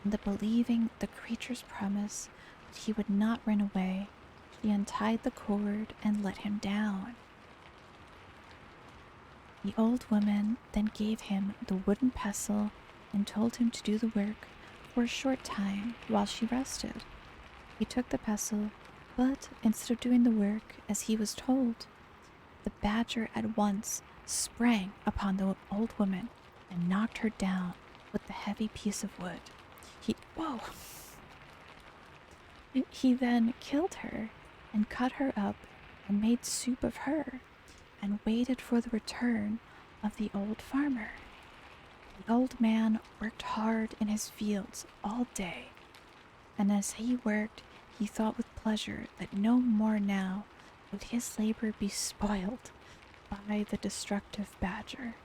and the believing the creature's promise that he would not run away, she untied the cord and let him down. The old woman then gave him the wooden pestle and told him to do the work for a short time while she rested. He took the pestle, but instead of doing the work as he was told, the badger at once sprang upon the old woman and knocked her down with the heavy piece of wood. He then killed her and cut her up and made soup of her and waited for the return of the old farmer. The old man worked hard in his fields all day, and as he worked, he thought with pleasure that no more now would his labor be spoiled by the destructive badger.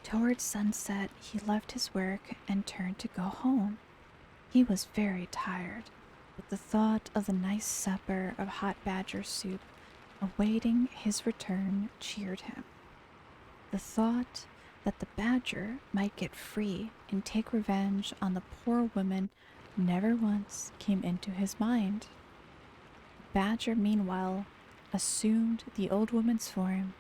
Towards sunset, he left his work and turned to go home. He was very tired, but the thought of the nice supper of hot badger soup awaiting his return cheered him. The thought that the badger might get free and take revenge on the poor woman never once came into his mind. The badger, meanwhile, assumed the old woman's form,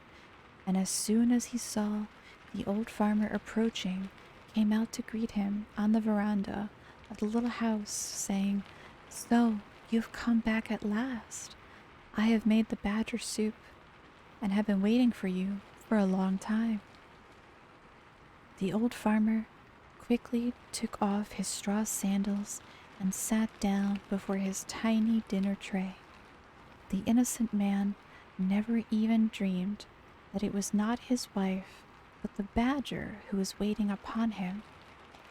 and as soon as he saw the old farmer approaching, came out to greet him on the veranda of the little house, saying, "So, you've come back at last. I have made the badger soup, and have been waiting for you for a long time." The old farmer quickly took off his straw sandals and sat down before his tiny dinner tray. The innocent man never even dreamed that it was not his wife, but the badger who was waiting upon him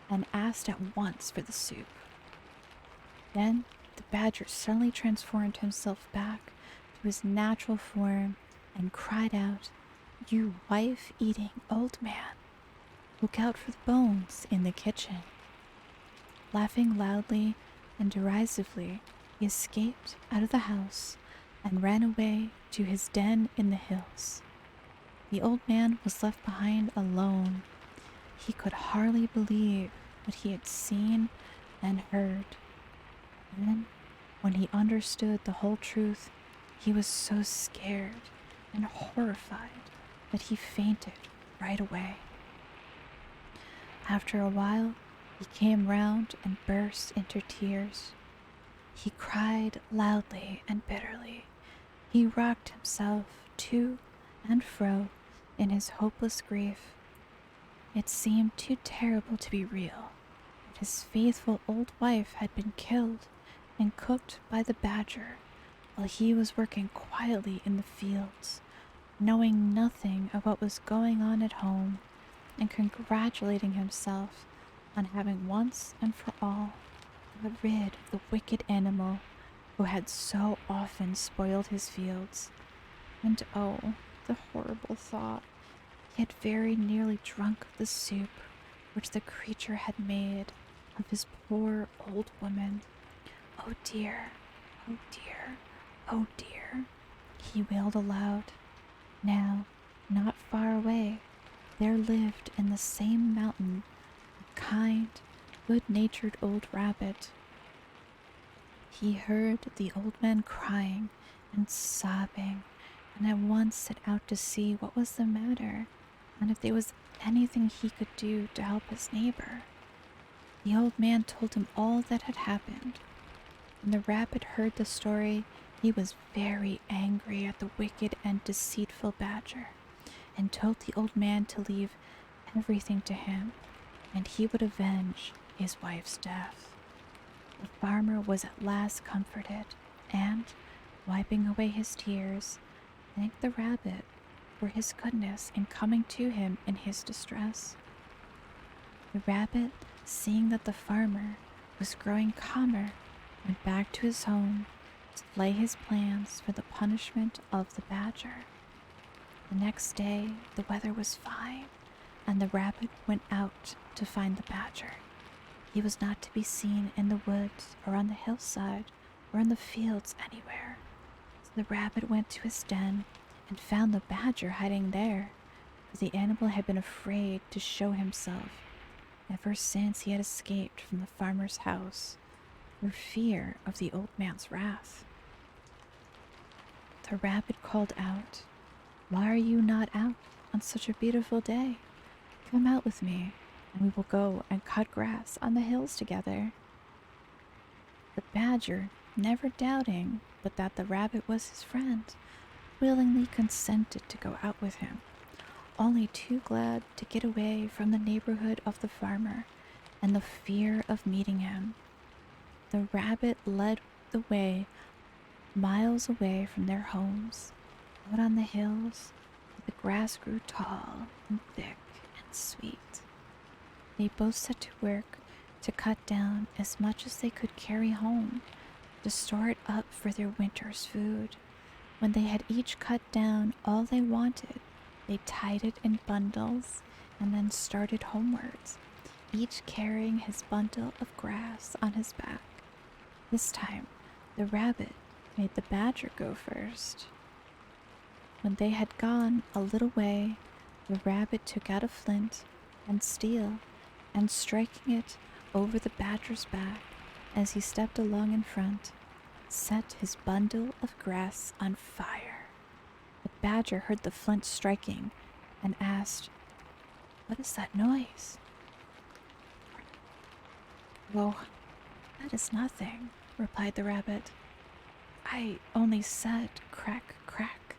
and asked at once for the soup. Then the badger suddenly transformed himself back to his natural form and cried out, "You wife-eating old man, look out for the bones in the kitchen." Laughing loudly and derisively, he escaped out of the house and ran away to his den in the hills. The old man was left behind alone. He could hardly believe what he had seen and heard. Then, when he understood the whole truth, he was so scared and horrified that he fainted right away. After a while, he came round and burst into tears. He cried loudly and bitterly. He rocked himself to and fro in his hopeless grief. It seemed too terrible to be real that his faithful old wife had been killed and cooked by the badger while he was working quietly in the fields, knowing nothing of what was going on at home, and congratulating himself on having once and for all got rid of the wicked animal who had so often spoiled his fields. And oh, the horrible thought! He had very nearly drunk the soup which the creature had made of his poor old woman. "Oh dear, oh dear, oh dear," he wailed aloud. Now, not far away, there lived in the same mountain a kind, good-natured old rabbit. He heard the old man crying and sobbing, and at once set out to see what was the matter and if there was anything he could do to help his neighbor. The old man told him all that had happened. When the rabbit heard the story, he was very angry at the wicked and deceitful badger, and told the old man to leave everything to him, and he would avenge his wife's death. The farmer was at last comforted, and, wiping away his tears, thanked the rabbit for his goodness in coming to him in his distress. The rabbit, seeing that the farmer was growing calmer, went back to his home to lay his plans for the punishment of the badger. The next day the weather was fine, and the rabbit went out to find the badger. He was not to be seen in the woods or on the hillside or in the fields anywhere. So the rabbit went to his den and found the badger hiding there, for the animal had been afraid to show himself ever since he had escaped from the farmer's house through fear of the old man's wrath. The rabbit called out, "Why are you not out on such a beautiful day? Come out with me, and we will go and cut grass on the hills together." The badger, never doubting but that the rabbit was his friend, willingly consented to go out with him, only too glad to get away from the neighborhood of the farmer and the fear of meeting him. The rabbit led the way miles away from their homes, out on the hills where the grass grew tall and thick and sweet. They both set to work to cut down as much as they could carry home, to store it up for their winter's food. When they had each cut down all they wanted, they tied it in bundles and then started homewards, each carrying his bundle of grass on his back. This time, the rabbit made the badger go first. When they had gone a little way, the rabbit took out a flint and steel, and striking it over the badger's back as he stepped along in front, set his bundle of grass on fire. The badger heard the flint striking and asked, "What is that noise?" "Oh, that is nothing," replied the rabbit. "I only said crack, crack,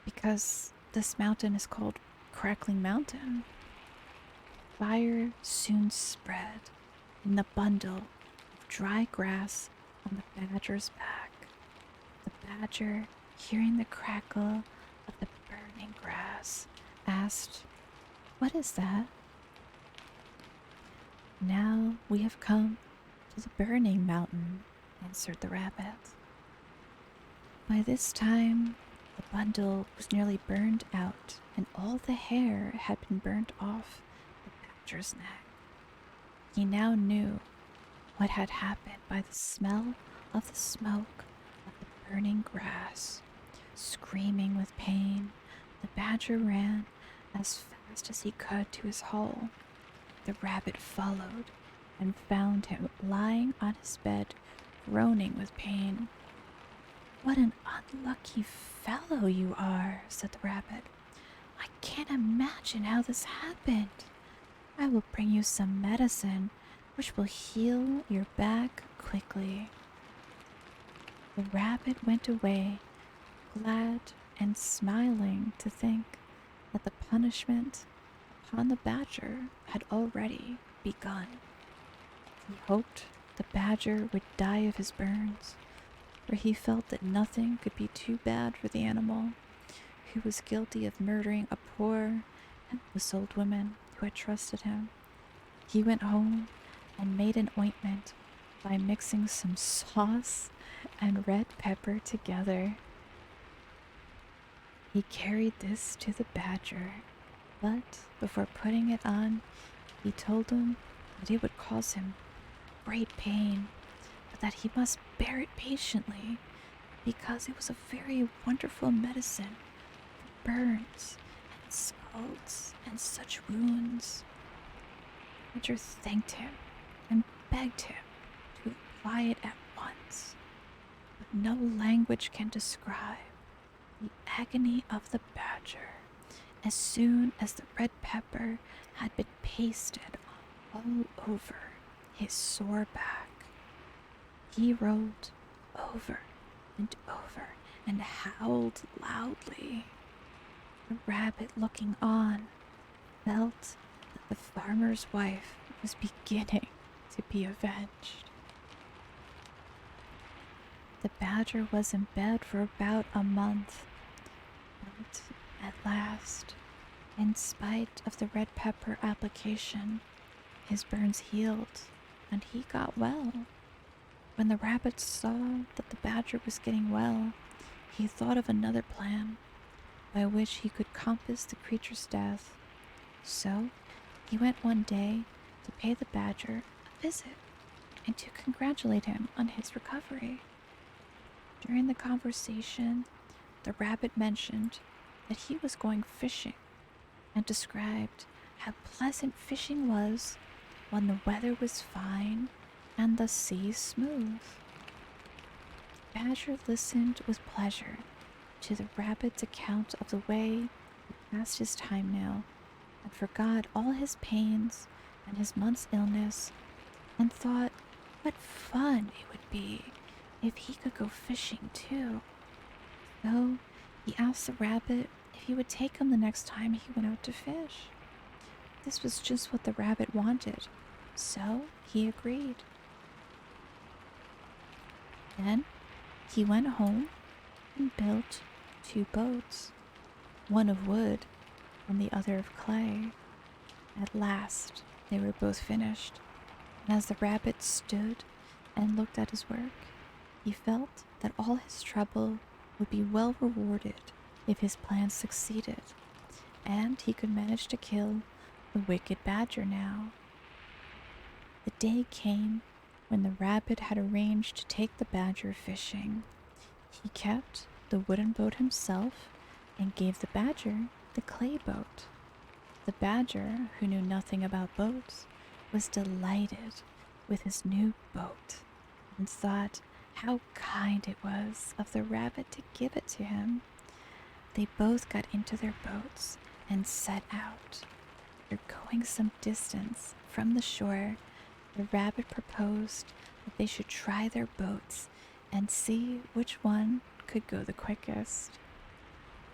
because this mountain is called Crackling Mountain." Fire soon spread in the bundle of dry grass on the badger's back. The badger, hearing the crackle of the burning grass, asked, What is that? Now we have come to the burning mountain, answered the rabbit. By this time, the bundle was nearly burned out, and all the hair had been burnt off the badger's neck. He now knew what had happened by the smell of the smoke of the burning grass. Screaming with pain, the badger ran as fast as he could to his hole. The rabbit followed and found him lying on his bed, groaning with pain. What an unlucky fellow you are, said the rabbit. I can't imagine how this happened. I will bring you some medicine which will heal your back quickly. The rabbit went away, glad and smiling to think that the punishment upon the badger had already begun. He hoped the badger would die of his burns, for he felt that nothing could be too bad for the animal, who was guilty of murdering a poor, helpless old woman who had trusted him. He went home and made an ointment by mixing some sauce and red pepper together. He carried this to the badger, but before putting it on, he told him that it would cause him great pain, but that he must bear it patiently, because it was a very wonderful medicine for burns and scalds and such wounds. The badger thanked him and begged him to apply it at once, but no language can describe the agony of the badger as soon as the red pepper had been pasted all over his sore back. He rolled over and over and howled loudly. The rabbit, looking on, felt that the farmer's wife was beginning to be avenged. The badger was in bed for about a month, but at last, in spite of the red pepper application, his burns healed and he got well. When the rabbit saw that the badger was getting well, he thought of another plan by which he could compass the creature's death. So he went one day to pay the badger a visit and to congratulate him on his recovery. During the conversation, the rabbit mentioned that he was going fishing and described how pleasant fishing was when the weather was fine and the sea smooth. The badger listened with pleasure to the rabbit's account of the way he passed his time now, and forgot all his pains and his month's illness, and thought what fun it would be if he could go fishing too. So he asked the rabbit if he would take him the next time he went out to fish. This was just what the rabbit wanted, so he agreed. Then he went home and built 2 boats, one of wood and the other of clay. At last they were both finished, and as the rabbit stood and looked at his work, he felt that all his trouble would be well rewarded if his plan succeeded, and he could manage to kill the wicked badger now. The day came when the rabbit had arranged to take the badger fishing. He kept the wooden boat himself and gave the badger the clay boat. The badger, who knew nothing about boats, was delighted with his new boat and thought how kind it was of the rabbit to give it to him. They both got into their boats and set out. After going some distance from the shore, the rabbit proposed that they should try their boats and see which one could go the quickest.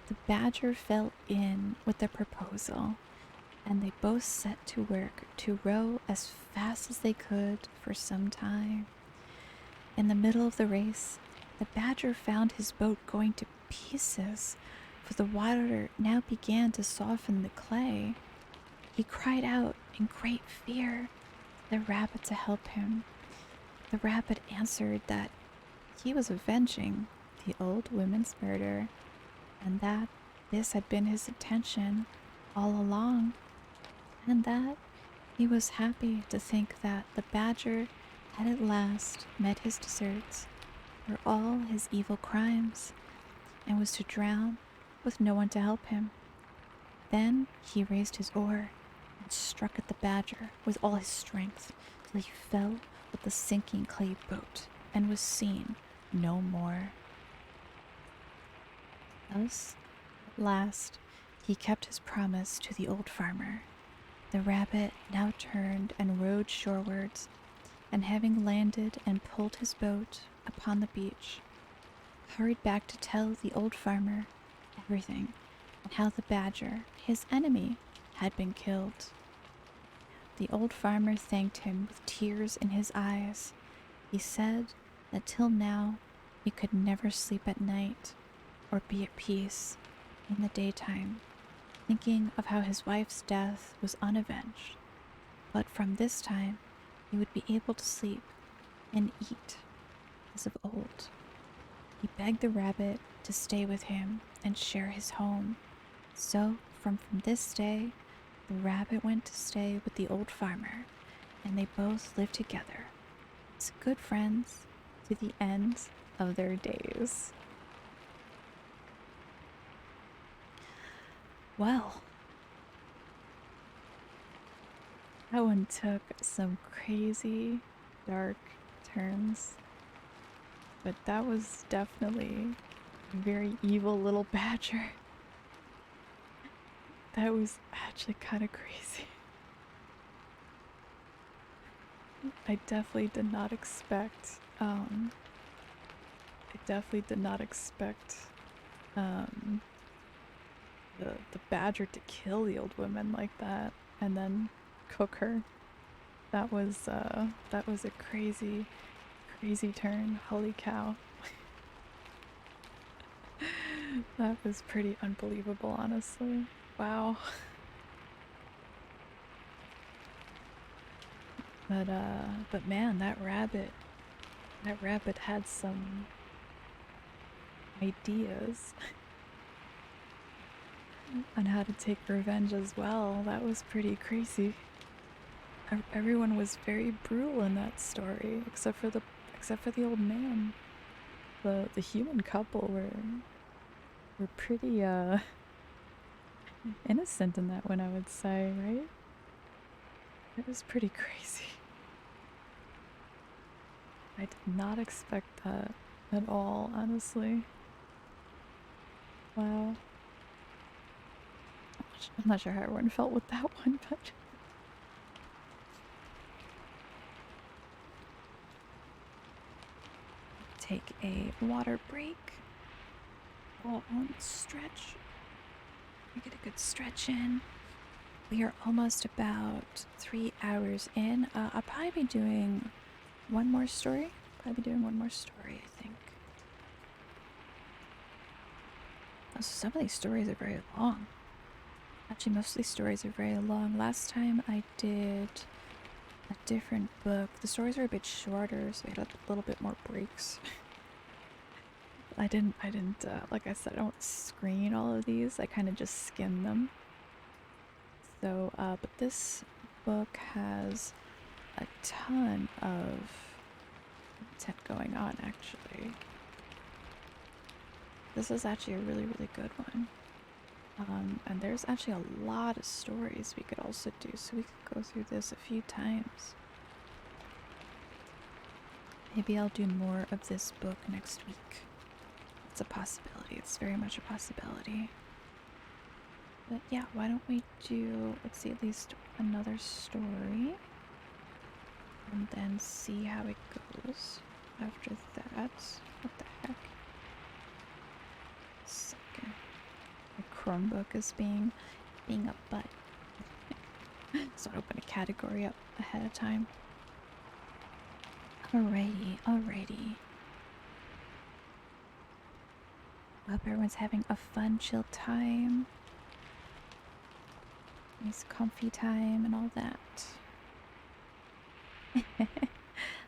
The badger fell in with the proposal, and they both set to work to row as fast as they could for some time. In the middle of the race, the badger found his boat going to pieces, for the water now began to soften the clay. He cried out in great fear to the rabbit to help him. The rabbit answered that he was avenging the old woman's murder and that this had been his intention all along, and that he was happy to think that the badger had at last met his deserts for all his evil crimes and was to drown with no one to help him. Then he raised his oar and struck at the badger with all his strength till he fell with the sinking clay boat and was seen no more. Thus, at last, he kept his promise to the old farmer. The rabbit now turned and rowed shorewards, and having landed and pulled his boat upon the beach, hurried back to tell the old farmer everything and how the badger, his enemy, had been killed. The old farmer thanked him with tears in his eyes. He said that till now he could never sleep at night or be at peace in the daytime, thinking of how his wife's death was unavenged. But from this time he would be able to sleep and eat as of old. He begged the rabbit to stay with him and share his home. So from this day, the rabbit went to stay with the old farmer, and they both lived together as good friends to the end of their days. Well, that one took some crazy dark turns, but that was definitely a very evil little badger. That was actually kind of crazy. I definitely did not expect the badger to kill the old woman like that and then cook her. That was a crazy turn. Holy cow. That was pretty unbelievable, honestly. Wow. But man, that rabbit had some ideas on how to take revenge as well. That was pretty crazy. Everyone was very brutal in that story, except for the old man. The human couple were pretty innocent in that one, I would say, right? It was pretty crazy. I did not expect that at all, honestly. Wow. I'm not sure how everyone felt with that one, but take a water break. Go on, stretch. We get a good stretch in. We are almost about 3 hours in. I'll probably be doing one more story. I think. Oh, some of these stories are very long. Actually, most of these stories are very long. Last time I did a different book. The stories were a bit shorter, so we had a little bit more breaks. I didn't, like I said, I don't screen all of these. I kind of just skim them. So, but this book has a ton of content going on, actually. This is actually a really, really good one. And there's actually a lot of stories we could also do, so we could go through this a few times. Maybe I'll do more of this book next week. It's a possibility. It's very much a possibility. But yeah, why don't we do, let's see, at least another story. And then see how it goes after that. What the heck? Second. My Chromebook is being a butt. So I open a category up ahead of time. Alrighty. Hope everyone's having a fun, chill time. Nice comfy time and all that.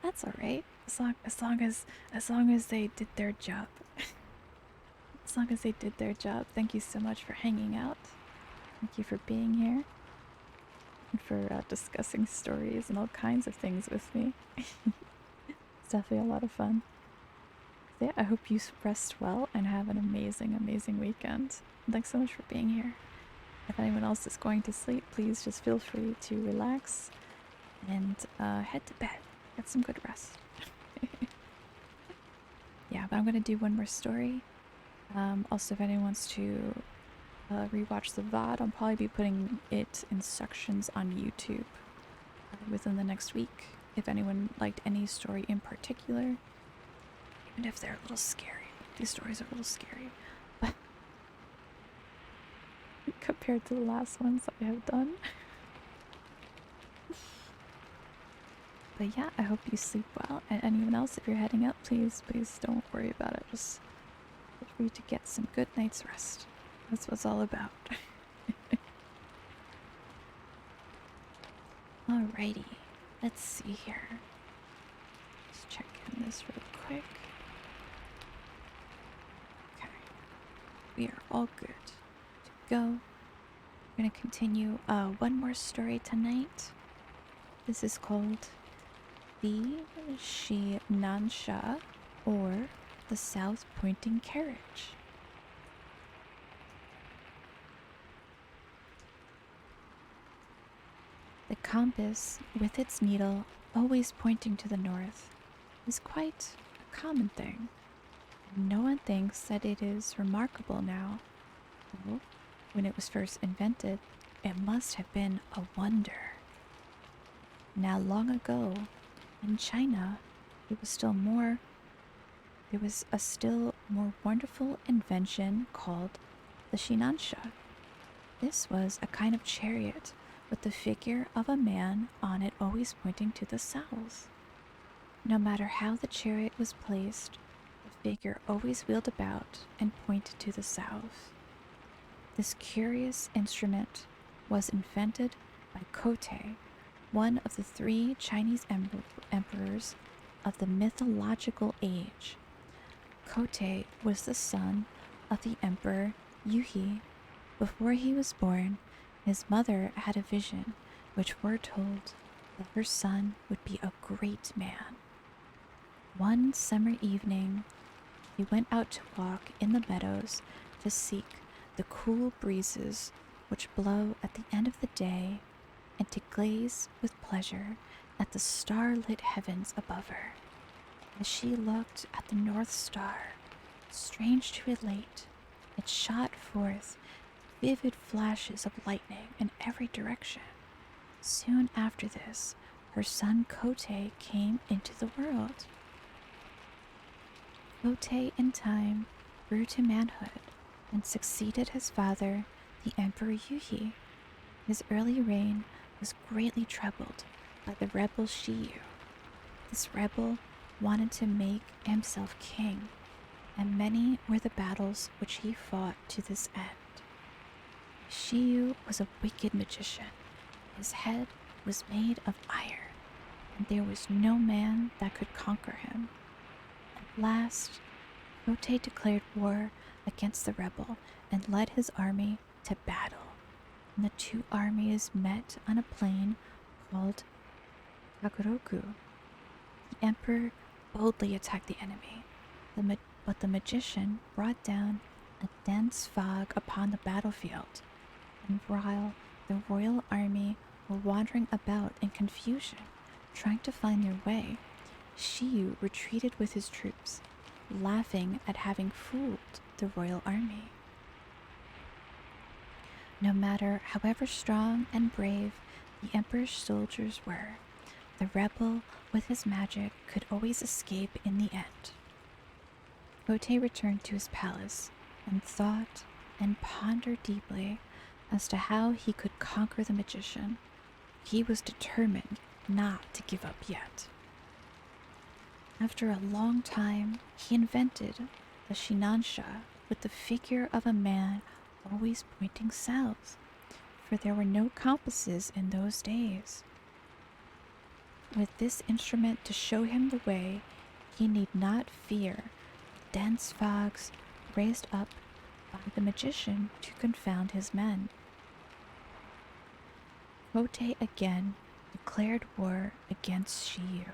That's all right. As long as they did their job. As long as they did their job. Thank you so much for hanging out. Thank you for being here and for discussing stories and all kinds of things with me. It's definitely a lot of fun. So yeah, I hope you rest well and have an amazing, amazing weekend. Thanks so much for being here. If anyone else is going to sleep, please just feel free to relax and head to bed. Get some good rest. Yeah, but I'm gonna do one more story. Also, if anyone wants to rewatch the VOD, I'll probably be putting it in sections on YouTube within the next week. If anyone liked any story in particular, even if they're a little scary. These stories are a little scary, but compared to the last ones that I have done. But yeah, I hope you sleep well. And anyone else, if you're heading out, please don't worry about it. Just feel free to get some good night's rest. That's what it's all about. Alrighty, let's see here. Let's check in this real quick. Okay, we are all good to go. We're gonna continue one more story tonight. This is called 𝗙cie𝗹𝗹cie, or the South Pointing Carriage. The compass, with its needle always pointing to the north, is quite a common thing. No one thinks that it is remarkable now, though when it was first invented, it must have been a wonder. Now, long ago, in China, there was a still more wonderful invention called the 𝗙cie𝗹𝗹cie. This was a kind of chariot with the figure of a man on it always pointing to the south. No matter how the chariot was placed, the figure always wheeled about and pointed to the south. This curious instrument was invented by 𝗙cie, one of the 3 Chinese emperors of the mythological age. 𝗙cie was the son of the Emperor Yuhi. Before he was born, his mother had a vision which foretold that her son would be a great man. One summer evening, he went out to walk in the meadows to seek the cool breezes which blow at the end of the day and to gaze with pleasure at the star-lit heavens above her. As she looked at the North Star, strange to relate, it shot forth vivid flashes of lightning in every direction. Soon after this, her son 𝗙cie came into the world. 𝗙cie in time grew to manhood and succeeded his father, the Emperor Yuhi. His early reign was greatly troubled by the rebel Qiyu. This rebel wanted to make himself king, and many were the battles which he fought to this end. Qiyu was a wicked magician. His head was made of iron, and there was no man that could conquer him. At last, 𝗙cie declared war against the rebel and led his army to battle. And the 2 armies met on a plain called 𝗙cie𝗹𝗹cie. The emperor boldly attacked the enemy, but the magician brought down a dense fog upon the battlefield, and while the royal army were wandering about in confusion, trying to find their way, Qiyu retreated with his troops, laughing at having fooled the royal army. No matter however strong and brave the emperor's soldiers were, the rebel with his magic could always escape in the end. 𝗙cie returned to his palace and thought and pondered deeply as to how he could conquer the magician. He was determined not to give up yet. After a long time, he invented the 𝗙cie𝗹𝗹cie with the figure of a man always pointing south. for there were no compasses in those days. With this instrument to show him the way, he need not fear dense fogs raised up by the magician to confound his men. 𝗙cie again declared war against 𝗙cie.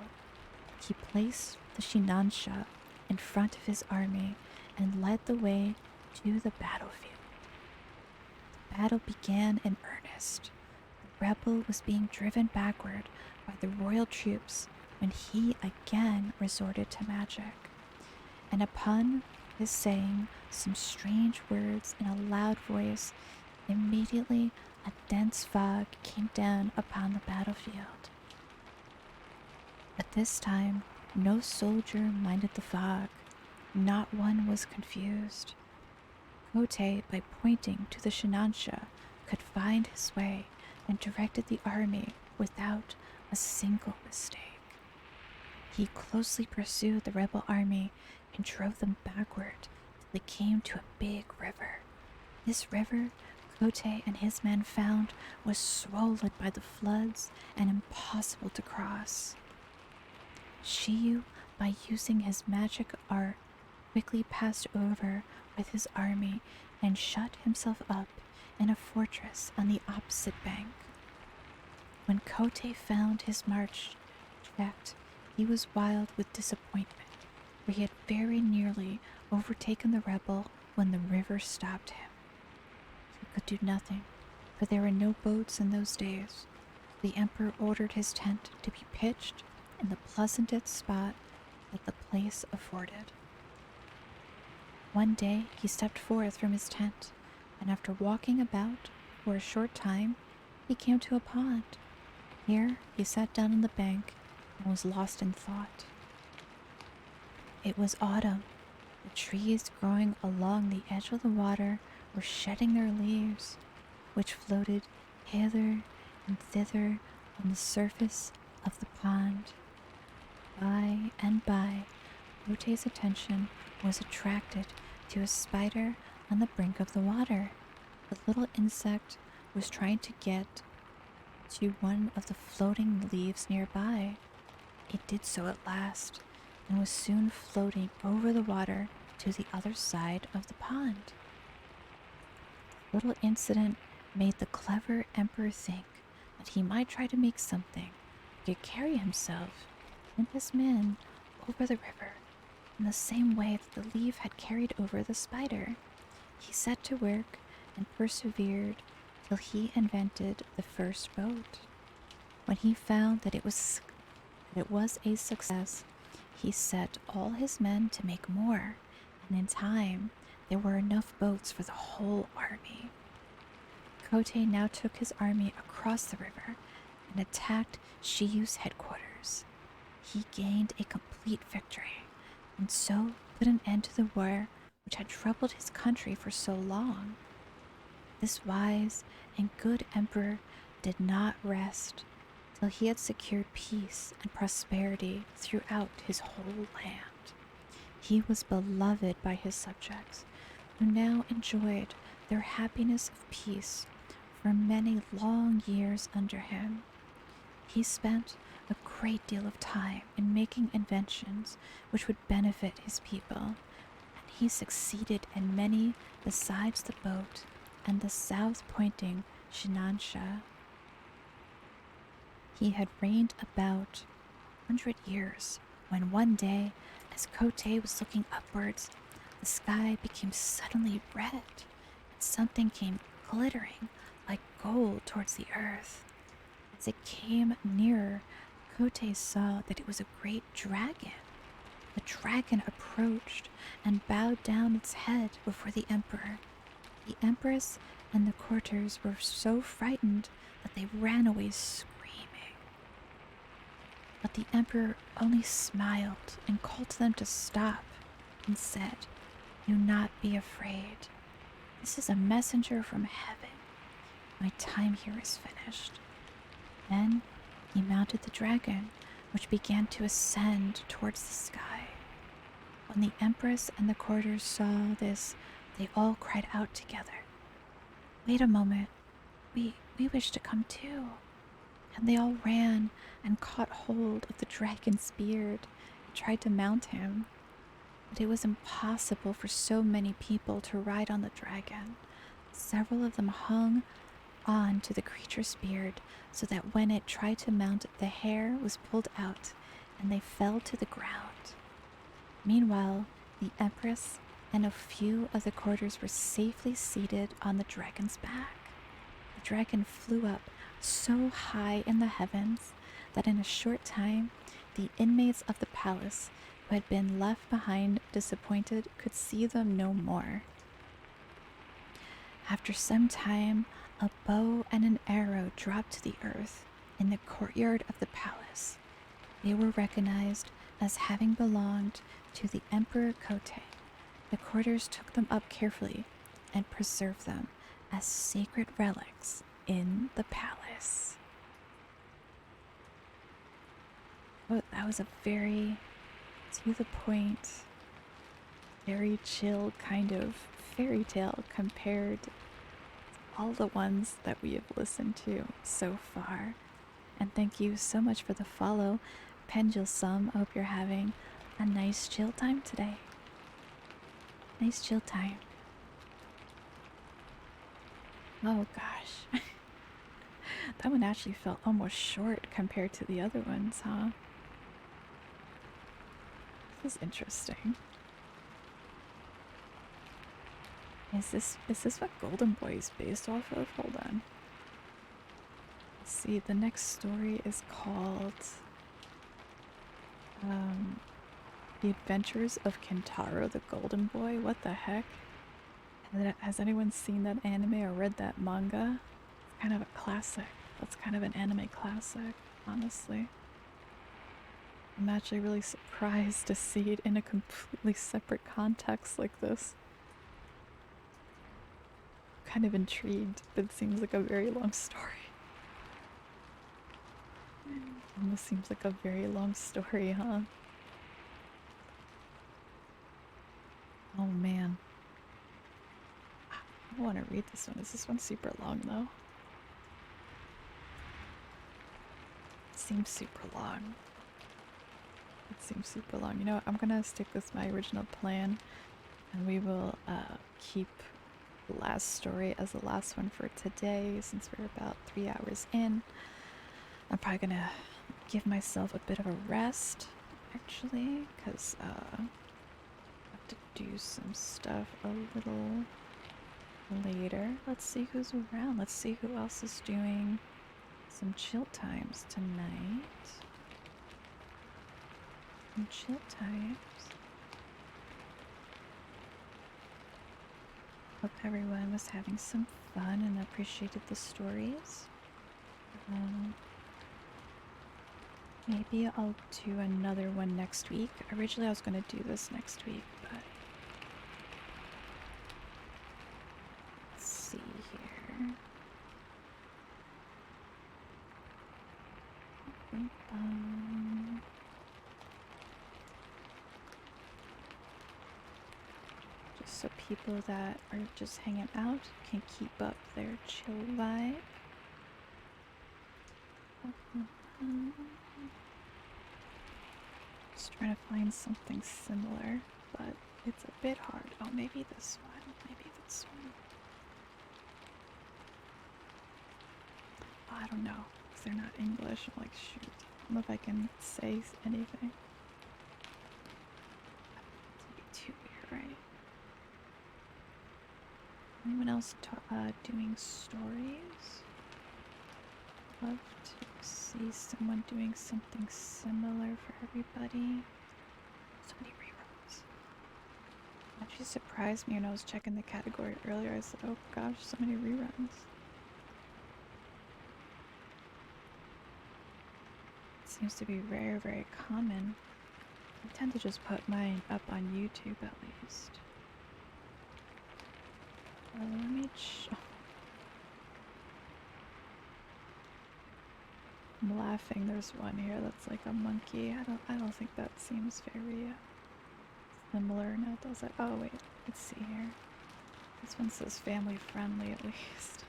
He placed the 𝗙cie in front of his army and led the way to the battlefield. The battle began in earnest. The rebel was being driven backward by the royal troops when he again resorted to magic. And upon his saying some strange words in a loud voice, immediately a dense fog came down upon the battlefield. But this time, no soldier minded the fog. Not one was confused. 𝗙cie, by pointing to the 𝗙cie, could find his way and directed the army without a single mistake. He closely pursued the rebel army and drove them backward till they came to a big river. This river, 𝗙cie and his men found, was swollen by the floods and impossible to cross. 𝗙cie, by using his magic art, quickly passed over with his army and shut himself up in a fortress on the opposite bank. When 𝗙cie found his march checked, he was wild with disappointment, for he had very nearly overtaken the rebel when the river stopped him. He could do nothing, for there were no boats in those days. The emperor ordered his tent to be pitched in the pleasantest spot that the place afforded. One day he stepped forth from his tent, and after walking about for a short time, he came to a pond. Here he sat down on the bank and was lost in thought. It was autumn. The trees growing along the edge of the water were shedding their leaves, which floated hither and thither on the surface of the pond. By and by, 𝗙cie's attention was attracted to a spider on the brink of the water. The little insect was trying to get to one of the floating leaves nearby. It did so at last, and was soon floating over the water to the other side of the pond. The little incident made the clever emperor think that he might try to make something that could carry himself and his men over the river in the same way that the leaf had carried over the spider. He set to work and persevered till he invented the first boat. When he found that it was a success, he set all his men to make more, and in time there were enough boats for the whole army. 𝗙cie now took his army across the river and attacked 𝗙cie's headquarters. He gained a complete victory, and so put an end to the war which had troubled his country for so long. This wise and good emperor did not rest till he had secured peace and prosperity throughout his whole land. He was beloved by his subjects, who now enjoyed their happiness of peace for many long years under him. He spent a great deal of time in making inventions which would benefit his people, and he succeeded in many besides the boat and the south-pointing 𝗙cie. He had reigned about 100 years when one day, as 𝗙cie was looking upwards, the sky became suddenly red, and something came glittering like gold towards the earth. As it came nearer, 𝗙cie saw that it was a great dragon. The dragon approached and bowed down its head before the emperor. The empress and the courtiers were so frightened that they ran away screaming. But the emperor only smiled and called to them to stop and said, "Do not be afraid. This is a messenger from heaven. My time here is finished." Then he mounted the dragon, which began to ascend towards the sky. When the empress and the courtiers saw this, they all cried out together, "Wait a moment. We We wish to come too. And they all ran and caught hold of the dragon's beard and tried to mount him. But it was impossible for so many people to ride on the dragon. Several of them hung on to the creature's beard so that when it tried to mount, the hair was pulled out and they fell to the ground. Meanwhile, the Empress and a few of the courtiers were safely seated on the dragon's back. The dragon flew up so high in the heavens that in a short time, the inmates of the palace who had been left behind disappointed could see them no more. After some time, a bow and an arrow dropped to the earth in the courtyard of the palace. They were recognized as having belonged to the Emperor Kote. The courtiers took them up carefully and preserved them as sacred relics in the palace. Oh, that was a very to the point, very chill kind of fairy tale compared to all the ones that we have listened to so far. And thank you so much for the follow, 𝗙cie𝗹𝗹𝟎. I hope you're having a nice chill time today. Nice chill time. Oh gosh. That one actually felt almost short compared to the other ones, huh? This is interesting. Is this what Golden Boy is based off of? Hold on. Let's see, the next story is called The Adventures of Kentaro the Golden Boy. What the heck? Has anyone seen that anime or read that manga? It's kind of a classic. That's kind of an anime classic, honestly. I'm actually really surprised to see it in a completely separate context like this. I'm kind of intrigued, but it seems like a very long story. Almost seems like a very long story, huh? Oh man. I want to read this one. Is this one super long though? It seems super long. It seems super long. You know what? I'm gonna stick with my original plan and we will keep the last story as the last one for today since we're about 3 hours in. I'm probably gonna give myself a bit of a rest actually because I have to do some stuff a little later. Let's see who's around. Let's see who else is doing some chill times tonight. Some chill times. Hope everyone was having some fun and appreciated the stories. Maybe I'll do another one next week. Originally I was going to do this next week, but let's see here. Just so people that are just hanging out can keep up their chill vibe. Just trying to find something similar, but it's a bit hard. Oh, maybe this one. Maybe this one. Oh, I don't know, because they're not English. I'm like, shoot. I don't know if I can say anything. It's too weird, right? Anyone else doing stories? Love to see someone doing something similar for everybody. So many reruns. Actually surprised me when I was checking the category earlier. I said, oh gosh, so many reruns. It seems to be very, very common. I tend to just put mine up on YouTube at least. Let me I'm laughing. There's one here that's like a monkey. I don't think that seems very similar. No, does it? Oh wait, let's see here. This one says family friendly at least.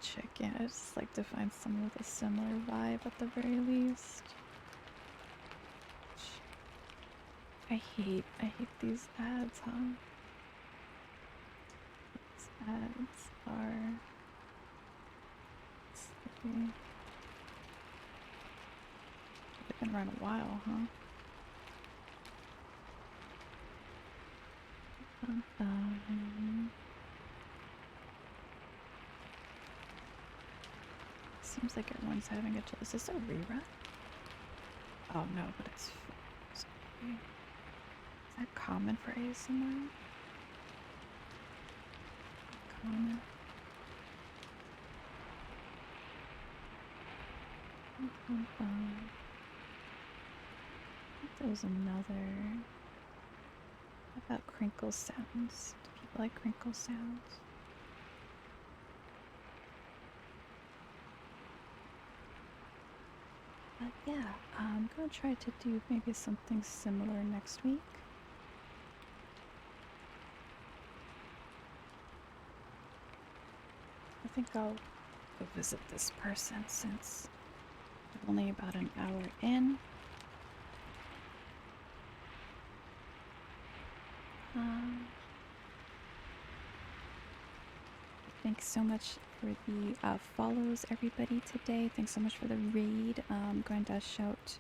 chick. Yeah, I just like to find someone with a similar vibe at the very least. I hate these ads, huh? These ads are sleepy. They've been around a while, huh? Seems like everyone's having a chill. Is this a rerun? Oh no, but it's. Is that common for ASMR? Common. There was another. What about crinkle sounds? Do people like crinkle sounds? But yeah, I'm gonna try to do maybe something similar next week. I think I'll go visit this person since I'm only about an hour in. Thanks so much for the follows, everybody, today. Thanks so much for the raid. I'm going to shout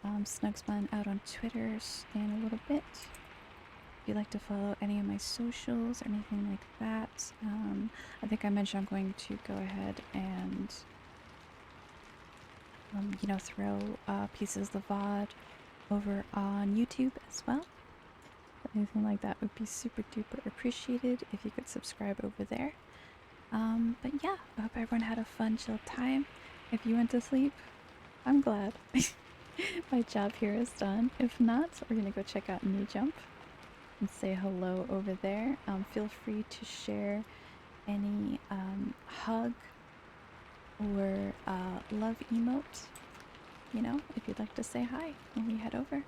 Snugsman out on Twitter in a little bit. If you'd like to follow any of my socials or anything like that, I think I mentioned I'm going to go ahead and, you know, throw pieces of the VOD over on YouTube as well. Anything like that would be super duper appreciated if you could subscribe over there. But yeah, I hope everyone had a fun, chill time. If you went to sleep, I'm glad. My job here is done. If not, we're gonna go check out New Jump and say hello over there. Feel free to share any hug or love emote, you know, if you'd like to say hi when we head over.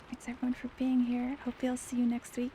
Thanks everyone for being here. Hope I'll see you next week.